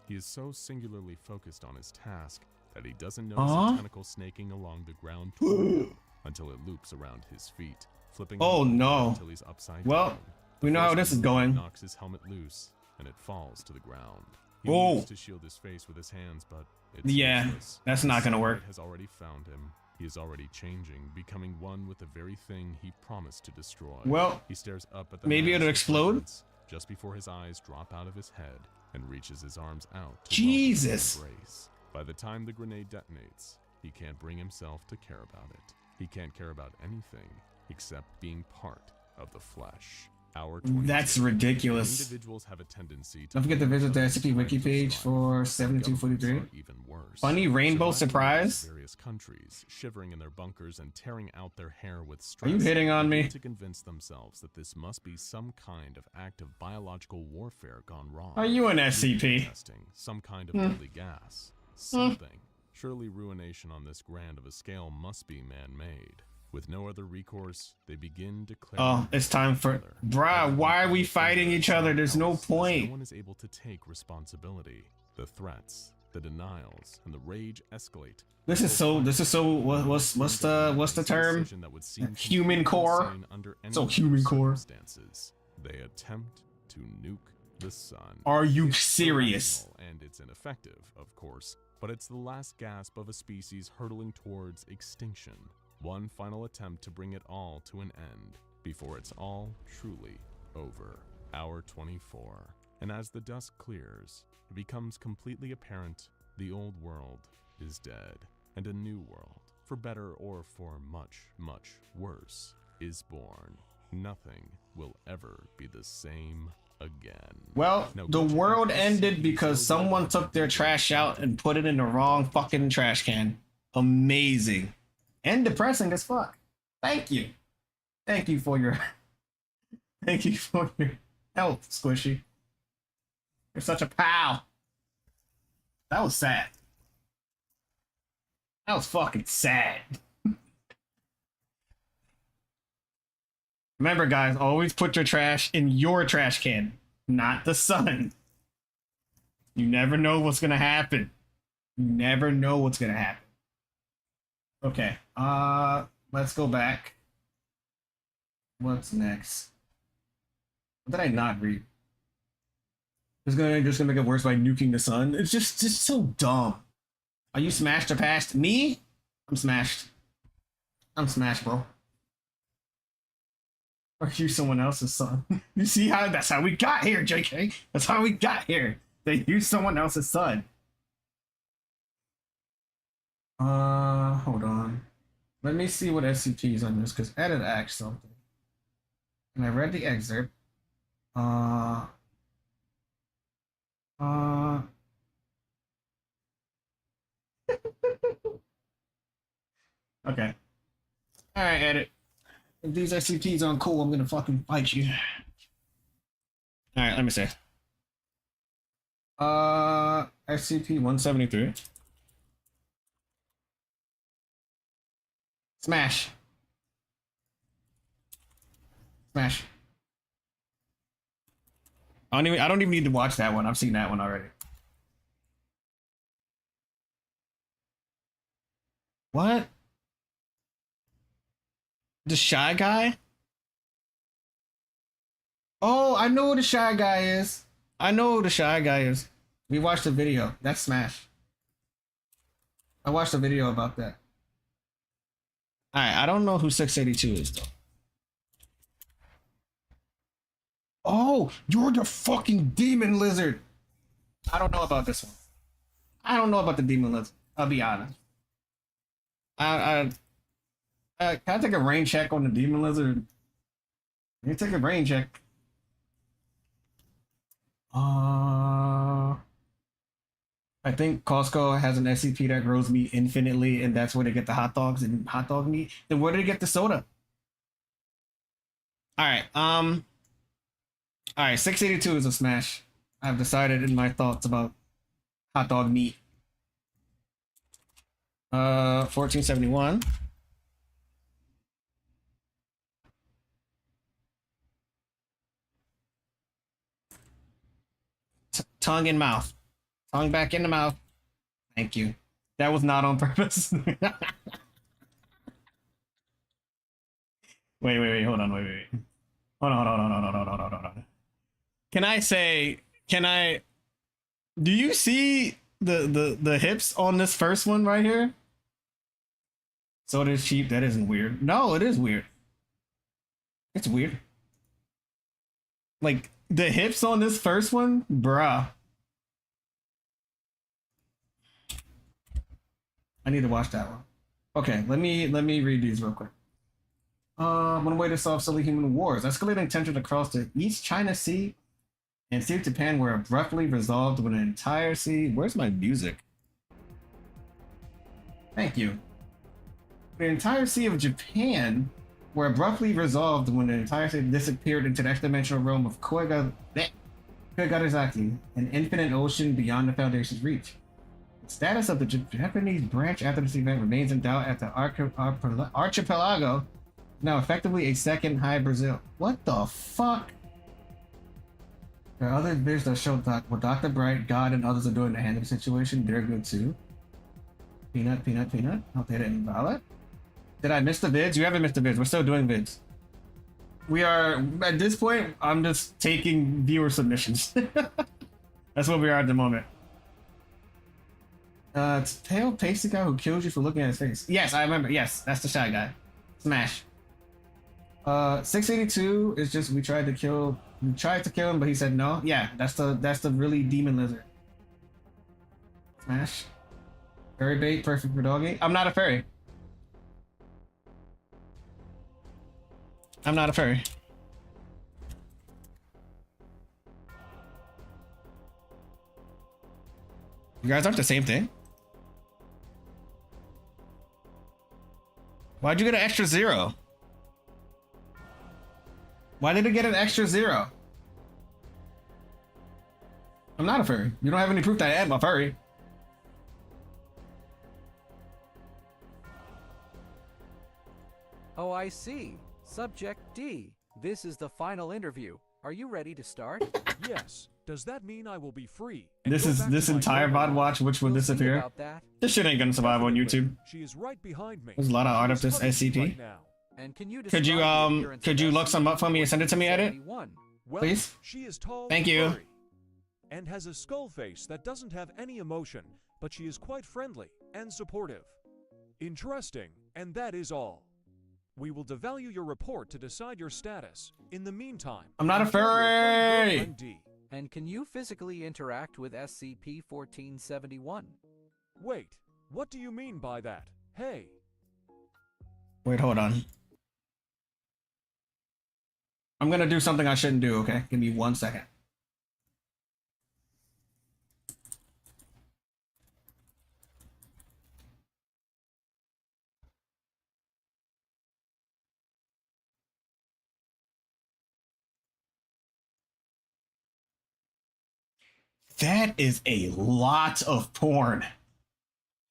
S3: He is so singularly focused on his task that he doesn't notice a tentacle snaking along the ground toward him until it loops around his feet, flipping him over until he's upside down.
S2: We know how this is going.
S3: Knocks his helmet loose and it falls to the ground. He
S2: Oh.
S3: moves to shield his face with his hands, but it's
S2: Yeah,
S3: useless.
S2: that's not gonna work.
S3: Sunlight has already found him. He is already changing, becoming one with the very thing he promised to destroy.
S2: Well,
S3: he stares up at the
S2: maybe it'll
S3: mass of
S2: explode?
S3: fragments just before his eyes drop out of his head and reaches his arms out to
S2: Jesus.
S3: welcome the embrace. By the time the grenade detonates, he can't bring himself to care about it. He can't care about anything except being part of the flesh. Hour 22.
S2: That's ridiculous.
S3: Individuals have a tendency to
S2: Don't forget to visit the SCP
S3: find
S2: wiki page
S3: strife.
S2: for 7243.
S3: Governments are even worse.
S2: Funny rainbow
S3: Surviving
S2: surprise.
S3: in various countries, shivering in their bunkers and tearing out their hair with
S2: Are
S3: stress.
S2: you hitting on me?
S3: To convince themselves that this must be some kind of act of biological warfare gone wrong.
S2: Are you an SCP?
S3: Testing, some kind of deadly gas. Something. Surely ruination on this grand of a scale must be man-made. With no other recourse, they begin declaring.
S2: Oh, it's time for... Bruh, why are we fighting each other? There's no
S3: No
S2: point.
S3: one is able to take responsibility. The threats, the denials, and the rage escalate.
S2: What's the term? Human core? So human core.
S3: They attempt to nuke the sun.
S2: Are you
S3: It's
S2: serious?
S3: irrational, and it's ineffective, of course, but it's the last gasp of a species hurtling towards extinction. One final attempt to bring it all to an end before it's all truly over. Hour 24. And as the dust clears, it becomes completely apparent the old world is dead, and a new world, for better or for much, much worse, is born. Nothing will ever be the same again.
S2: Well,
S3: Now,
S2: the
S3: go check
S2: world
S3: out
S2: ended
S3: SCP
S2: because someone took their trash out and put it in the wrong fucking trash can. Amazing. And depressing as fuck. Thank you. Thank you for your... Thank you for your help, Squishy. You're such a pal. That was sad. That was fucking sad. Remember, guys, always put your trash in your trash can, not the sun. You never know what's gonna happen. You never know what's gonna happen. Okay, let's go back. What's next? What did I not read? It's just gonna make it worse by nuking the sun. It's just so dumb. Are you smashed or passed? Me? I'm smashed. I'm smashed, bro. Or you someone else's son. You see how that's how we got here, JK. That's how we got here. They used someone else's son. Hold on. Let me see what SCP is on this, because edit asked something. And I read the excerpt. Okay. Alright, edit. If these SCPs aren't cool, I'm gonna fucking fight you. Alright, let me see. SCP-173. Smash. Smash. I don't even need to watch that one. I've seen that one already. What? The shy guy? Oh, I know who the shy guy is. I know who the shy guy is. We watched the video. That's Smash. I watched a video about that. Alright, I don't know who 682 is though. Oh, you're the fucking demon lizard. I don't know about this one. I don't know about the demon lizard. I'll be honest. Can I take a rain check on the demon lizard? Let me take a rain check. I think Costco has an SCP that grows meat infinitely, and that's where they get the hot dogs and hot dog meat. Then where do they get the soda? Alright, 682 is a smash. I've decided in my thoughts about hot dog meat. 1471. Tongue in mouth. Tongue back in the mouth. Thank you. That was not on purpose. Wait. Hold on. Wait. Hold on. Can I do you see the hips on this first one right here? Soda is cheap. That isn't weird. No, it is weird. It's weird. Like the hips on this first one, bruh. I need to watch that one. Okay, let me read these real quick. One way to solve silly human wars. Escalating tension across the East China Sea and Sea of Japan were abruptly resolved when an entire sea... Where's my music? Thank you. The entire Sea of Japan were abruptly resolved when the entire sea disappeared into the extra-dimensional realm of Koigarizaki, an infinite ocean beyond the Foundation's reach. The status of the Japanese branch after this event remains in doubt at the archipelago, now effectively a second High Brazil. What the fuck? There are other videos that show what Dr. Bright, God, and others are doing to handle the situation. They're good too. Peanut. Hope they didn't invalid. Did I miss the vids? You haven't missed the vids. We're still doing vids. We are, at this point, I'm just taking viewer submissions. That's what we are at the moment. It's pale pasty guy who kills you for looking at his face. Yes, I remember. Yes, that's the shy guy. Smash. 682 is just we tried to kill him, but he said no. Yeah, that's the really demon lizard. Smash. Fairy bait, perfect for doggy. I'm not a fairy. I'm not a fairy. You guys aren't the same thing? Why'd you get an extra 0? Why did it get an extra 0? I'm not a furry. You don't have any proof that I am a furry.
S9: Oh, I see. Subject D. This is the final interview. Are you ready to start?
S10: Yes. Does that mean I will be free?
S2: This entire VOD watch, which will disappear. This shit ain't gonna survive on YouTube.
S10: She is right behind me.
S2: There's a lot of art of this SCP.
S10: Right now.
S9: And can you
S2: could you look some up for me and send it to me, edit?
S10: Well,
S2: Please?
S10: she is tall
S2: Thank
S10: and
S2: you.
S10: furry, and has a skull face that doesn't have any emotion, but she is quite friendly and supportive. Interesting, and that is all. We will devalue your report to decide your status. In the meantime,
S2: I'm not a furry!
S9: And can you physically interact with SCP-1471?
S10: Wait, what do you mean by that? Hey!
S2: Wait, hold on. I'm gonna do something I shouldn't do, okay? Give me 1 second. That is a lot of porn.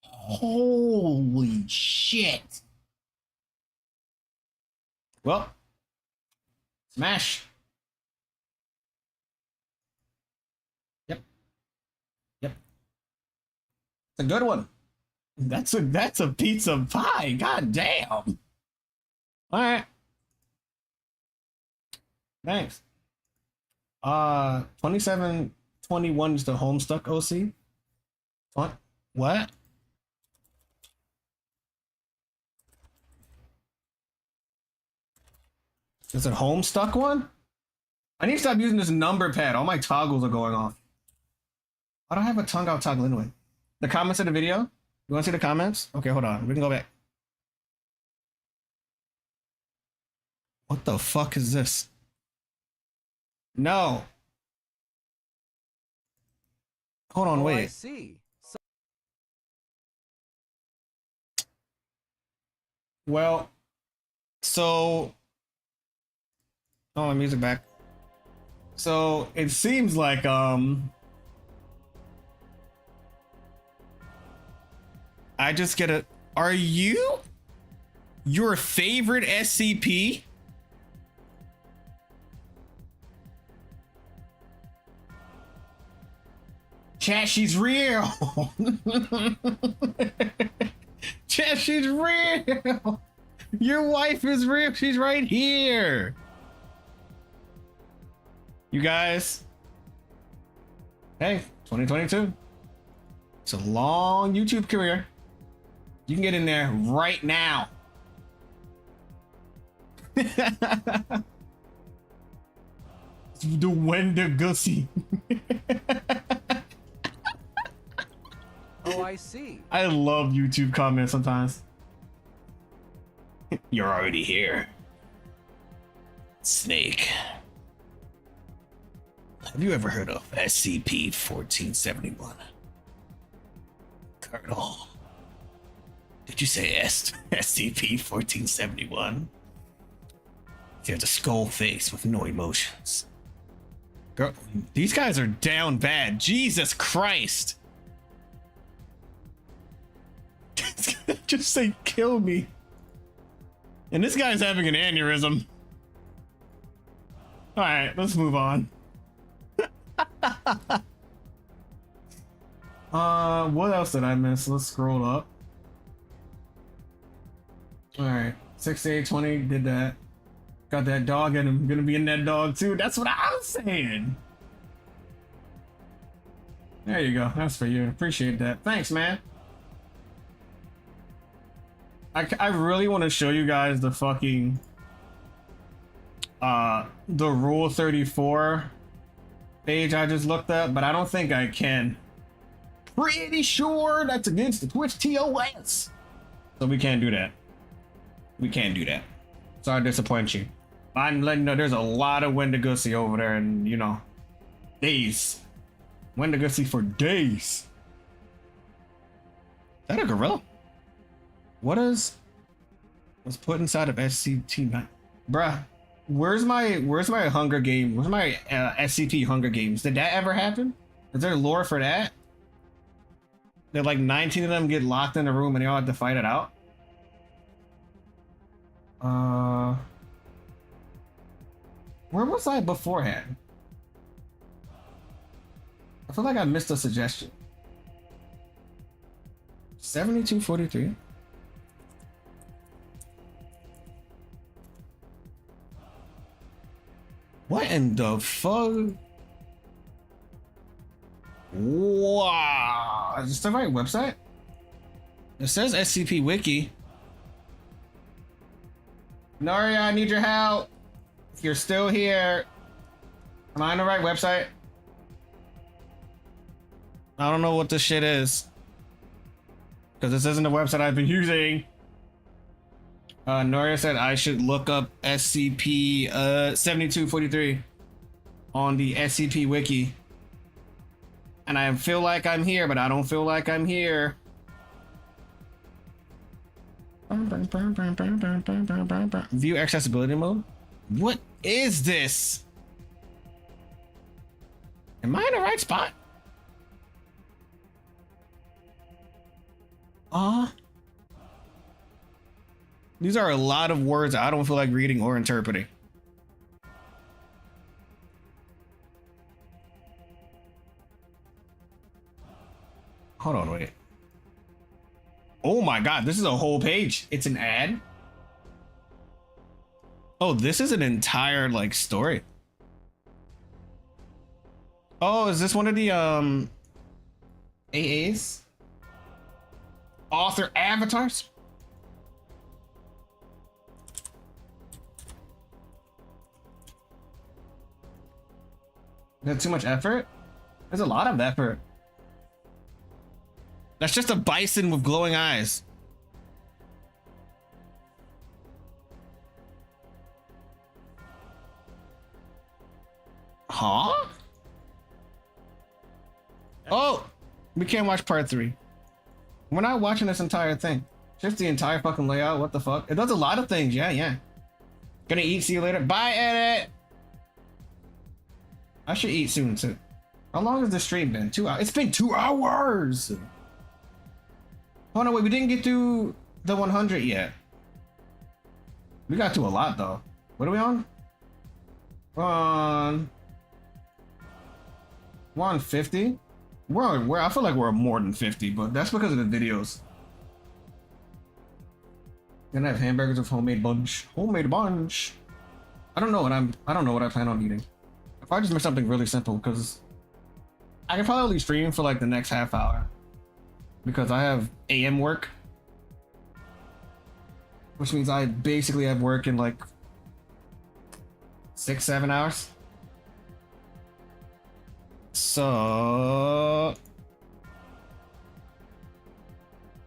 S2: Holy shit. Well, smash. Yep. It's a good one. That's a pizza pie. God damn. All right. Thanks. 2721 is the Homestuck OC. What? Is it Homestuck one? I need to stop using this number pad. All my toggles are going off. I don't have a tongue out toggle anyway. The comments of the video? You want to see the comments? Okay, hold on. We can go back. What the fuck is this? No. Hold on, wait.
S9: I see.
S2: Well, so... Oh, my music back. So, it seems like, I just get a. Are you your favorite SCP? Chat, she's real. Chat, she's real. Your wife is real. She's right here. You guys. Hey, 2022. It's a long YouTube career. You can get in there right now. The Wendigoose.
S9: Oh, I see.
S2: I love YouTube comments sometimes. You're already here. Snake. Have you ever heard of SCP-1471? Colonel. Did you say SCP-1471? He has a skull face with no emotions. Girl, these guys are down bad. Jesus Christ. Just say kill me. And this guy's having an aneurysm. All right, let's move on. What else did I miss? Let's scroll up. All right, 6820 did that. Got that dog, and I'm gonna be in that dog too. That's what I was saying. There you go. That's for you. Appreciate that. Thanks, man. I really want to show you guys the fucking the Rule 34 page I just looked up, but I don't think I can. Pretty sure that's against the Twitch TOS. So we can't do that. We can't do that. Sorry to disappoint you. I'm letting you know there's a lot of Wendigoose over there, and you know, days. Wendigoose for days. Is that a gorilla? What is was put inside of SCP? Bruh, where's my Hunger Game? Where's my SCP Hunger Games? Did that ever happen? Is there lore for that? That like 19 of them get locked in a room and they all have to fight it out? Where was I beforehand? I feel like I missed a suggestion. 7243. What in the fuck? Wow. Is this the right website? It says SCP Wiki. Noria, I need your help. If you're still here, am I on the right website? I don't know what this shit is. Because this isn't the website I've been using. Noria said I should look up SCP 7243 on the SCP Wiki. And I feel like I'm here, but I don't feel like I'm here. View accessibility mode? What is this? Am I in the right spot? These are a lot of words I don't feel like reading or interpreting. Hold on, wait. Oh my god, this is a whole page. It's an ad. Oh, this is an entire like story. Oh, is this one of the AAs? Author avatars? Is that too much effort? There's a lot of effort. That's just a bison with glowing eyes. Huh? Oh, we can't watch part 3. We're not watching this entire thing. Just the entire fucking layout. What the fuck? It does a lot of things. Yeah. Gonna eat. See you later. Bye, Edit. I should eat soon too. How long has the stream been? 2 hours. It's been 2 hours. Oh no, wait, we didn't get through the 100 yet. We got through a lot though. What are we on? We're on 150. We're I feel like we're more than 50, but that's because of the videos. Gonna have hamburgers with homemade bunch. Homemade bunch. I don't know what I plan on eating. If I just make something really simple, because I can probably stream for like the next half hour. Because I have AM work. Which means I basically have work in like 6-7 hours. So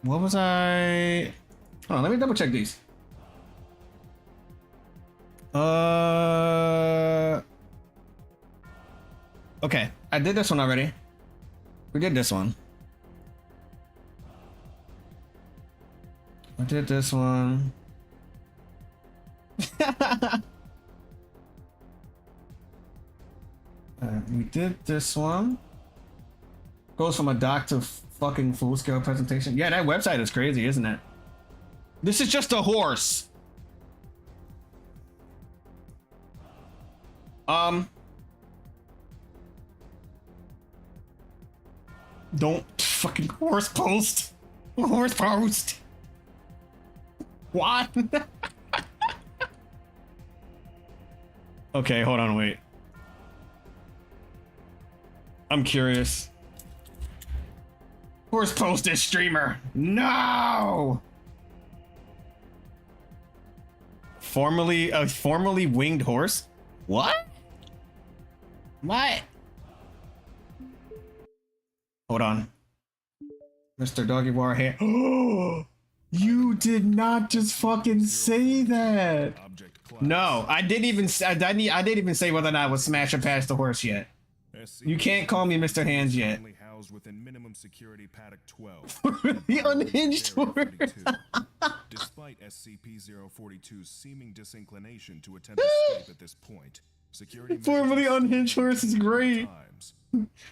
S2: what was I? Hold on, let me double check these. Okay, I did this one already. We did this one. I did this one. We did this one. Goes from a doc to fucking full scale presentation. Yeah, that website is crazy, isn't it? This is just a horse. Don't fucking horse post. Horse post. What? Okay, hold on, wait. I'm curious. Horse posted streamer. No. Formerly winged horse. What? What? Hold on. Mr. Doggy War here. Oh, you did not just fucking say that. No, I didn't even say whether or not I was smashing past the horse yet. You can't call me Mr. Hands yet.
S4: Housed within minimum security paddock 12.
S2: The unhinged horse.
S4: Despite SCP-042's seeming disinclination to attempt escape at this point, security
S2: formerly unhinged horse is great.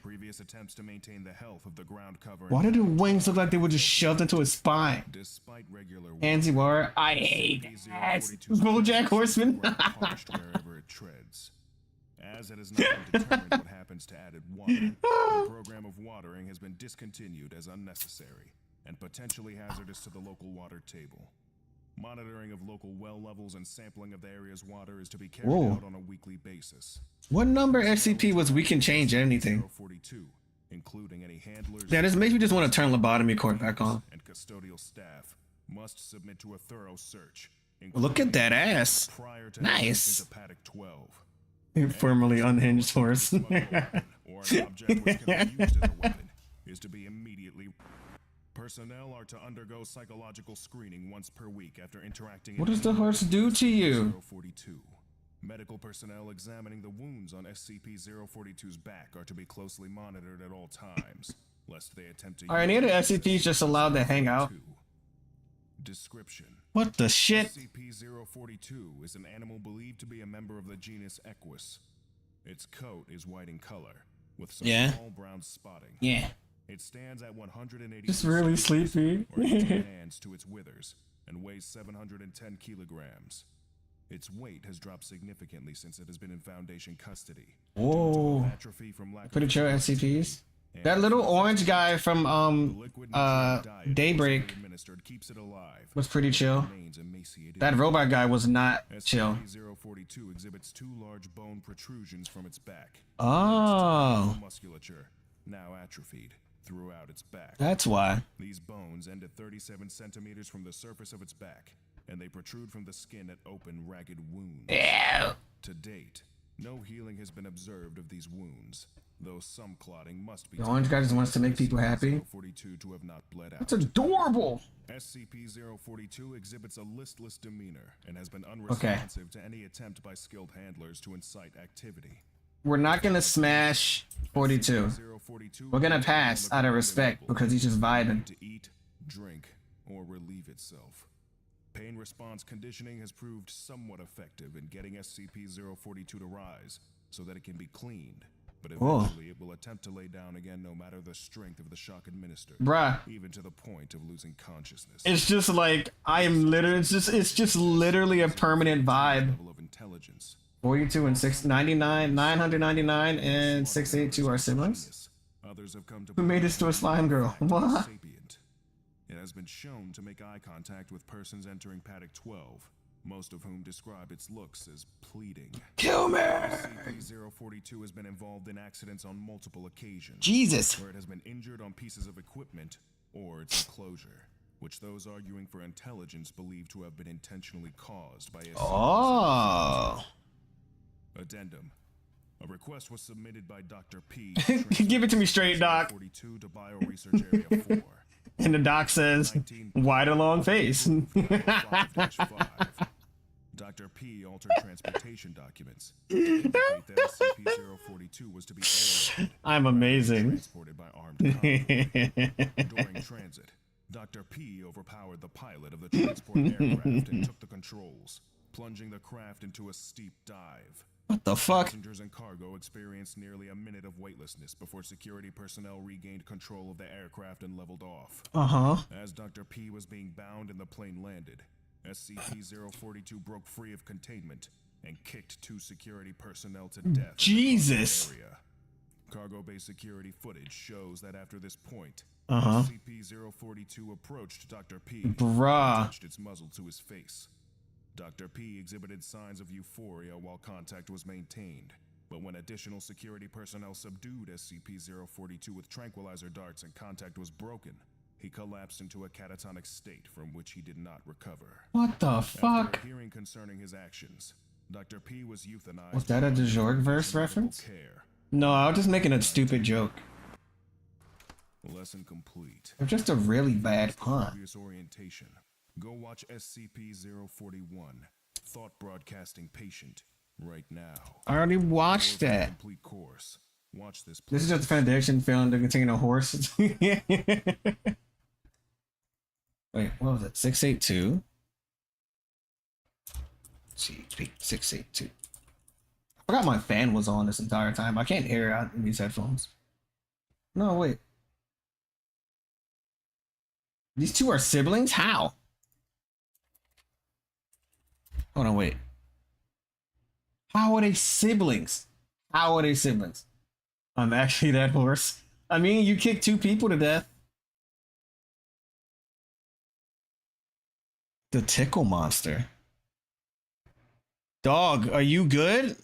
S4: Previous attempts to maintain the health of the ground cover.
S2: Why did the wings look like they were just shoved into his spine?
S4: Despite regular
S2: Handsy War, I hate that. BoJack Horseman.
S4: Wherever it treads. As it has not been determined what happens to added water, the program of watering has been discontinued as unnecessary and potentially hazardous to the local water table. Monitoring of local well levels and sampling of the area's water is to be carried out on a weekly basis.
S2: What number SCP was we can change anything?
S4: 042, including any handlers.
S2: Yeah, this makes me just want to turn lobotomy court back on.
S4: And custodial staff must submit to a thorough search.
S2: Look at that ass. Nice.
S4: Into paddock 12.
S2: Formerly unhinged horse.
S4: Or an object which can be used as a weapon is to be immediately. Personnel are to undergo psychological screening once per week after interacting.
S2: What does the horse do to you?
S4: 042. Medical personnel examining the wounds on SCP-042's back are to be closely monitored at all times, lest they attempt to.
S2: Are any of the SCPs just allowed to hang out?
S4: Description.
S2: What the shit?
S4: SCP-042 is an animal believed to be a member of the genus Equus. Its coat is white in color, with some small brown spotting.
S2: Yeah.
S4: It stands at 180.
S2: Just really sleepy.
S4: Or 18 hands to its withers, and weighs 710 kilograms. Its weight has dropped significantly since it has been in Foundation custody.
S2: Whoa.
S4: Atrophy from lack
S2: Pretty sure SCPs. That little orange guy from Daybreak was pretty chill. That robot guy was not chill.
S4: SCP-042 exhibits 2 large bone protrusions from its back.
S2: Oh.
S4: Musculature, now atrophied, throughout its back.
S2: That's why.
S4: These bones end at 37 centimeters from the surface of its back, and they protrude from the skin at open, ragged wounds.
S2: Ew.
S4: To date, no healing has been observed of these wounds, though some clotting must be.
S2: The orange guy just wants to make people happy.
S4: 042 to have not bled out.
S2: That's adorable.
S4: SCP-042 exhibits a listless demeanor and has been unresponsive to any attempt by skilled handlers to incite activity.
S2: We're not gonna smash 42. We're gonna pass out of respect because he's just vibing.
S4: To eat, drink, or relieve itself. Pain response conditioning has proved somewhat effective in getting SCP-042 to rise so that it can be cleaned, but
S2: Cool.
S4: eventually it will attempt to lay down again no matter the strength of the shock administered,
S2: Bruh.
S4: even to the point of losing consciousness.
S2: It's just like I am literally. It's just literally a permanent vibe.
S4: Level of intelligence.
S2: 42 and 699, 999 and 682 are siblings.
S4: Others have come to
S2: Who made this to a slime girl? What?
S4: sapient. It has been shown to make eye contact with persons entering paddock 12, most of whom describe its looks as pleading.
S2: Kill me!
S4: SCP-042 has been involved in accidents on multiple occasions.
S2: Jesus.
S4: Where it has been injured on pieces of equipment or its enclosure, which those arguing for intelligence believe to have been intentionally caused by SCP-042.
S2: Oh.
S4: Addendum. A request was submitted by Dr. P.
S2: Give it to me straight, Doc.
S4: 42 to Bioresearch Area 4.
S2: And the doc says, why the long face?
S4: 5-5. Dr. P altered transportation documents to indicate that SCP-042 was to be airlifted,
S2: I'm amazing.
S4: transported by armed convoy. During transit, Dr. P overpowered the pilot of the transport aircraft and took the controls, plunging the craft into a steep dive.
S2: What the fuck?
S4: Passengers and cargo experienced nearly a minute of weightlessness before security personnel regained control of the aircraft and leveled off.
S2: Uh-huh.
S4: As Dr. P was being bound and the plane landed, SCP-042 broke free of containment and kicked 2 security personnel to death.
S2: Jesus.
S4: In the cargo area. Cargo bay security footage shows that after this point,
S2: Uh-huh.
S4: SCP-042 approached Dr. P
S2: Bruh.
S4: and touched its muzzle to his face. Dr. P exhibited signs of euphoria while contact was maintained, but when additional security personnel subdued SCP-042 with tranquilizer darts and contact was broken, he collapsed into a catatonic state from which he did not recover.
S2: What the fuck?
S4: After a hearing concerning his actions, Dr. P was euthanized.
S2: Was that a DeJorg-verse reference?
S4: Care.
S2: No, I was just making a stupid joke.
S4: Lesson complete.
S2: It's just a really bad pun.
S4: Obvious orientation. Go watch SCP-041, Thought Broadcasting Patient, right now.
S2: I already watched
S4: Or for the
S2: that.
S4: complete course. Watch this.
S2: This is just a foundation failing to contain a horse. Wait, what was it? 682? GP 682. I forgot my fan was on this entire time. I can't hear it out in these headphones. No, wait. These two are siblings? How? Hold on, wait. How are they siblings? How are they siblings? I'm actually that horse. I mean, you kicked 2 people to death. The tickle monster. Dog, are you good?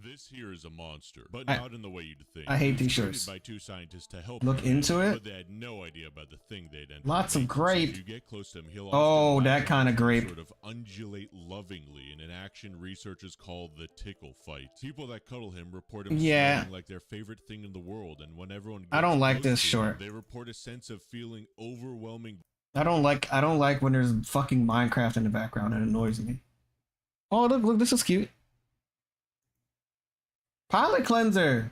S11: This here is a monster, but
S2: I-
S11: not in the way you'd think.
S2: I hate
S11: It was
S2: these
S11: created
S2: shirts.
S11: by 2 scientists to help
S2: Look
S11: him,
S2: into it.
S11: but they had no idea about the thing they'd entered.
S2: Lots of grape.
S11: If you get close to him, he'll
S2: Oh,
S11: often
S2: that
S11: laugh
S2: kind of
S11: and
S2: grape.
S11: Sort of undulate lovingly in an action researchers call the tickle fight. People that cuddle him report him
S2: Yeah.
S11: smiling like their favorite thing in the world, and when everyone
S2: I
S11: gets
S2: don't like
S11: close
S2: this
S11: to him,
S2: short.
S11: they report a sense of feeling overwhelming.
S2: I don't like when there's fucking Minecraft in the background. It annoys me. Oh, look, this is cute. Pilot cleanser.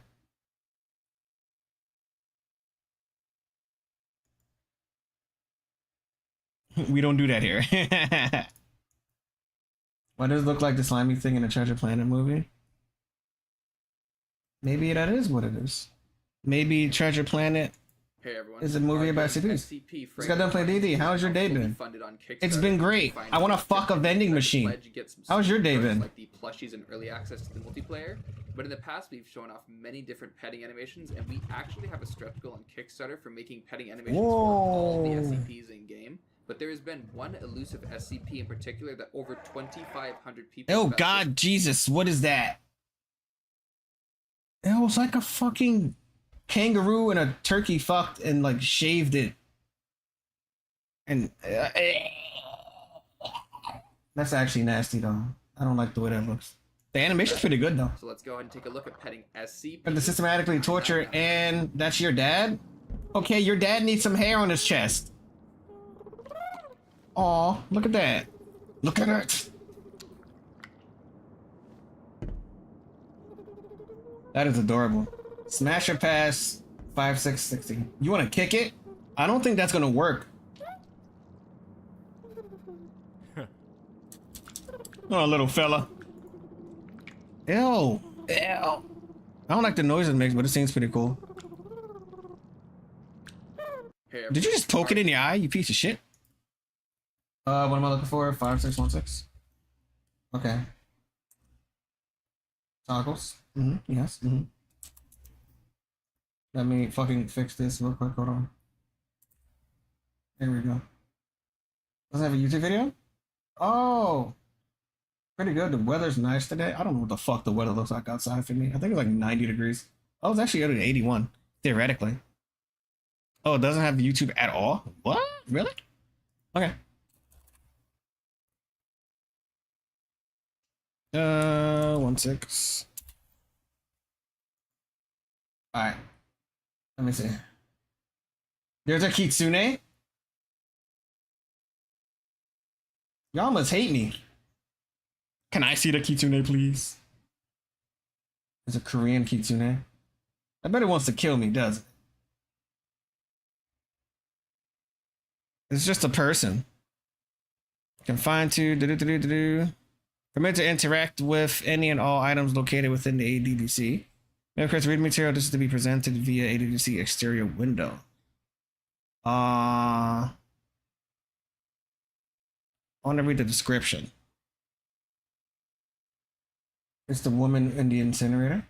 S2: We don't do that here. Why does it look like the slimy thing in a Treasure Planet movie? Maybe that is what it is. Maybe Treasure Planet
S12: Hey everyone.
S2: is a movie about CPs. Just got done playing D&D. How's your day been? It's been great. I want to fuck a vending machine. How's your day been?
S12: Like the plushies and early access to the multiplayer. But in the past, we've shown off many different petting animations, and we actually have a stretch goal on Kickstarter for making petting animations for all the
S2: Whoa.
S12: SCPs in game. But there has been one elusive SCP in particular that over 2,500 people.
S2: Oh
S12: invested.
S2: God, Jesus, what is that? It was like a fucking kangaroo and a turkey fucked and like shaved it. And that's actually nasty though. I don't like the way that looks. The animation's pretty good though.
S12: So let's go ahead and take a look at petting SCP.
S2: But the systematically torture, and that's your dad? Okay, your dad needs some hair on his chest. Aw, look at that. Look at it. That is adorable. Smash or pass 5660. You want to kick it? I don't think that's gonna work. Oh, little fella. Ew. Ew. I don't like the noise it makes, but it seems pretty cool.
S12: Hey,
S2: Did you just poke it in your eye, you piece of shit? What am I looking for? 5616. Okay. Toggles. Yes. Let me fucking fix this real quick. Hold on. There we go. Does it have a YouTube video? Oh, pretty good. The weather's nice today. I don't know what the fuck the weather looks like outside for me. I think it's like 90 degrees. Oh, it's actually at 81, theoretically. Oh, it doesn't have YouTube at all? What? Really? Okay. 16. Alright. Let me see. There's a Kitsune? Y'all must hate me. Can I see the Kitsune, please? There's a Korean Kitsune. I bet it wants to kill me, does it? It's just a person. Confined to permitted to interact with any and all items located within the ADDC. May request read material. This is to be presented via ADDC exterior window. I want to read the description. It's the woman in the incinerator.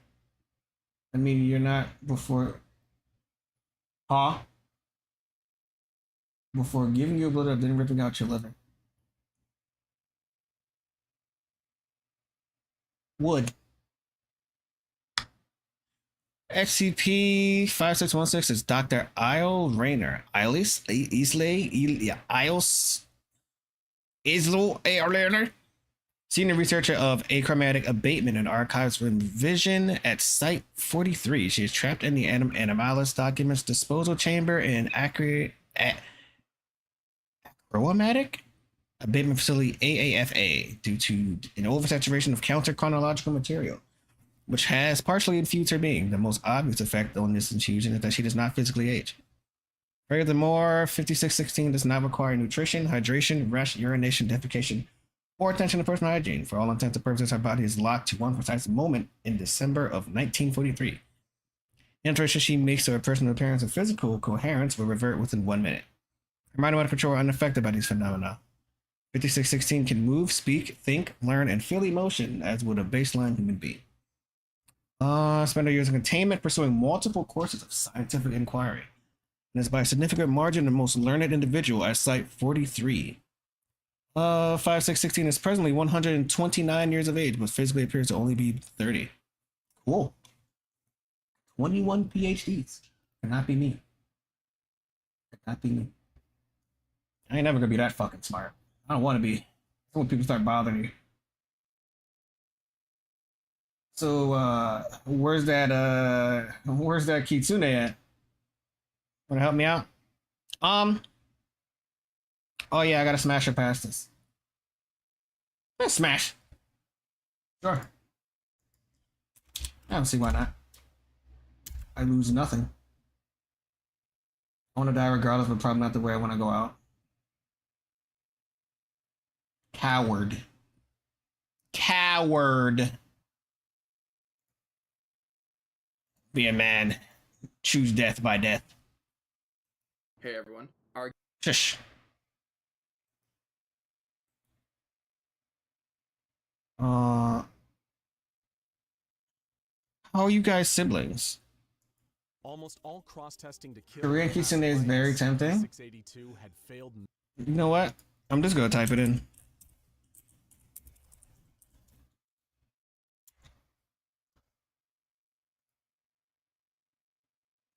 S2: I mean, you're not before. Huh? Before giving you a blood up, then ripping out your liver. Wood. SCP-5616 is Dr. Isle Rayner. Isles? Islo Rayner? Senior researcher of achromatic abatement and archives with Vision at Site 43. She is trapped in the Animalis documents disposal chamber in achromatic abatement facility AAFA due to an oversaturation of counter-chronological material, which has partially infused her being. The most obvious effect on this infusion is that she does not physically age. Furthermore, 5616 does not require nutrition, hydration, rest, urination, defecation, or attention to personal hygiene. For all intents and purposes, her body is locked to one precise moment in December of 1943. The alteration she makes to her personal appearance and physical coherence will revert within 1 minute. Her mind and motor control are unaffected by these phenomena. 5616 can move, speak, think, learn, and feel emotion as would a baseline human being. Spend her years in containment pursuing multiple courses of scientific inquiry, and is by a significant margin the most learned individual at Site 43. 5616 is presently 129 years of age, but physically appears to only be 30. Cool. 21 PhDs. Cannot be me. Cannot be me. I ain't never gonna be that fucking smart. I don't want to be. That's when people start bothering you. So, where's that Kitsune at? Wanna help me out? Oh yeah, I gotta smash her past this. Smash. Sure. I don't see why not. I lose nothing. I wanna die regardless, but probably not the way I wanna go out. Coward. Coward. Be a man. Choose death by death.
S12: Hey everyone.
S2: Shush. How are you guys siblings?
S3: Almost all cross-testing to kill
S2: Korean Kitsune is very tempting.
S3: 682 had failed.
S2: You know what? I'm just gonna type it in.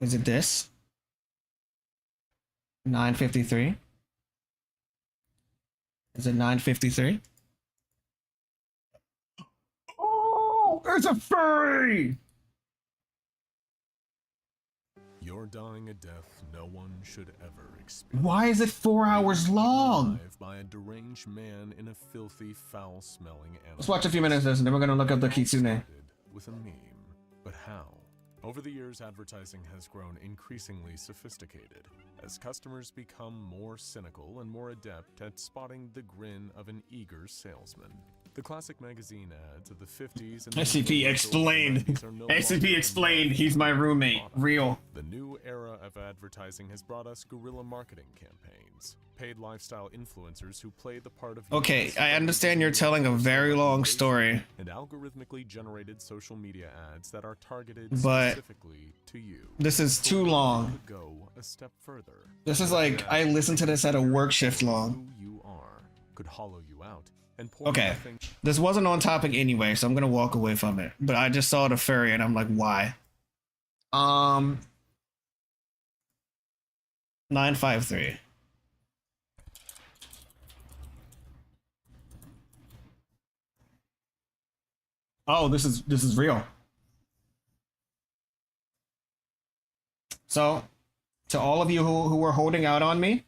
S2: Is it this? 953? Is it 953? Oh, there's a furry!
S3: You're dying a death no one should ever experience.
S2: Why is it 4 hours long?
S3: By a deranged man in a filthy, foul-smelling animal.
S2: Let's watch a few minutes of this and then we're gonna look up the Kitsune.
S3: With a meme. But how? Over the years, advertising has grown increasingly sophisticated, as customers become more cynical and more adept at spotting the grin of an eager salesman. The classic magazine ads of the 50s and
S2: SCP explained. SCP explained. He's my roommate. Real.
S3: The new era of advertising has brought us guerrilla marketing campaigns, paid lifestyle influencers who play the part of
S2: Okay, I understand you're telling a very long story,
S3: and algorithmically generated social media ads that are targeted
S2: but
S3: specifically to you.
S2: this is too long.
S3: Could go a step further.
S2: This is like I listened to this at a work shift long.
S3: Who you are could hollow you out and
S2: Okay, this wasn't on topic anyway, so I'm gonna walk away from it. But I just saw the furry and I'm like, why? 953. Oh, this is real. So, to all of you who were holding out on me,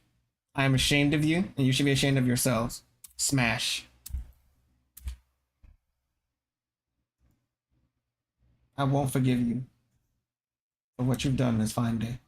S2: I am ashamed of you, and you should be ashamed of yourselves. Smash. I won't forgive you for what you've done this fine day.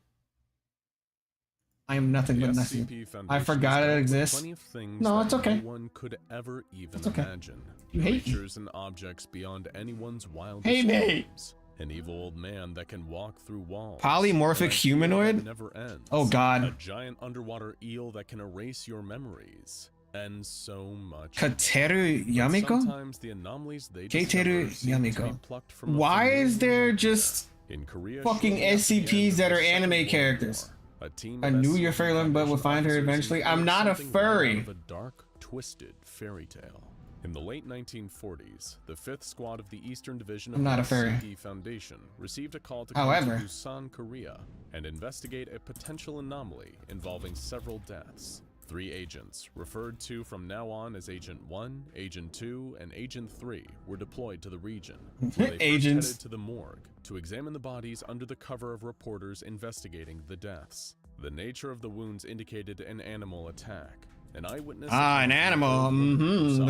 S2: I am nothing but nothing. I forgot it exists. No, it's okay.
S3: One could ever even
S2: It's okay.
S3: imagine.
S2: You hate me.
S3: Creatures and objects beyond anyone's wildest
S2: Hey, mate.
S3: dreams. An evil old man that can walk through walls.
S2: Polymorphic
S3: An idea
S2: humanoid?
S3: that never ends.
S2: Oh, God.
S3: A giant underwater eel that can erase your memories. And so much.
S2: Kateru
S3: But
S2: Yamiko?
S3: sometimes the anomalies they
S2: Kateru
S3: discover seem to be
S2: Yamiko.
S3: plucked from a
S2: Why is
S3: familiar
S2: there
S3: memory.
S2: just
S3: In Korea,
S2: fucking
S3: shortly after the end
S2: SCPs
S3: of
S2: that
S3: the
S2: are
S3: Second
S2: anime
S3: World
S2: characters?
S3: War, a team
S2: I
S3: of
S2: knew
S3: SCP
S2: your fairy love, but would find her
S3: officers
S2: eventually. I'm
S3: encountered
S2: not a
S3: something right out
S2: furry.
S3: of a dark, twisted fairy tale. In the late 1940s, the 5th Squad of the Eastern Division of
S2: I'm not
S3: the
S2: a furry.
S3: SCP Foundation received a call to come
S2: However.
S3: to Busan, Korea, and investigate a potential anomaly involving several deaths. 3 agents, referred to from now on as Agent 1, Agent 2, and Agent 3, were deployed to the region. where they first
S2: Agents.
S3: headed to the morgue to examine the bodies under the cover of reporters investigating the deaths. The nature of the wounds indicated an animal attack. An eyewitness
S2: An animal.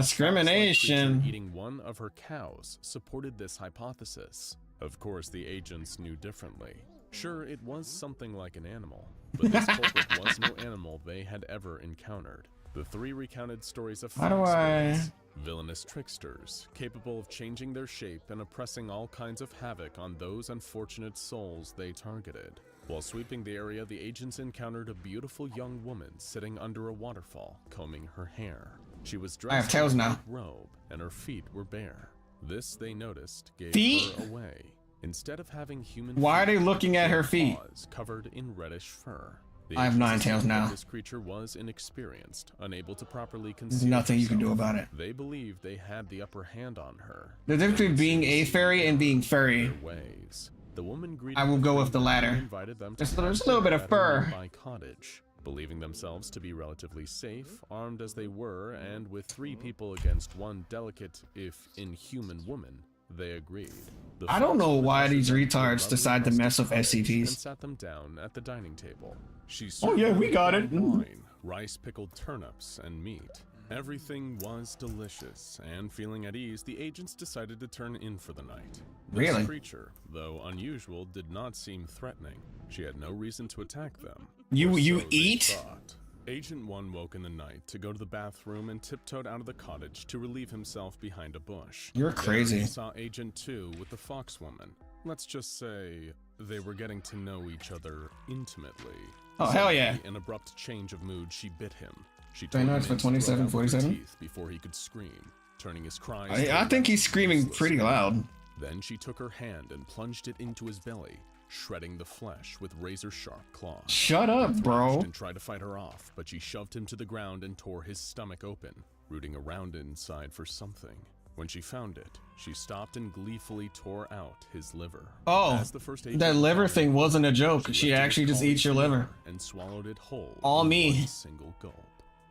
S2: Discrimination.
S3: eating one of her cows supported this hypothesis. Of course, the agents knew differently. Sure, it was something like an animal, but this culprit was no animal they had ever encountered. The 3 recounted stories of
S2: How do I-
S3: villainous tricksters, capable of changing their shape and oppressing all kinds of havoc on those unfortunate souls they targeted. While sweeping the area, the agents encountered a beautiful young woman sitting under a waterfall, combing her hair. She was
S2: I have
S3: dressed
S2: tails
S3: in a
S2: now.
S3: white robe, and her feet were bare. This, they noticed, gave
S2: Feet?
S3: her away. Instead of having human
S2: Why are
S3: feet,
S2: they looking at
S3: she
S2: her
S3: had
S2: feet?
S3: paws covered in reddish fur. The
S2: I have
S3: agents
S2: 9 tails
S3: assumed that
S2: now.
S3: This creature was inexperienced, unable to properly
S2: There's
S3: conceal
S2: nothing you can do
S3: herself.
S2: about it.
S3: They believed they had the upper hand on her.
S2: The difference between being a fairy and being furry.
S3: Their ways. The woman greeted
S2: I will go with the
S3: three men and
S2: latter.
S3: invited them to
S2: There's a
S3: pass
S2: little
S3: the
S2: bit
S3: night
S2: of
S3: at a
S2: fur.
S3: nearby cottage. Believing themselves to be relatively safe, armed as they were, and with 3 people against one delicate, if inhuman woman, they agreed. The
S2: I don't know
S3: fox
S2: why
S3: ushered
S2: these
S3: them to a
S2: retards
S3: lovely
S2: decide to
S3: rustic
S2: mess with
S3: cottage
S2: SCPs.
S3: And sat them down at the dining table. She
S2: Oh, yeah,
S3: served
S2: we
S3: them
S2: got
S3: red
S2: it.
S3: wine, rice pickled turnips, and meat. Everything was delicious, and feeling at ease, the agents decided to turn in for the night. This
S2: Really?
S3: creature, though unusual, did not seem threatening. She had no reason to attack them.
S2: You
S3: or
S2: you
S3: so they
S2: eat?
S3: thought. Agent 1 woke in the night to go to the bathroom and tiptoed out of the cottage to relieve himself behind a bush.
S2: You're
S3: There
S2: crazy.
S3: he saw Agent 2 with the fox woman. Let's just say they were getting to know each other intimately.
S2: Oh, hell yeah.
S3: Suddenly, an abrupt change of mood, she bit him. She
S2: Do I
S3: told
S2: know
S3: him
S2: it's for
S3: to throw out
S2: 2747?
S3: her teeth before he could scream, turning his cries.
S2: I think he's screaming pretty loud.
S3: Then she took her hand and plunged it into his belly, shredding the flesh with razor-sharp claws.
S2: Shut up,
S3: He
S2: bro.
S3: thrashed and tried to fight her off, but she shoved him to the ground and tore his stomach open, rooting around inside for something. When she found it, she stopped and gleefully tore out his liver.
S2: Oh,
S3: As the first agent
S2: that liver
S3: reported,
S2: thing wasn't a joke. She
S3: lifted
S2: actually
S3: his
S2: just
S3: collar
S2: eats your
S3: from the
S2: liver.
S3: air and swallowed it whole.
S2: All
S3: in
S2: me.
S3: one single gulp.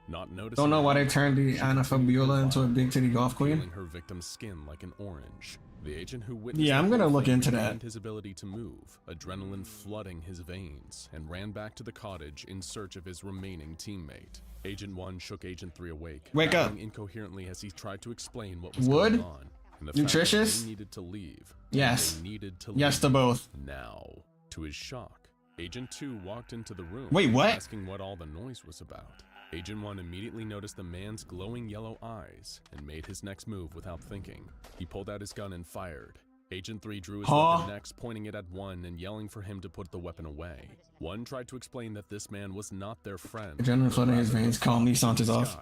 S3: Not noticing
S2: Don't know why they
S3: anything,
S2: turned the
S3: she
S2: Anna
S3: continued
S2: Fabiola
S3: to
S2: into a
S3: fight,
S2: big titty golf queen.
S3: peeling her victim's skin like an orange. The agent who witnessed
S2: Yeah, I'm
S3: the
S2: gonna
S3: whole
S2: look
S3: thing
S2: into that.
S3: regained his ability to move, adrenaline flooding his veins, and ran back to the cottage in search of his remaining teammate. Agent 1 shook Agent 3 awake,
S2: Wake up.
S3: babbling incoherently as he tried to explain what was
S2: Wood?
S3: going on. And the fact that
S2: Nutritious?
S3: they needed to leave.
S2: Yes.
S3: They needed to
S2: Yes
S3: leave
S2: to both.
S3: now. To his shock, Agent 2 walked into the room,
S2: Wait, what?
S3: asking what all the noise was about. Agent 1 immediately noticed the man's glowing yellow eyes and made his next move without thinking. He pulled out his gun and fired. Agent 3 drew his weapon next, pointing it at 1 and yelling for him to put the weapon away. 1 tried to explain that this man was not their friend.
S2: Adrenaline flooding his veins, calmly saunters off.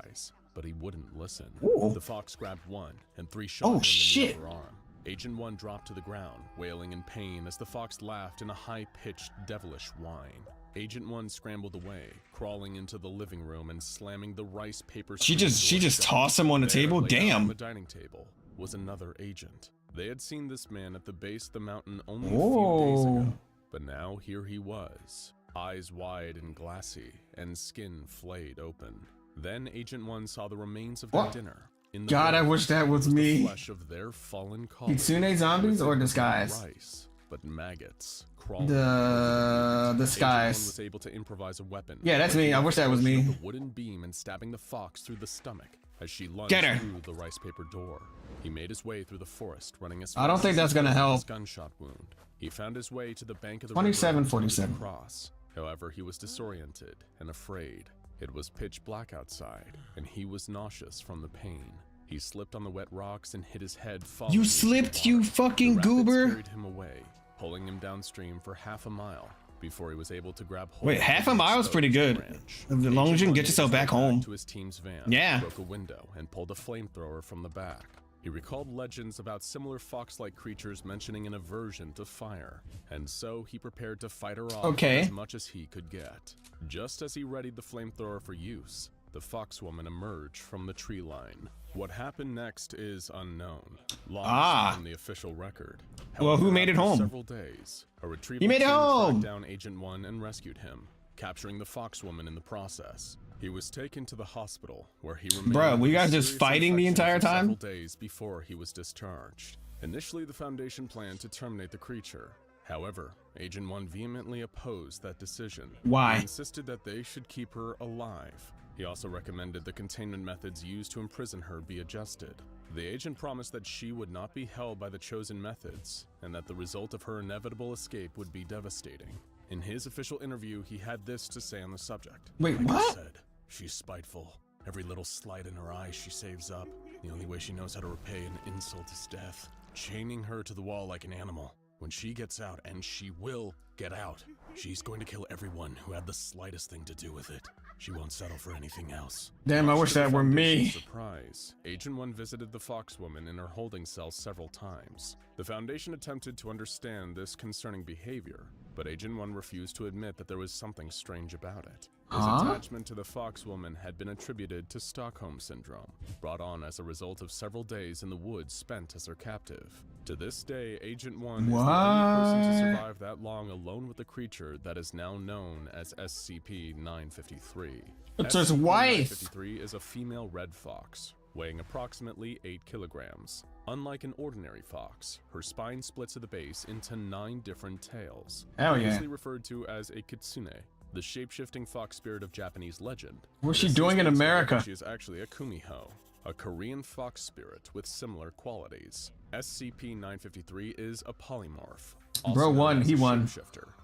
S3: But he wouldn't listen.
S2: Ooh.
S3: The fox grabbed 1 and 3 shot him in the upper arm. Agent 1 dropped to the ground, wailing in pain as the fox laughed in a high-pitched, devilish whine. Agent 1 scrambled away, crawling into the living room and slamming the rice paper.
S2: She just tossed him on the table. Damn.
S3: On the dining table was another agent. They had seen this man at the base of the mountain only a few days ago, but now here he was, eyes wide and glassy, and skin flayed open. Then Agent 1 saw the remains of their dinner. In the
S2: God, I wish that was me.
S3: flesh of their fallen colleague.
S2: Kitsune zombies or disguise?
S3: Rice, but maggots crawling.
S2: The disguise.
S3: Agent 1 was able to improvise a weapon.
S2: Yeah, that's me. I wish that was me.
S3: The wooden beam and stabbing the fox through the stomach as she lunged through the rice paper door. He made his way through the forest, running as fast
S2: I don't think that's gonna help.
S3: Gunshot wound. He found his way to the bank of the
S2: 2747.
S3: cross. However, he was disoriented and afraid. It was pitch black outside, and he was nauseous from the pain. He slipped on the wet rocks and hit his head.
S2: You slipped, you fucking goober!
S3: Carried him away, pulling him downstream for half a mile before he was able to grab hold.
S2: Wait, half a mile is pretty good. As long as you can get yourself back home.
S3: To his team's van,
S2: yeah.
S3: Broke a window and pulled a flamethrower from the back. He recalled legends about similar fox-like creatures mentioning an aversion to fire, and so he prepared to fight her off as much as he could get. Just as he readied the flamethrower for use, the foxwoman emerged from the tree line. What happened next is unknown. Lost from the official record.
S2: Well, who made it home?
S3: Several days, a retrieval
S2: he made it home.
S3: tracked down Agent 1 and rescued him, capturing the foxwoman in the process. He was taken to the hospital, where he remained.
S2: Bruh, we guys just fighting the entire time?
S3: Several days before he was discharged. Initially, the Foundation planned to terminate the creature. However, Agent 1 vehemently opposed that decision.
S2: Why?
S3: He insisted that they should keep her alive. He also recommended the containment methods used to imprison her be adjusted. The agent promised that she would not be held by the chosen methods, and that the result of her inevitable escape would be devastating. In his official interview, he had this to say on the subject.
S2: Wait, what?
S3: Said, "She's spiteful. Every little slight in her eye she saves up. The only way she knows how to repay an insult is death. Chaining her to the wall like an animal. When she gets out, and she will get out, she's going to kill everyone who had the slightest thing to do with it. She won't settle for anything else."
S2: Damn, I wish that were me.
S3: Surprise. Agent 1 visited the foxwoman in her holding cell several times. The Foundation attempted to understand this concerning behavior, but Agent 1 refused to admit that there was something strange about it. His attachment to the foxwoman had been attributed to Stockholm Syndrome, brought on as a result of several days in the woods spent as her captive. To this day, Agent 1 is the only person to survive that long alone with the creature that is now known as SCP-953.
S2: It's his wife!
S3: SCP-953 is a female red fox, weighing approximately 8 kilograms. Unlike an ordinary fox, her spine splits at the base into 9 different tails.
S2: Hell yeah.
S3: Previously referred to as a kitsune, the shape-shifting fox spirit of Japanese legend.
S2: What's she doing in America?
S3: She is actually a kumiho, a Korean fox spirit with similar qualities. SCP-953 is a polymorph.
S2: Bro won, he won.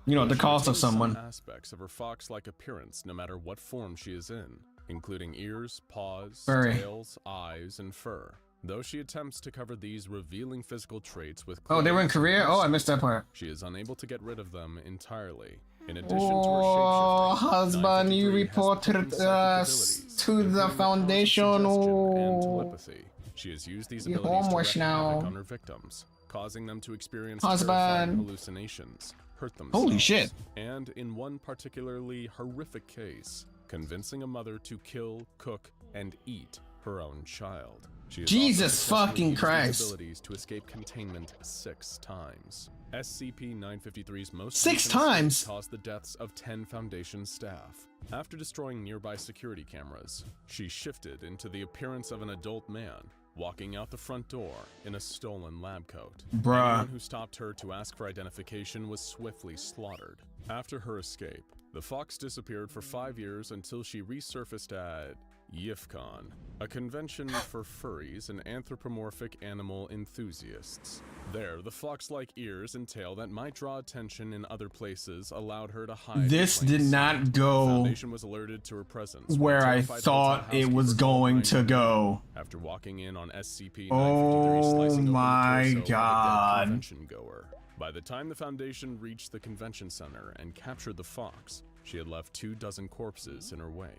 S2: You know, at the
S3: She
S2: cost of
S3: retains some
S2: someone.
S3: aspects of her fox-like appearance no matter what form she is in, including ears, paws,
S2: Furry.
S3: tails, eyes, and fur. Though she attempts to cover these revealing physical traits with
S2: Oh, they were in
S3: clothes
S2: Korea?
S3: and
S2: Oh, I missed that part.
S3: she is unable to get rid of them entirely. In addition
S2: Oh,
S3: to her shapeshifting,
S2: husband, you
S3: 953 has
S2: reported
S3: potent psychic
S2: us
S3: abilities,
S2: to the
S3: including
S2: Foundation.
S3: suggestion and
S2: Oh.
S3: telepathy. She has used these
S2: You
S3: abilities to
S2: homeless
S3: wreak havoc
S2: now.
S3: on her victims, causing them to experience
S2: Husband.
S3: terrifying hallucinations, hurt themselves,
S2: Holy shit.
S3: and in one particularly horrific case, convincing a mother to kill, cook, and eat her own child. She has
S2: Jesus
S3: also successfully
S2: fucking
S3: used these
S2: Christ.
S3: abilities to escape containment 6 times. SCP-953's most
S2: 6
S3: recent
S2: times?
S3: escape caused the deaths of 10 Foundation staff. After destroying nearby security cameras, she shifted into the appearance of an adult man, walking out the front door in a stolen lab coat.
S2: Bruh.
S3: Anyone who stopped her to ask for identification was swiftly slaughtered. After her escape, the fox disappeared for 5 years until she resurfaced at YIFCon, a convention for furries and anthropomorphic animal enthusiasts. There, the fox-like ears and tail that might draw attention in other places allowed her to hide.
S2: This
S3: in plain
S2: did
S3: sight.
S2: not
S3: The
S2: go
S3: Foundation was alerted to her presence when
S2: where
S3: a
S2: I
S3: terrified
S2: thought
S3: hotel
S2: it was
S3: housekeeper
S2: going
S3: called
S2: to
S3: 911
S2: go.
S3: after walking in on SCP-953
S2: Oh
S3: slicing open
S2: my
S3: the torso of a dead
S2: God.
S3: convention goer. By the time the Foundation reached the convention center and captured the fox, she had left 24 corpses in her wake.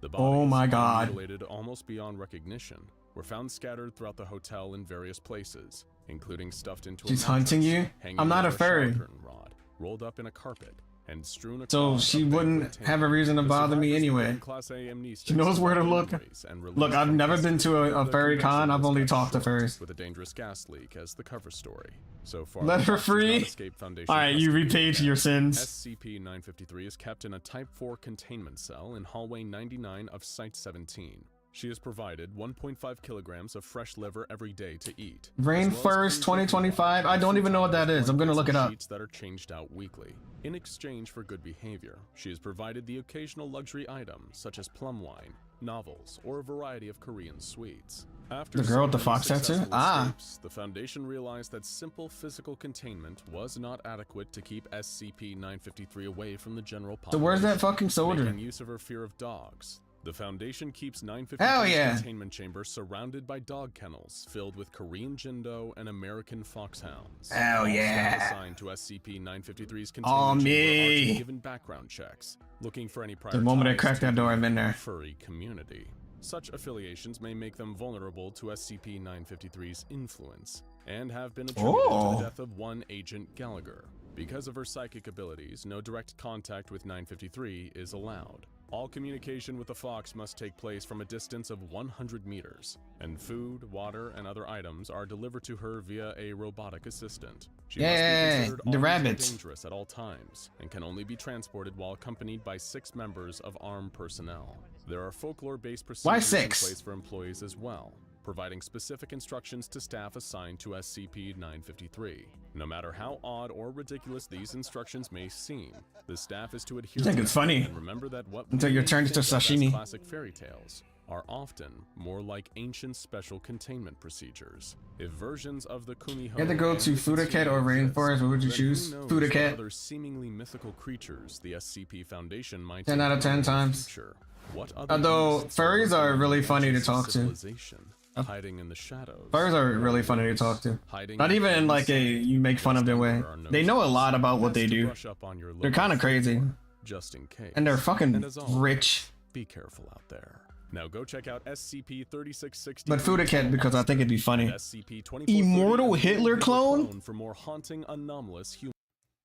S3: The bodies,
S2: Oh my God.
S3: mutilated almost beyond recognition, were found scattered throughout the hotel in various places, including stuffed into
S2: She's
S3: a
S2: hunting
S3: mattress,
S2: you?
S3: hanging
S2: I'm not
S3: over
S2: a furry.
S3: shower curtain rod, rolled up in a carpet, and strewn
S2: So
S3: across
S2: she
S3: a
S2: wouldn't
S3: banquet
S2: have a
S3: table.
S2: reason to
S3: The
S2: bother me
S3: survivors
S2: anyway.
S3: became Class A amnestics
S2: She knows where to
S3: with
S2: look.
S3: memories and
S2: Look,
S3: released
S2: I've
S3: from
S2: never been to
S3: custody.
S2: a
S3: The
S2: furry con.
S3: convention
S2: I've
S3: was
S2: only
S3: cut
S2: talked to
S3: short
S2: furries.
S3: with a dangerous gas leak as the cover story. So far,
S2: Let
S3: the
S2: her
S3: fox has not
S2: free.
S3: escaped Foundation
S2: Alright, you
S3: custody
S2: repaid
S3: yet.
S2: your sins.
S3: SCP-953 is kept in a Type 4 containment cell in hallway 99 of Site 17. She is provided 1.5 kilograms of fresh liver every day to eat.
S2: Rain
S3: as well as
S2: First
S3: clean drinking
S2: 2025.
S3: water
S2: I don't
S3: and
S2: even know what that
S3: blankets
S2: is. I'm gonna look it
S3: and
S2: up.
S3: sheets that are changed out weekly. In exchange for good behavior, she is provided the occasional luxury items such as plum wine, novels, or a variety of Korean sweets. After
S2: The girl with the
S3: so
S2: fox
S3: many
S2: tattoo?
S3: successful
S2: Ah.
S3: escapes, the Foundation realized that simple physical containment was not adequate to keep SCP-953 away from the general
S2: So
S3: population.
S2: where's that fucking soldier?
S3: Making use of her fear of dogs, the Foundation keeps 953's
S2: Hell yeah.
S3: containment chamber surrounded by dog kennels filled with Korean Jindo and American foxhounds.
S2: Hell
S3: All
S2: yeah.
S3: staff assigned to SCP-953's containment
S2: Oh,
S3: chamber are to
S2: me.
S3: be given background checks, looking for any prior
S2: The moment I
S3: ties
S2: cracked
S3: to
S2: that door,
S3: the
S2: I'm in there.
S3: furry community. Such affiliations may make them vulnerable to SCP-953's influence, and have been attributed to
S2: Oh.
S3: the death of one Agent Gallagher. Because of her psychic abilities, no direct contact with 953 is allowed. All communication with the fox must take place from a distance of 100 meters, and food, water, and other items are delivered to her via a robotic assistant. She must be
S2: Yeah,
S3: considered
S2: the
S3: armed and
S2: rabbits.
S3: dangerous at all times, and can only be transported while accompanied by 6 members of armed personnel. There are folklore-based
S2: Why
S3: procedures in
S2: 6?
S3: place for employees as well, providing specific instructions to staff assigned to SCP-953. No matter how odd or ridiculous these instructions may seem, the staff is to adhere
S2: I think
S3: to
S2: it's
S3: them,
S2: funny.
S3: and remember that what
S2: Until
S3: we
S2: you're
S3: may
S2: turned into
S3: think of as
S2: sashimi.
S3: classic fairy tales are often more like ancient special containment procedures. If versions of the Kumiho
S2: You had to go
S3: and
S2: to
S3: the
S2: Fudaket or
S3: Kitsune
S2: Rainforest. What would you
S3: then
S2: choose?
S3: who knows
S2: Fudaket.
S3: what other seemingly mythical creatures the SCP Foundation might
S2: 10 out of 10
S3: encounter in the
S2: times.
S3: future. What other
S2: Although
S3: beasts
S2: furries are
S3: lurking
S2: really
S3: in
S2: funny to
S3: ancient
S2: talk to.
S3: civilization, hiding in the shadows.
S2: Furries are really funny to talk to.
S3: Hiding
S2: Not
S3: in
S2: even in
S3: plain
S2: like a
S3: sight.
S2: you make fun of their way. They know a lot about what they
S3: Best to
S2: do.
S3: brush up on your
S2: They're
S3: local
S2: kind of crazy.
S3: folklore, just in case.
S2: And they're fucking
S3: And as always,
S2: rich.
S3: Be careful out there. Now go check out SCP-3660.
S2: But Fudaket because I think it'd be funny.
S3: SCP-2430
S2: Immortal
S3: and
S2: Hitler clone?
S3: for more haunting, anomalous human.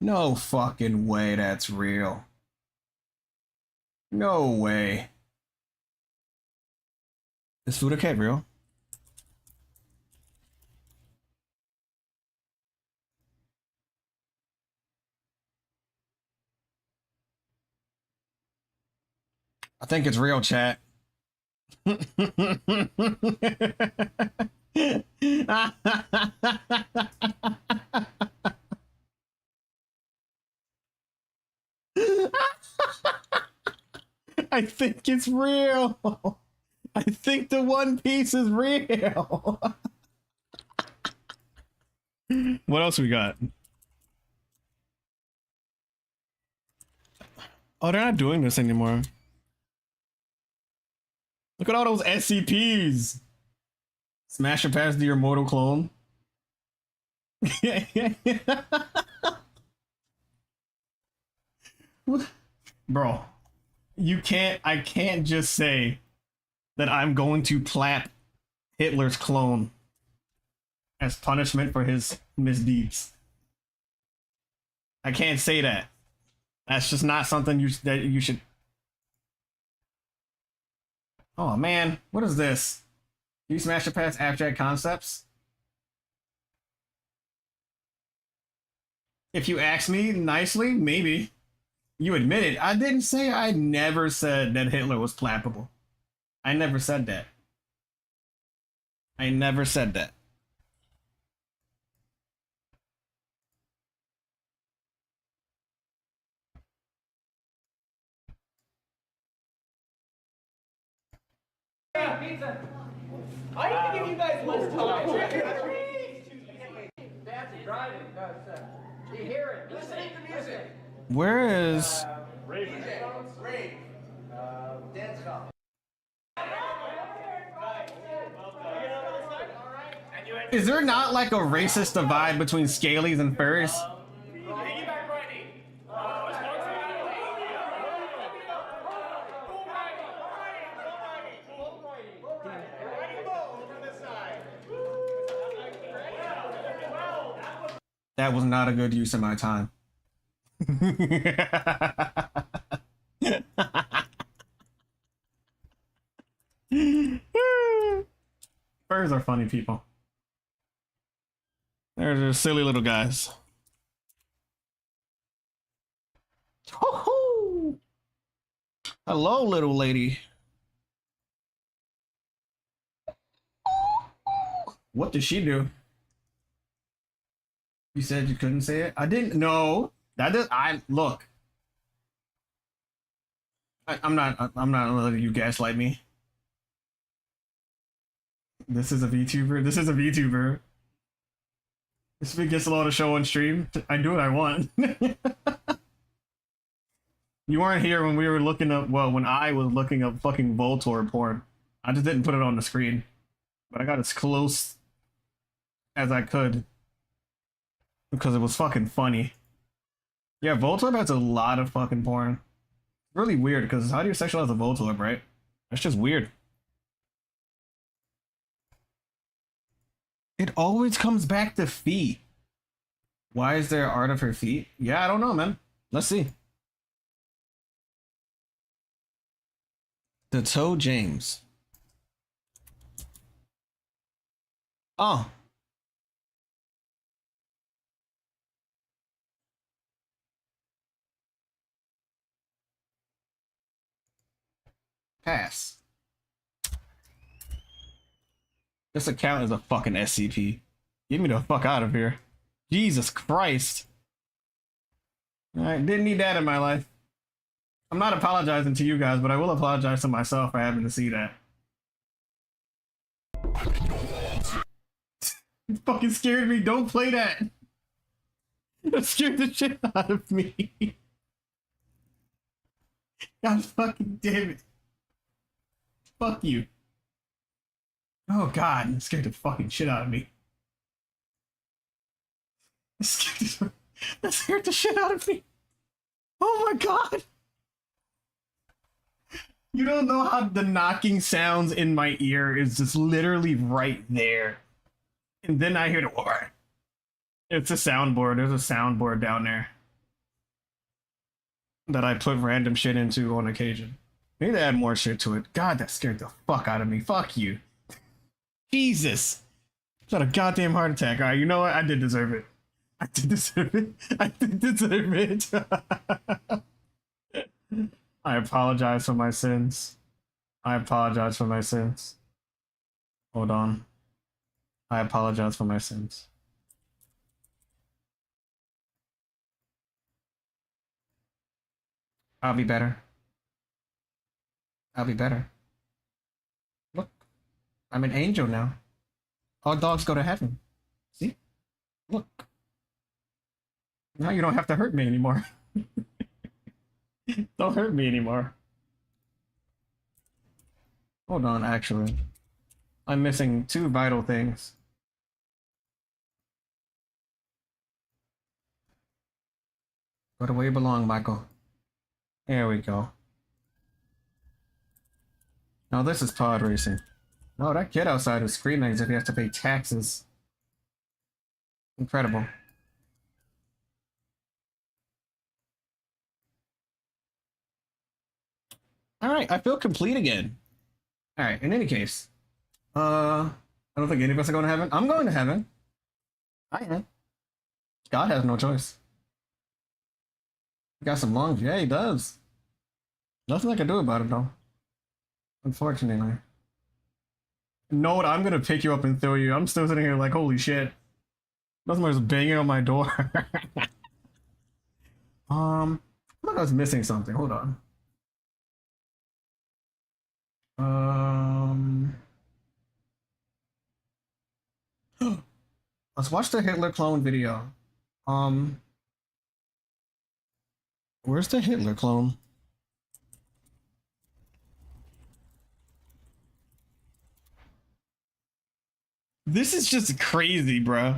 S2: No fucking way that's real. No way. Is Fudaket real? I think it's real, chat. I think it's real. I think the One Piece is real. What else we got? Oh, they're not doing this anymore. Look at all those SCPs. Smash it past the immortal clone. Bro, I can't just say that I'm going to clap Hitler's clone as punishment for his misdeeds. I can't say that. That's just not something that you should. Oh man, what is this? You smash it past abstract concepts? If you ask me nicely, maybe. You admit it. I didn't say I never said that Hitler was clappable. I never said that. I never said that.
S13: I need to give you guys less time. You hear it? Listening to music.
S2: Where is?
S13: Rave. Dance off.
S2: Is there not like a racist divide between scalies and furs? That was not a good use of my time. Furs are funny people. They're just silly little guys. Ho-ho! Hello, little lady. What did she do? You said you couldn't say it? I didn't know. Look. I'm not letting you gaslight me. This is a VTuber. This is a VTuber. This gets a lot of show on stream. I do what I want. You weren't here when we were looking up, well, when I was looking up fucking Voltor porn. I just didn't put it on the screen. But I got as close as I could. Because it was fucking funny. Yeah, Voltorb has a lot of fucking porn. Really weird, because how do you sexualize a Voltorb, right? That's just weird. It always comes back to feet. Why is there art of her feet? Yeah, I don't know, man. Let's see. The Toe James. Oh. Pass. This account is a fucking SCP. Get me the fuck out of here. Jesus Christ. Alright, didn't need that in my life. I'm not apologizing to you guys, but I will apologize to myself for having to see that. It fucking scared me. Don't play that. That scared the shit out of me. God fucking damn it. Fuck you. Oh god, it scared the fucking shit out of me. That scared the shit out of me. Oh my god. You don't know how the knocking sounds in my ear is just literally right there. And then I hear the war. It's a soundboard. There's a soundboard down there that I put random shit into on occasion. Need to add more shit to it. God, that scared the fuck out of me. Fuck you. Jesus. It's not a goddamn heart attack. Alright, you know what? I did deserve it. I did deserve it. I did deserve it. I apologize for my sins. I apologize for my sins. Hold on. I apologize for my sins. I'll be better. I'll be better. Look, I'm an angel now. All dogs go to heaven. See? Look. Now you don't have to hurt me anymore. Don't hurt me anymore. Hold on, actually. I'm missing two vital things. Go to where you belong, Michael. There we go. Now this is pod racing. No, that kid outside is screaming as if he has to pay taxes. Incredible. Alright, I feel complete again. Alright, in any case. I don't think any of us are going to heaven. I'm going to heaven. I am. God has no choice. He got some lungs. Yeah, he does. Nothing I can do about it, though. Unfortunately. Note, I'm gonna pick you up and throw you. I'm still sitting here like, holy shit. Nothing's banging on my door. I thought I was missing something. Hold on. Let's watch the Hitler clone video. Where's the Hitler clone? This is just crazy, bro.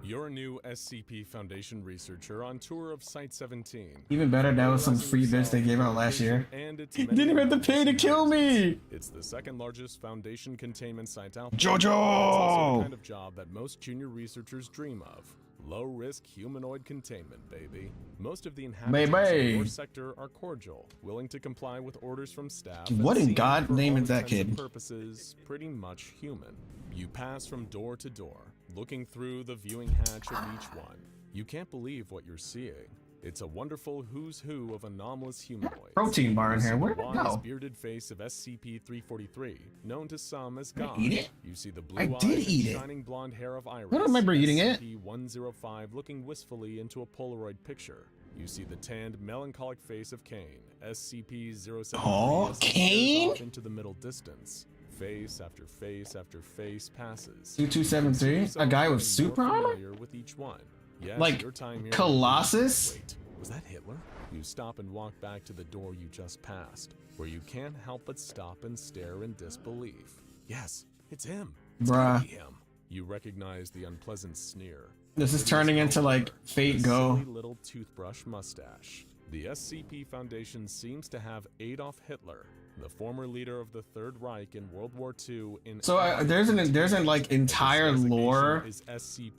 S3: You're a new SCP Foundation researcher on tour of Site-17.
S2: Even better, that was some free bits they gave out last year. Didn't even have to pay to kill me!
S3: It's the second largest Foundation containment site out there.
S2: Jojo!
S3: It's also the kind of job that most junior researchers dream of. Low-risk humanoid containment, baby. Most of the inhabitants of your sector are cordial, willing to comply with orders from staff.
S2: What in God's name is that
S3: intents and
S2: kid?
S3: Purposes, pretty much human. You pass from door to door, looking through the viewing hatch of each one. You can't believe what you're seeing. It's a wonderful who's who of anomalous humanoids.
S2: Protein bar in here. Where'd it go?
S3: Bearded face of SCP-343, known to some as God.
S2: Eat it?
S3: You see the
S2: I
S3: blue
S2: did
S3: eyes
S2: eat
S3: and
S2: it.
S3: shining blonde hair of Iris.
S2: I don't remember eating it.
S3: SCP-105 looking wistfully into a Polaroid picture. You see the tanned, melancholic face of Kane. SCP-073
S2: Oh,
S3: as it stares
S2: Kane?
S3: off into the middle distance. Face after face after face passes.
S2: 2273? A guy with super armor?
S3: Familiar with each one. Yes,
S2: Like
S3: your time here-
S2: Colossus?
S3: Wait, was that Hitler? You stop and walk back to the door you just passed, where you can't help but stop and stare in disbelief. Yes, it's him. It's gotta be him. You recognize the unpleasant sneer.
S2: This is turning into like Fate
S3: The
S2: Go.
S3: silly little toothbrush mustache. The SCP Foundation seems to have Adolf Hitler, the former leader of the Third Reich in World War II.
S2: So there's an like entire lore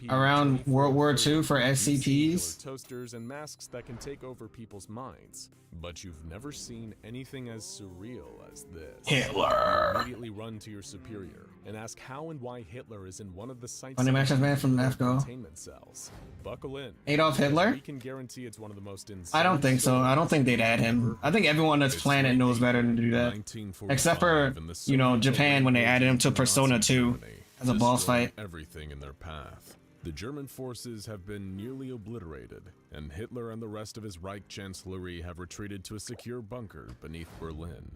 S2: around World War II for SCPs.
S3: Toasters and masks that can take over people's minds. But you've never seen anything as surreal as this.
S2: Hitler.
S3: You immediately run to your superior and ask how and why Hitler is in one of the sites
S2: Funny matches man from AFGO.
S3: containment cells. Buckle in.
S2: Adolf Hitler?
S3: We can guarantee it's one of the most
S2: I don't think so. I don't think they'd add him. I think everyone on this planet knows better than to do that. Except for, you know, Japan when they added him to Persona 2 as a boss fight.
S3: Everything in their path. The German forces have been nearly obliterated, and Hitler and the rest of his Reich Chancellery have retreated to a secure bunker beneath Berlin.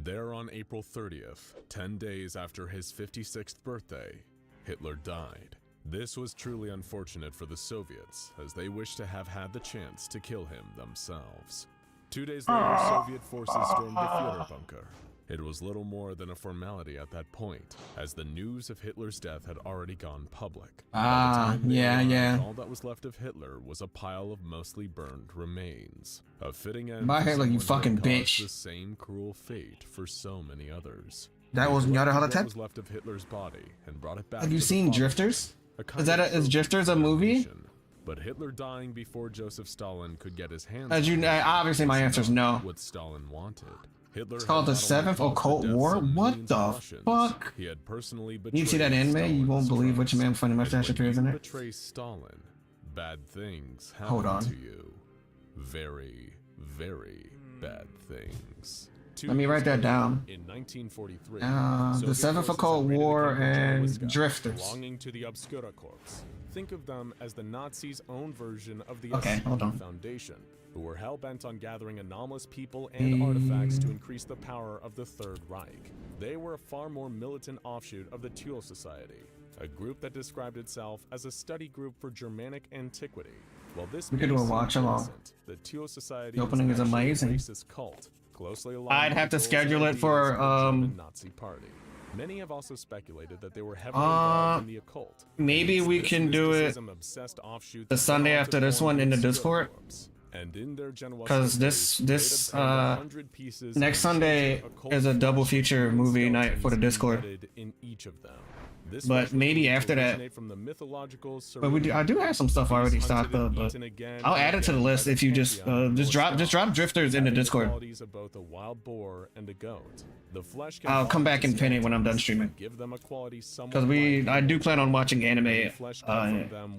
S3: There on April 30th, 10 days after his 56th birthday, Hitler died. This was truly unfortunate for the Soviets, as they wished to have had the chance to kill him themselves. 2 days later, Soviet forces stormed the Führer bunker. It was little more than a formality at that point, as the news of Hitler's death had already gone public.
S2: Yeah.
S3: All that was left of Hitler was a pile of mostly burned remains. A fitting end
S2: Bye,
S3: for
S2: Hitler, you
S3: someone who
S2: fucking
S3: had caused
S2: bitch.
S3: the same cruel fate for so many others.
S2: That was
S3: They
S2: Yada
S3: collected
S2: Holotype?
S3: what was left of Hitler's body and brought it back.
S2: Have you
S3: to the
S2: seen
S3: Fatherland.
S2: Drifters?
S3: A kind
S2: Is that
S3: of
S2: is Drifters a movie?
S3: But Hitler dying before Joseph Stalin could get his hands
S2: As
S3: on
S2: you,
S3: it
S2: obviously my answer is no.
S3: what Stalin wanted. Hitler
S2: It's called
S3: had
S2: the
S3: not only
S2: Seventh
S3: caused
S2: Occult
S3: the deaths
S2: War?
S3: of
S2: What
S3: millions
S2: the
S3: of Russians,
S2: fuck?
S3: He had personally
S2: You see that
S3: betrayed
S2: anime? You won't
S3: Stalin's
S2: believe which
S3: trust.
S2: man funny
S3: And
S2: mustache
S3: when
S2: appears
S3: you
S2: in it.
S3: betray Stalin, bad things happen
S2: Hold on.
S3: to you. Very, very bad things. 2
S2: Let me
S3: years
S2: write that
S3: later,
S2: down.
S3: In 1943,
S2: The
S3: Soviet
S2: Seventh
S3: forces
S2: Occult
S3: invaded the
S2: War
S3: country of
S2: and
S3: Wisga,
S2: Drifters.
S3: belonging to the Obscura Corps. Think of them as the Nazis' own version of the
S2: Okay, hold on.
S3: SCP Foundation, who were hell-bent on gathering anomalous people and artifacts to increase the power of the Third Reich. They were a far more militant offshoot of the Thule Society, a group that described itself as a study group for Germanic antiquity. While this
S2: We could do
S3: may
S2: a
S3: seem
S2: watch-along.
S3: innocent, the Thule Society
S2: The opening is
S3: actually a
S2: amazing.
S3: racist cult, closely aligned
S2: I'd
S3: with
S2: have
S3: the
S2: to
S3: goals
S2: schedule
S3: and
S2: it for,
S3: ideas of the German Nazi Party. Many have also speculated that they were heavily involved in the occult.
S2: Maybe we can do it the Sunday after this one in the Discord. Because this next Sunday is a double feature movie night for the Discord. But maybe after that. But I do have some stuff already stocked up. But I'll add it to the list if you just drop Drifters in the Discord. I'll come back and pin it when I'm done streaming. Because I do plan on watching anime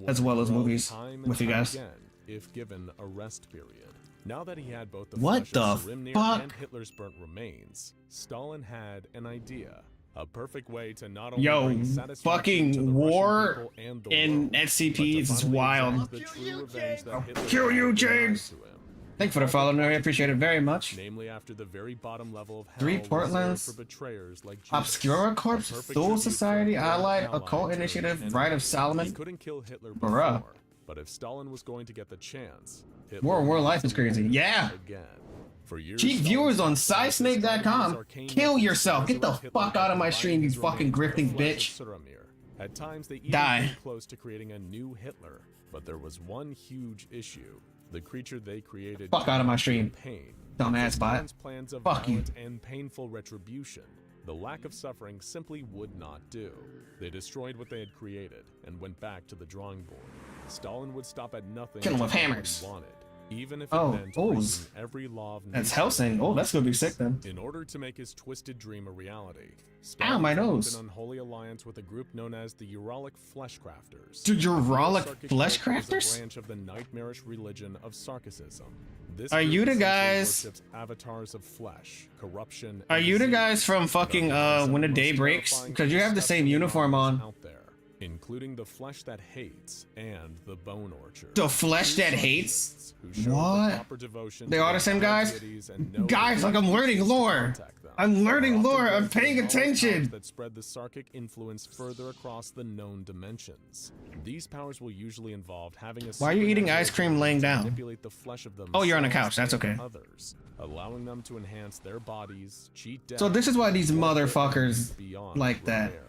S2: as well as movies with you guys.
S3: If given a rest period. Now that he had both the
S2: What
S3: flesh of
S2: the
S3: Sarimnir
S2: fuck?
S3: and Hitler's burnt remains, Stalin had an idea. A perfect way to not only
S2: Yo,
S3: bring satisfaction to the
S2: fucking
S3: Russian
S2: war
S3: people and the
S2: in
S3: world,
S2: SCPs
S3: but to
S2: is
S3: finally
S2: wild.
S3: exact the true revenge that Hitler
S2: Kill you,
S3: had
S2: James!
S3: to him.
S2: Thank you for the follow, Mary. I appreciate it very much.
S3: Namely, after the very bottom level of hell
S2: 3
S3: reserved
S2: Portlands.
S3: for betrayers like Judas,
S2: Obscura Corps,
S3: a perfect
S2: Thule
S3: tribute
S2: Society,
S3: for an
S2: Allied,
S3: ally
S2: Occult
S3: to an
S2: Initiative,
S3: enemy.
S2: Rite of
S3: He
S2: Solomon.
S3: couldn't kill Hitler
S2: Bruh.
S3: before, but if Stalin was going to get the chance,
S2: War
S3: Hitler
S2: Life
S3: had
S2: is
S3: to
S2: crazy.
S3: win
S2: Yeah.
S3: again. For years,
S2: Cheap
S3: Stalin
S2: viewers on
S3: sacrificed his
S2: SciSnake.com.
S3: arcane
S2: Kill
S3: methods to
S2: yourself. Get the
S3: resurrect Hitler
S2: fuck out of
S3: by
S2: my stream, you
S3: combining his
S2: fucking
S3: remains with
S2: grifting
S3: the
S2: bitch.
S3: flesh of Suramir. At times, they even
S2: Die.
S3: came close to creating a new Hitler, but there was one huge issue. The creature they created
S2: Fuck out of my stream.
S3: pain.
S2: Dumbass bot.
S3: Stalin's plans of
S2: Fuck you.
S3: violent and painful retribution. The lack of suffering simply would not do. They destroyed what they had created and went back to the drawing board. Stalin would stop at nothing
S2: Kill 'em with
S3: to get what
S2: hammers.
S3: he wanted, even if
S2: Oh,
S3: it meant
S2: oh,
S3: breaking every law of
S2: That's
S3: nature.
S2: Helsing. Oh, that's gonna be sick then.
S3: In order to make his twisted dream a reality,
S2: Ow,
S3: Stalin
S2: my
S3: formed
S2: nose.
S3: an unholy alliance with a group known as the Uralic Fleshcrafters.
S2: Dude, Uralic
S3: Sarkic
S2: Fleshcrafters?
S3: cult is a branch of the nightmarish religion of Sarkicism. This
S2: Are
S3: group
S2: you the
S3: essentially
S2: guys-
S3: worships avatars of flesh, corruption,
S2: Are
S3: and
S2: you the
S3: disease,
S2: guys from fucking
S3: and
S2: When the
S3: most
S2: Day Breaks?
S3: terrifying
S2: Because you have the same
S3: conceptual
S2: uniform
S3: models
S2: on.
S3: out there, including the flesh that hates and the bone orchard.
S2: The flesh
S3: Two
S2: that
S3: Sarkists
S2: hates?
S3: who show the
S2: What?
S3: proper devotion
S2: They
S3: to
S2: are
S3: their
S2: the same guys?
S3: deities and know
S2: Guys,
S3: the
S2: like I'm learning
S3: to
S2: lore.
S3: contact them.
S2: I'm learning
S3: Often
S2: lore. I'm
S3: granted
S2: paying
S3: knowledge powers
S2: attention.
S3: that spread the Sarkic influence further across the known dimensions. These powers will usually involve having a
S2: Why are you eating
S3: supernatural
S2: ice cream
S3: ability
S2: laying
S3: to
S2: down?
S3: manipulate the flesh of
S2: Oh, you're on the
S3: themselves
S2: couch. That's
S3: and
S2: okay.
S3: Others, allowing them to enhance their bodies, cheat death.
S2: So this is why these
S3: warp their
S2: motherfuckers
S3: enemies beyond
S2: like that.
S3: repair.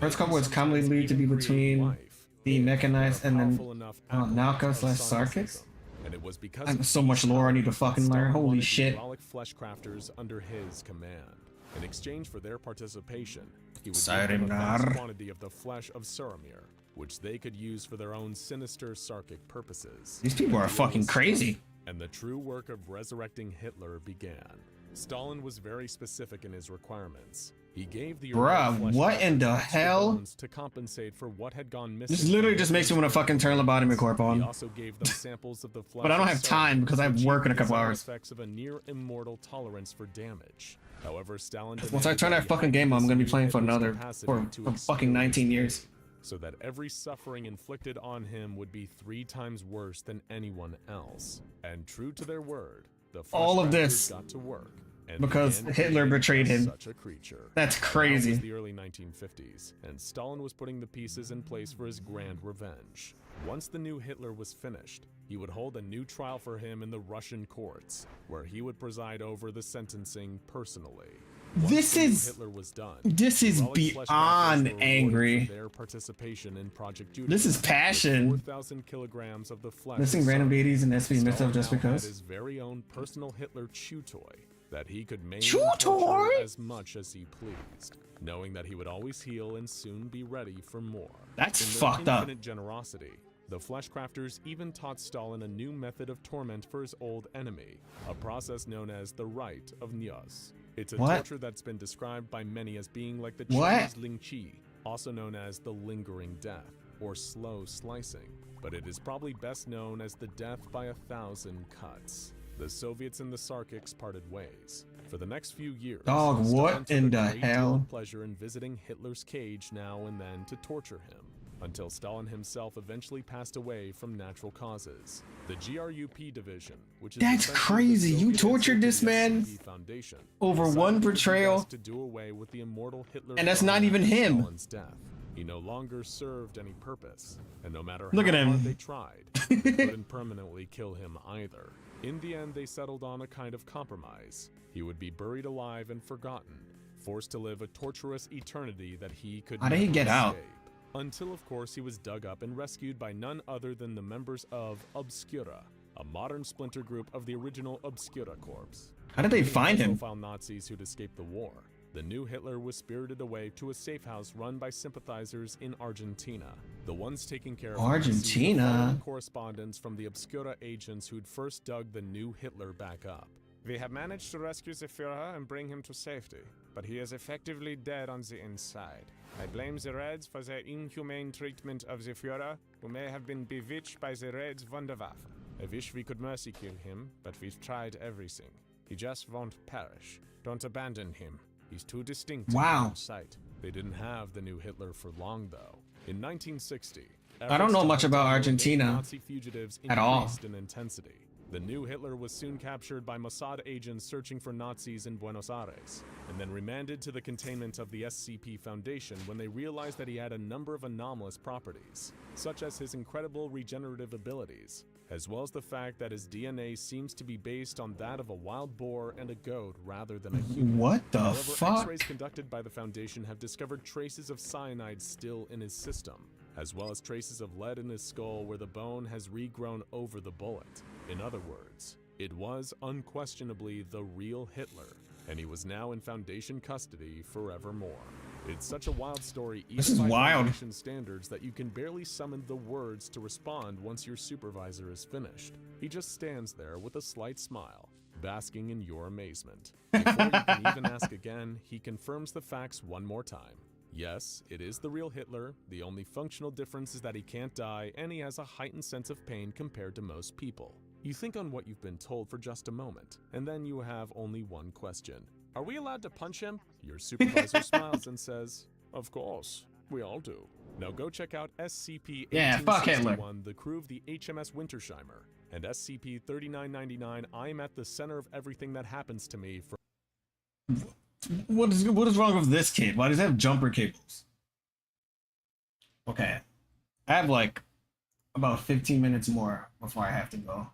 S2: First couple words
S3: Sometimes
S2: commonly lead to be
S3: even create
S2: between
S3: life.
S2: the mechanized and then
S3: Powerful enough
S2: Nalka
S3: acolytes
S2: slash
S3: of
S2: Sarkics.
S3: Sarkicism. And it was because
S2: I have
S3: of
S2: so
S3: these
S2: much lore I need to fucking learn.
S3: Stalin
S2: Holy
S3: wanted the
S2: shit.
S3: Uralic Fleshcrafters under his command. In exchange for their participation, he would give
S2: Siren
S3: them a vast
S2: Nar.
S3: quantity of the flesh of Suramir, which they could use for their own sinister Sarkic purposes.
S2: These people are
S3: The deal
S2: fucking
S3: was
S2: crazy.
S3: struck, and the true work of resurrecting Hitler began. Stalin was very specific in his requirements. He gave the
S2: Bruh,
S3: Uralic
S2: what in the
S3: Fleshcrafters extra
S2: hell?
S3: bones to compensate for what had gone missing.
S2: This literally just makes me want to fucking turn Lobotomy Corp
S3: He
S2: on.
S3: also gave them samples of the flesh
S2: But I don't
S3: of
S2: have time because I have
S3: Sarkic,
S2: work in a
S3: which
S2: couple
S3: had the
S2: hours.
S3: effects of a near immortal tolerance for damage. However, Stalin
S2: Once I turn that fucking game on, I'm gonna be playing for another for fucking 19 years.
S3: So that every suffering inflicted on him would be 3 times worse than anyone else. And true to their word, the
S2: All of
S3: Fleshcrafters
S2: this
S3: got to work. And
S2: because
S3: began
S2: Hitler
S3: creating
S2: betrayed him.
S3: Such a creature.
S2: That's
S3: Now was
S2: crazy.
S3: the early 1950s, and Stalin was putting the pieces in place for his grand revenge. Once the new Hitler was finished, he would hold a new trial for him in the Russian courts, where he would preside over the sentencing personally. Once
S2: This
S3: the new
S2: is-
S3: Hitler was done,
S2: this is
S3: Uralic Fleshcrafters
S2: beyond
S3: were rewarded
S2: angry.
S3: for their participation in Project Judas.
S2: This is
S3: with
S2: passion.
S3: 4,000 kilograms of the flesh.
S2: Missing
S3: of
S2: random
S3: Sarkic.
S2: deities and SB
S3: Stalin
S2: myself just
S3: now had
S2: because.
S3: his very own personal Hitler chew toy that he could maim
S2: Chew
S3: and torture
S2: toy?
S3: as much as he pleased, knowing that he would always heal and soon be ready for more.
S2: That's
S3: In their
S2: fucked up.
S3: infinite generosity, the Fleshcrafters even taught Stalin a new method of torment for his old enemy, a process known as the Rite of Nyas. It's a
S2: What?
S3: torture that's been described by many as being like the
S2: What?
S3: Chinese Ling Chi, also known as the lingering death, or slow slicing, but it is probably best known as the death by 1,000 cuts. The Soviets and the Sarkics parted ways. For the next few years,
S2: Dog,
S3: Stalin
S2: what
S3: took
S2: in
S3: a
S2: the
S3: great deal
S2: hell?
S3: of pleasure in visiting Hitler's cage now and then to torture him, until Stalin himself eventually passed away from natural causes. The GRUP division, which is
S2: That's
S3: essentially the
S2: crazy. You
S3: Soviet
S2: tortured
S3: answer
S2: this
S3: to the
S2: man
S3: SCP Foundation,
S2: over
S3: decided
S2: one
S3: it would be
S2: betrayal,
S3: best to do away with the immortal Hitler
S2: and that's not
S3: trauma
S2: even
S3: of
S2: him.
S3: Stalin's death. He no longer served any purpose, and no matter
S2: Look
S3: how
S2: at him.
S3: hard they tried, they couldn't permanently kill him either. In the end, they settled on a kind of compromise. He would be buried alive and forgotten, forced to live a torturous eternity that he could
S2: How did he
S3: never
S2: get out?
S3: escape. Until, of course, he was dug up and rescued by none other than the members of Obscura, a modern splinter group of the original Obscura Corps.
S2: How did they find him?
S3: High-profile Nazis who'd escaped the war. The new Hitler was spirited away to a safe house run by sympathizers in Argentina. The ones taking care of him received the
S2: Argentina?
S3: following correspondence from the Obscura agents who'd first dug the new Hitler back up.
S14: We have managed to rescue the Führer and bring him to safety, but he is effectively dead on the inside. I blame the Reds for their inhumane treatment of the Führer, who may have been bewitched by the Reds' Wunderwaffe. I wish we could mercy kill him, but we've tried everything. He just won't perish. Don't abandon him. He's too distinct
S2: Wow.
S3: in sight. They didn't have the new Hitler for long, though. In 1960,
S2: I don't know much
S3: efforts to
S2: about
S3: hunt down
S2: Argentina
S3: Nazi fugitives
S2: at all.
S3: increased in intensity. The new Hitler was soon captured by Mossad agents searching for Nazis in Buenos Aires, and then remanded to the containment of the SCP Foundation when they realized that he had a number of anomalous properties, such as his incredible regenerative abilities, as well as the fact that his DNA seems to be based on that of a wild boar and a goat rather than a human.
S2: What the
S3: However,
S2: fuck?
S3: X-rays conducted by the Foundation have discovered traces of cyanide still in his system, as well as traces of lead in his skull where the bone has regrown over the bullet. In other words, it was unquestionably the real Hitler, and he was now in Foundation custody forevermore. It's such a wild story
S2: This
S3: even
S2: is
S3: by
S2: wild.
S3: Foundation standards that you can barely summon the words to respond once your supervisor is finished. He just stands there with a slight smile, basking in your amazement. Before you can even ask again, he confirms the facts one more time. Yes, it is the real Hitler. The only functional difference is that he can't die and he has a heightened sense of pain compared to most people. You think on what you've been told for just a moment, and then you have only one question. Are we allowed to punch him? Your supervisor smiles and says, of course, we all do. Now go check out SCP-1861,
S2: Yeah, fuck Hitler.
S3: the crew of the HMS Wintersheimer, and SCP-3999, I'm at the center of everything that happens to me from...
S2: What is wrong with this kid? Why does he have jumper cables? Okay. I have like about 15 minutes more before I have to go.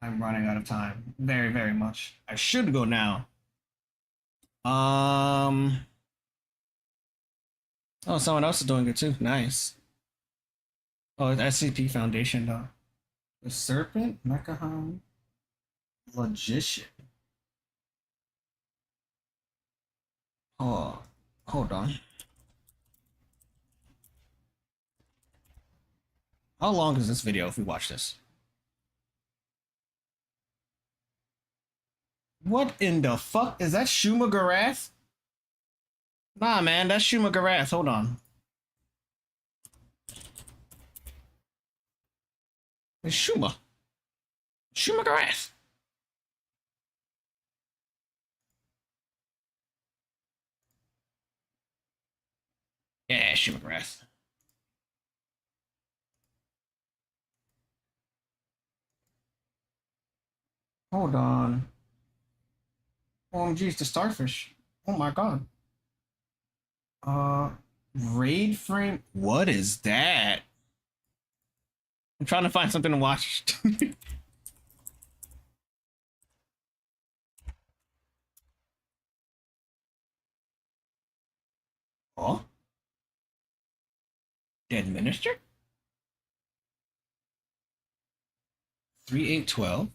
S2: I'm running out of time. Very, very much. I should go now. Oh, someone else is doing it too. Nice. Oh, it's SCP Foundation though. The Serpent, Mechahon, Logician. Oh, hold on. How long is this video if we watch this? What in the fuck? Is that Shuma Garath? Nah, man, that's Shuma Garath. Hold on. It's Shuma. Shuma Garath. Yeah, Shuma Garath. Hold on. OMG, it's the starfish. Oh my god. Raid frame. What is that? I'm trying to find something to watch. Oh? Dead Minister? 3812.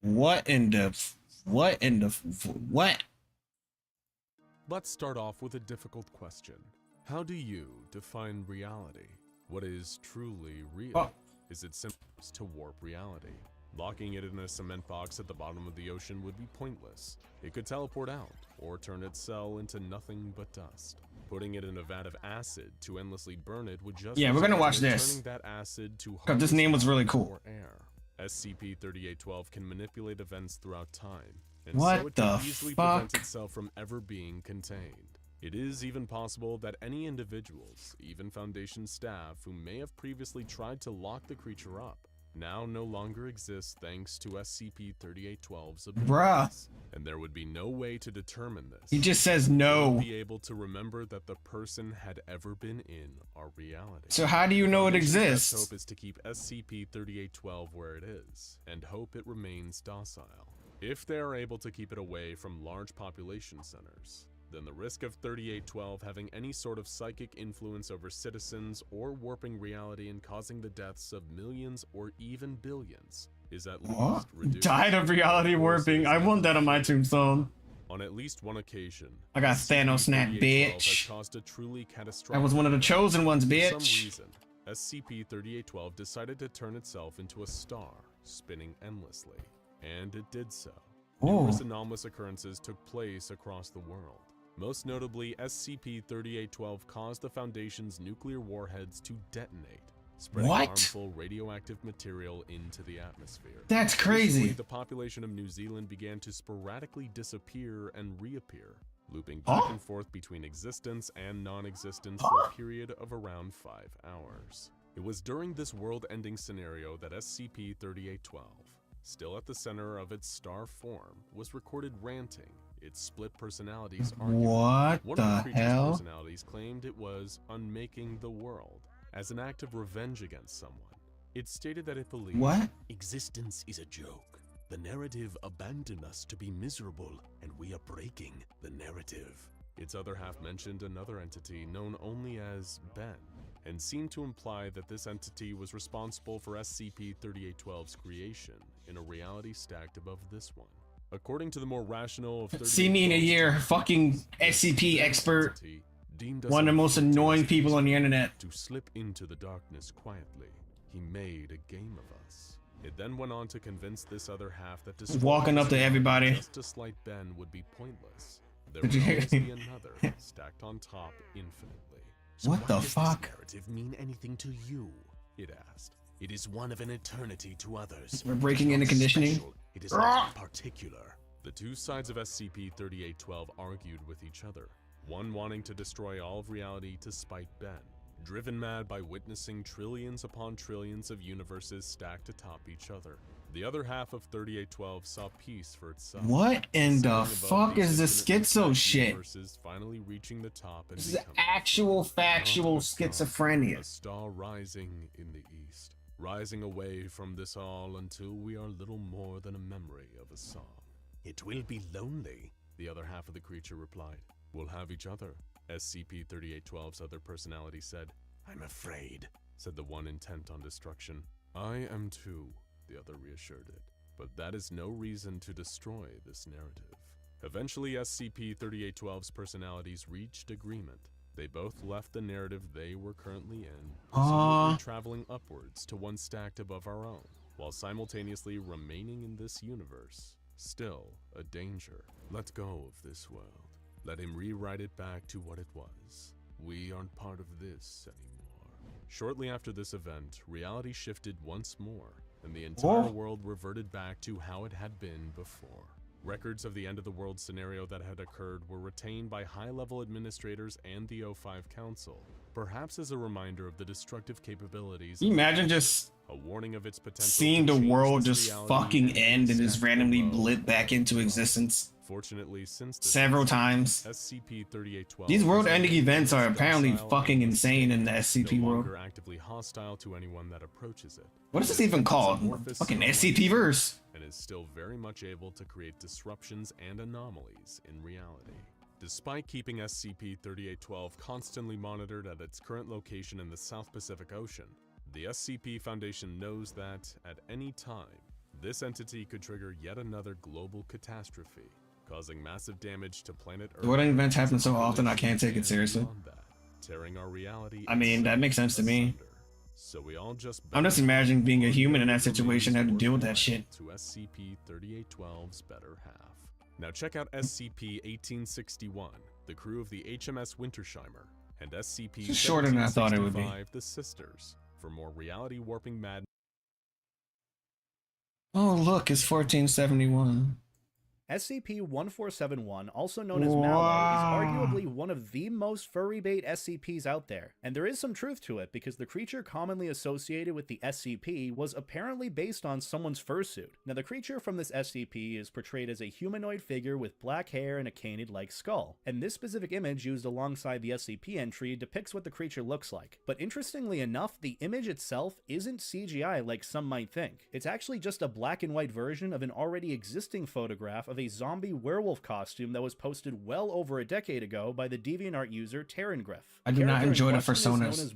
S2: What?
S3: Let's start off with a difficult question. How do you define reality? What is truly real?
S2: Oh.
S3: Is it simple to warp reality? Locking it in a cement box at the bottom of the ocean would be pointless. It could teleport out, or turn its cell into nothing but dust. Putting it in a vat of acid to endlessly burn it would just
S2: Yeah, we're gonna
S3: result
S2: watch
S3: in
S2: this.
S3: turning that acid to
S2: God, this name was really cool.
S3: or air. SCP-3812 can manipulate events throughout time, and
S2: What
S3: so it
S2: the
S3: can easily prevent
S2: fuck?
S3: itself from ever being contained. It is even possible that any individuals, even Foundation staff who may have previously tried to lock the creature up, now no longer exist thanks to SCP-3812's abilities.
S2: Bruh.
S3: And there would be no way to determine this.
S2: He just says
S3: They
S2: no.
S3: would be able to remember that the person had ever been in our reality.
S2: So how do you know it
S3: Foundation's best
S2: exists?
S3: hope is to keep SCP-3812 where it is, and hope it remains docile. If they are able to keep it away from large population centers, then the risk of 3812 having any sort of psychic influence over citizens or warping reality and causing the deaths of millions or even billions is at
S2: What?
S3: least reduced.
S2: Died of reality warping. I want that on my tombstone.
S3: On at least one occasion,
S2: I got Thanos in that
S3: SCP-3812 has
S2: bitch.
S3: caused a truly
S2: I
S3: catastrophic
S2: was one of the chosen ones,
S3: For
S2: bitch.
S3: some reason, SCP-3812 decided to turn itself into a star, spinning endlessly. And it did so. Numerous
S2: Oh.
S3: anomalous occurrences took place across the world. Most notably, SCP-3812 caused the Foundation's nuclear warheads to detonate, spreading
S2: What?
S3: harmful radioactive material into the atmosphere.
S2: That's crazy.
S3: Recently, the population of New Zealand began to sporadically disappear and reappear. looping back and forth between existence and non-existence for a period of around 5 hours. It was during this world-ending scenario that SCP-3812, still at the center of its star form, was recorded ranting, its split personalities arguing.
S2: What
S3: One
S2: the
S3: of the creature's
S2: hell?
S3: personalities claimed it was unmaking the world as an act of revenge against someone. It stated that it believed
S2: What?
S15: Existence is a joke. The narrative abandoned us to be miserable, and we are breaking the narrative.
S3: Its other half mentioned another entity known only as Ben, and seemed to imply that this entity was responsible for SCP-3812's creation in a reality stacked above this one. According to the more rational of
S2: See me in a year, fucking SCP expert. One of the most annoying people on the internet.
S3: To slip into the darkness quietly, he made a game of us. It then went on to convince this other half that
S2: Just walking up to everybody.
S3: just to slight Ben would be pointless. There would always be another stacked on top infinitely.
S2: What the fuck?
S15: Narrative mean anything to you?
S3: It asked.
S15: It is one of an eternity to others.
S2: We're breaking into conditioning.
S15: Special. It is not particular.
S3: The two sides of SCP-3812 argued with each other, one wanting to destroy all of reality to spite Ben, driven mad by witnessing trillions upon trillions of universes stacked atop each other. The other half of 3812 saw peace for itself.
S2: What in the
S3: sitting above
S2: fuck
S3: these
S2: is this
S3: infinite
S2: schizo shit?
S3: universes finally reaching the top and
S2: This is
S3: becoming
S2: actual factual
S3: a
S2: schizophrenia.
S3: star rising in the east, rising away from this all until we are little more than a memory of a song.
S15: It will be lonely.
S3: The other half of the creature replied, "We'll have each other." SCP-3812's other personality said,
S15: I'm afraid,
S3: said the one intent on destruction. "I am too," the other reassured it. But that is no reason to destroy this narrative. Eventually, SCP-3812's personalities reached agreement. They both left the narrative they were currently in, presumably traveling upwards to one stacked above our own, while simultaneously remaining in this universe. Still a danger. Let go of this world. Let him rewrite it back to what it was. We aren't part of this anymore. Shortly after this event, reality shifted once more, and the entire world reverted back to how it had been before. Records of the end-of-the-world scenario that had occurred were retained by high-level administrators and the O5 Council, perhaps as a reminder of the destructive capabilities.
S2: Can you imagine just
S3: a warning of its potential
S2: seeing
S3: to
S2: the
S3: change
S2: world
S3: this
S2: just
S3: reality
S2: fucking
S3: and
S2: end and just
S3: stack
S2: randomly
S3: above
S2: blip back
S3: and
S2: into
S3: above.
S2: existence?
S3: Fortunately, since this
S2: Several times.
S3: SCP-3812
S2: These world-ending
S3: is
S2: events are
S3: docile
S2: apparently
S3: and
S2: fucking insane in the SCP
S3: no
S2: world.
S3: longer actively hostile to anyone that approaches it.
S2: What is this even called? Fucking SCP verse.
S3: And is still very much able to create disruptions and anomalies in reality. Despite keeping SCP-3812 constantly monitored at its current location in the South Pacific Ocean, the SCP Foundation knows that, at any time, this entity could trigger yet another global catastrophe, causing massive damage to planet Earth.
S2: World events happen so often I can't take it seriously.
S3: Tearing our reality
S2: I mean, that makes sense to me.
S3: So we all just
S2: I'm just imagining being a human in that situation and had to deal with that shit.
S3: to SCP-3812's better half. Now check out SCP-1861, the crew of the HMS Wintersheimer, and SCP-1765,
S2: It's shorter than I thought it would be.
S3: the Sisters, for more reality warping madness.
S2: Oh, look, it's 1471.
S16: SCP-1471, also known as Mallow, is arguably one of the most furry bait SCPs out there, and there is some truth to it because the creature commonly associated with the SCP was apparently based on someone's fursuit. Now, the creature from this SCP is portrayed as a humanoid figure with black hair and a canid-like skull, and this specific image used alongside the SCP entry depicts what the creature looks like. But interestingly enough, the image itself isn't CGI like some might think. It's actually just a black and white version of an already existing photograph of a zombie werewolf costume that was posted well over a decade ago by the DeviantArt user Terrangriff.
S2: I do not enjoy the personas.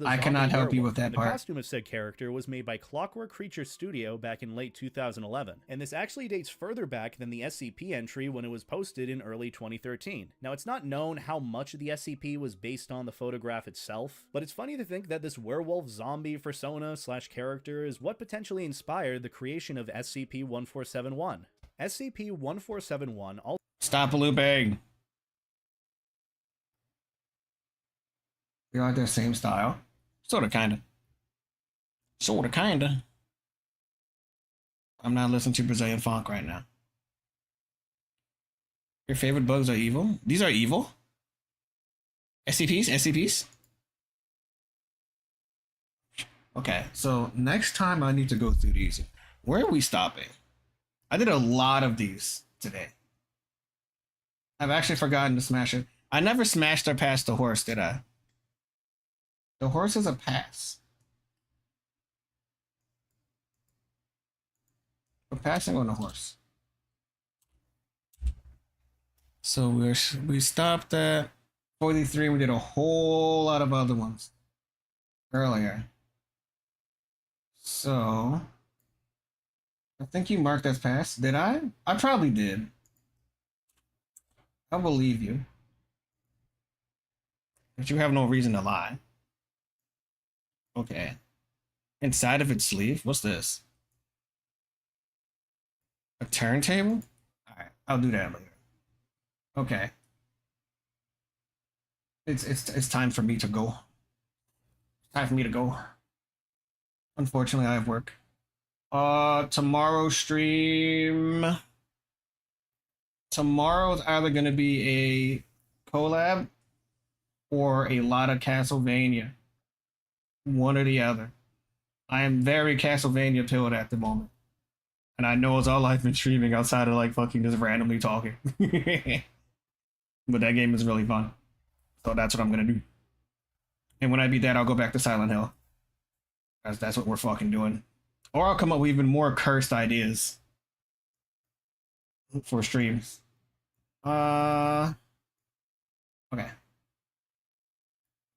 S2: I cannot help you with that
S16: The
S2: part.
S16: costume of said character was made by Clockwork Creature Studio back in late 2011, and this actually dates further back than the SCP entry when it was posted in early 2013. Now, it's not known how much of the SCP was based on the photograph itself, but it's funny to think that this werewolf zombie persona / character is what potentially inspired the creation of SCP-1471. SCP-1471 also
S2: Stop looping. They like their same style. Sorta, kinda. Sorta, kinda. I'm not listening to Brazilian funk right now. Your favorite bugs are evil? These are evil? SCPs? SCPs? Okay, so next time I need to go through these. Where are we stopping? I did a lot of these today. I've actually forgotten to smash it. I never smashed or passed the horse, did I? The horse is a pass. We're passing on the horse. So we stopped at 43. We did a whole lot of other ones earlier. So I think you marked as pass. Did I? I probably did. I believe you. But you have no reason to lie. Okay. Inside of its sleeve? What's this? A turntable? Alright, I'll do that later. Okay. It's time for me to go. It's time for me to go. Unfortunately, I have work. Tomorrow's stream. Tomorrow's either gonna be a collab or a lot of Castlevania. One or the other. I am very Castlevania pilled at the moment. And I know it's all I've been streaming outside of like fucking just randomly talking. But that game is really fun. So that's what I'm gonna do. And when I beat that, I'll go back to Silent Hill. That's what we're fucking doing. Or I'll come up with even more cursed ideas for streams. Okay.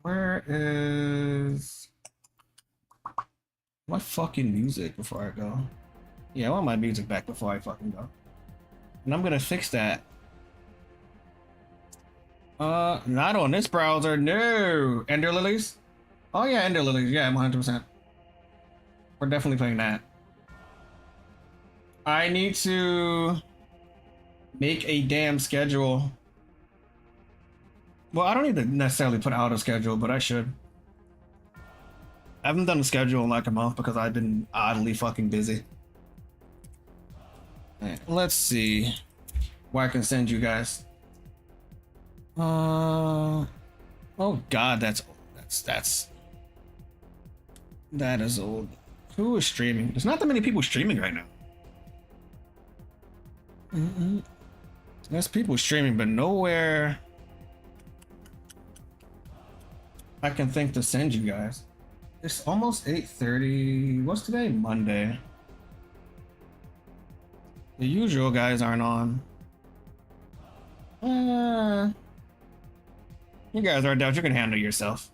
S2: Where is my fucking music before I go? Yeah, I want my music back before I fucking go. And I'm gonna fix that. Not on this browser, no! Ender Lilies? Oh yeah, Ender Lilies, yeah, I'm 100%. We're definitely playing that. I need to make a damn schedule. Well, I don't need to necessarily put out a schedule, but I should. I haven't done a schedule in like a month because I've been oddly fucking busy. Right, let's see what I can send you guys. Oh god, that is old. Who is streaming? There's not that many people streaming right now. There's people streaming, but nowhere I can think to send you guys. It's almost 8:30. What's today? Monday. The usual guys aren't on. You guys are down. You can handle yourself.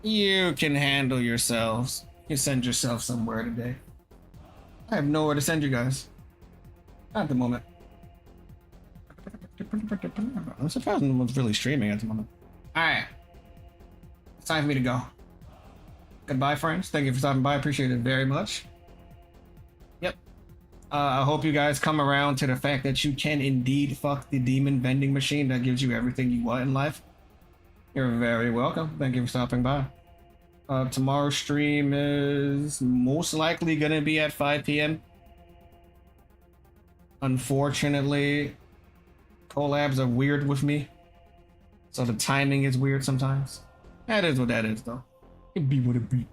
S2: You can handle yourselves. You can send yourself somewhere today. I have nowhere to send you guys. Not at the moment. I'm surprised no one's really streaming at the moment. Alright. It's time for me to go. Goodbye, friends. Thank you for stopping by. I appreciate it very much. Yep. I hope you guys come around to the fact that you can indeed fuck the demon vending machine that gives you everything you want in life. You're very welcome. Thank you for stopping by. Tomorrow's stream is most likely gonna be at 5 p.m. Unfortunately, collabs are weird with me. So the timing is weird sometimes. That is what that is, though. It be what it be.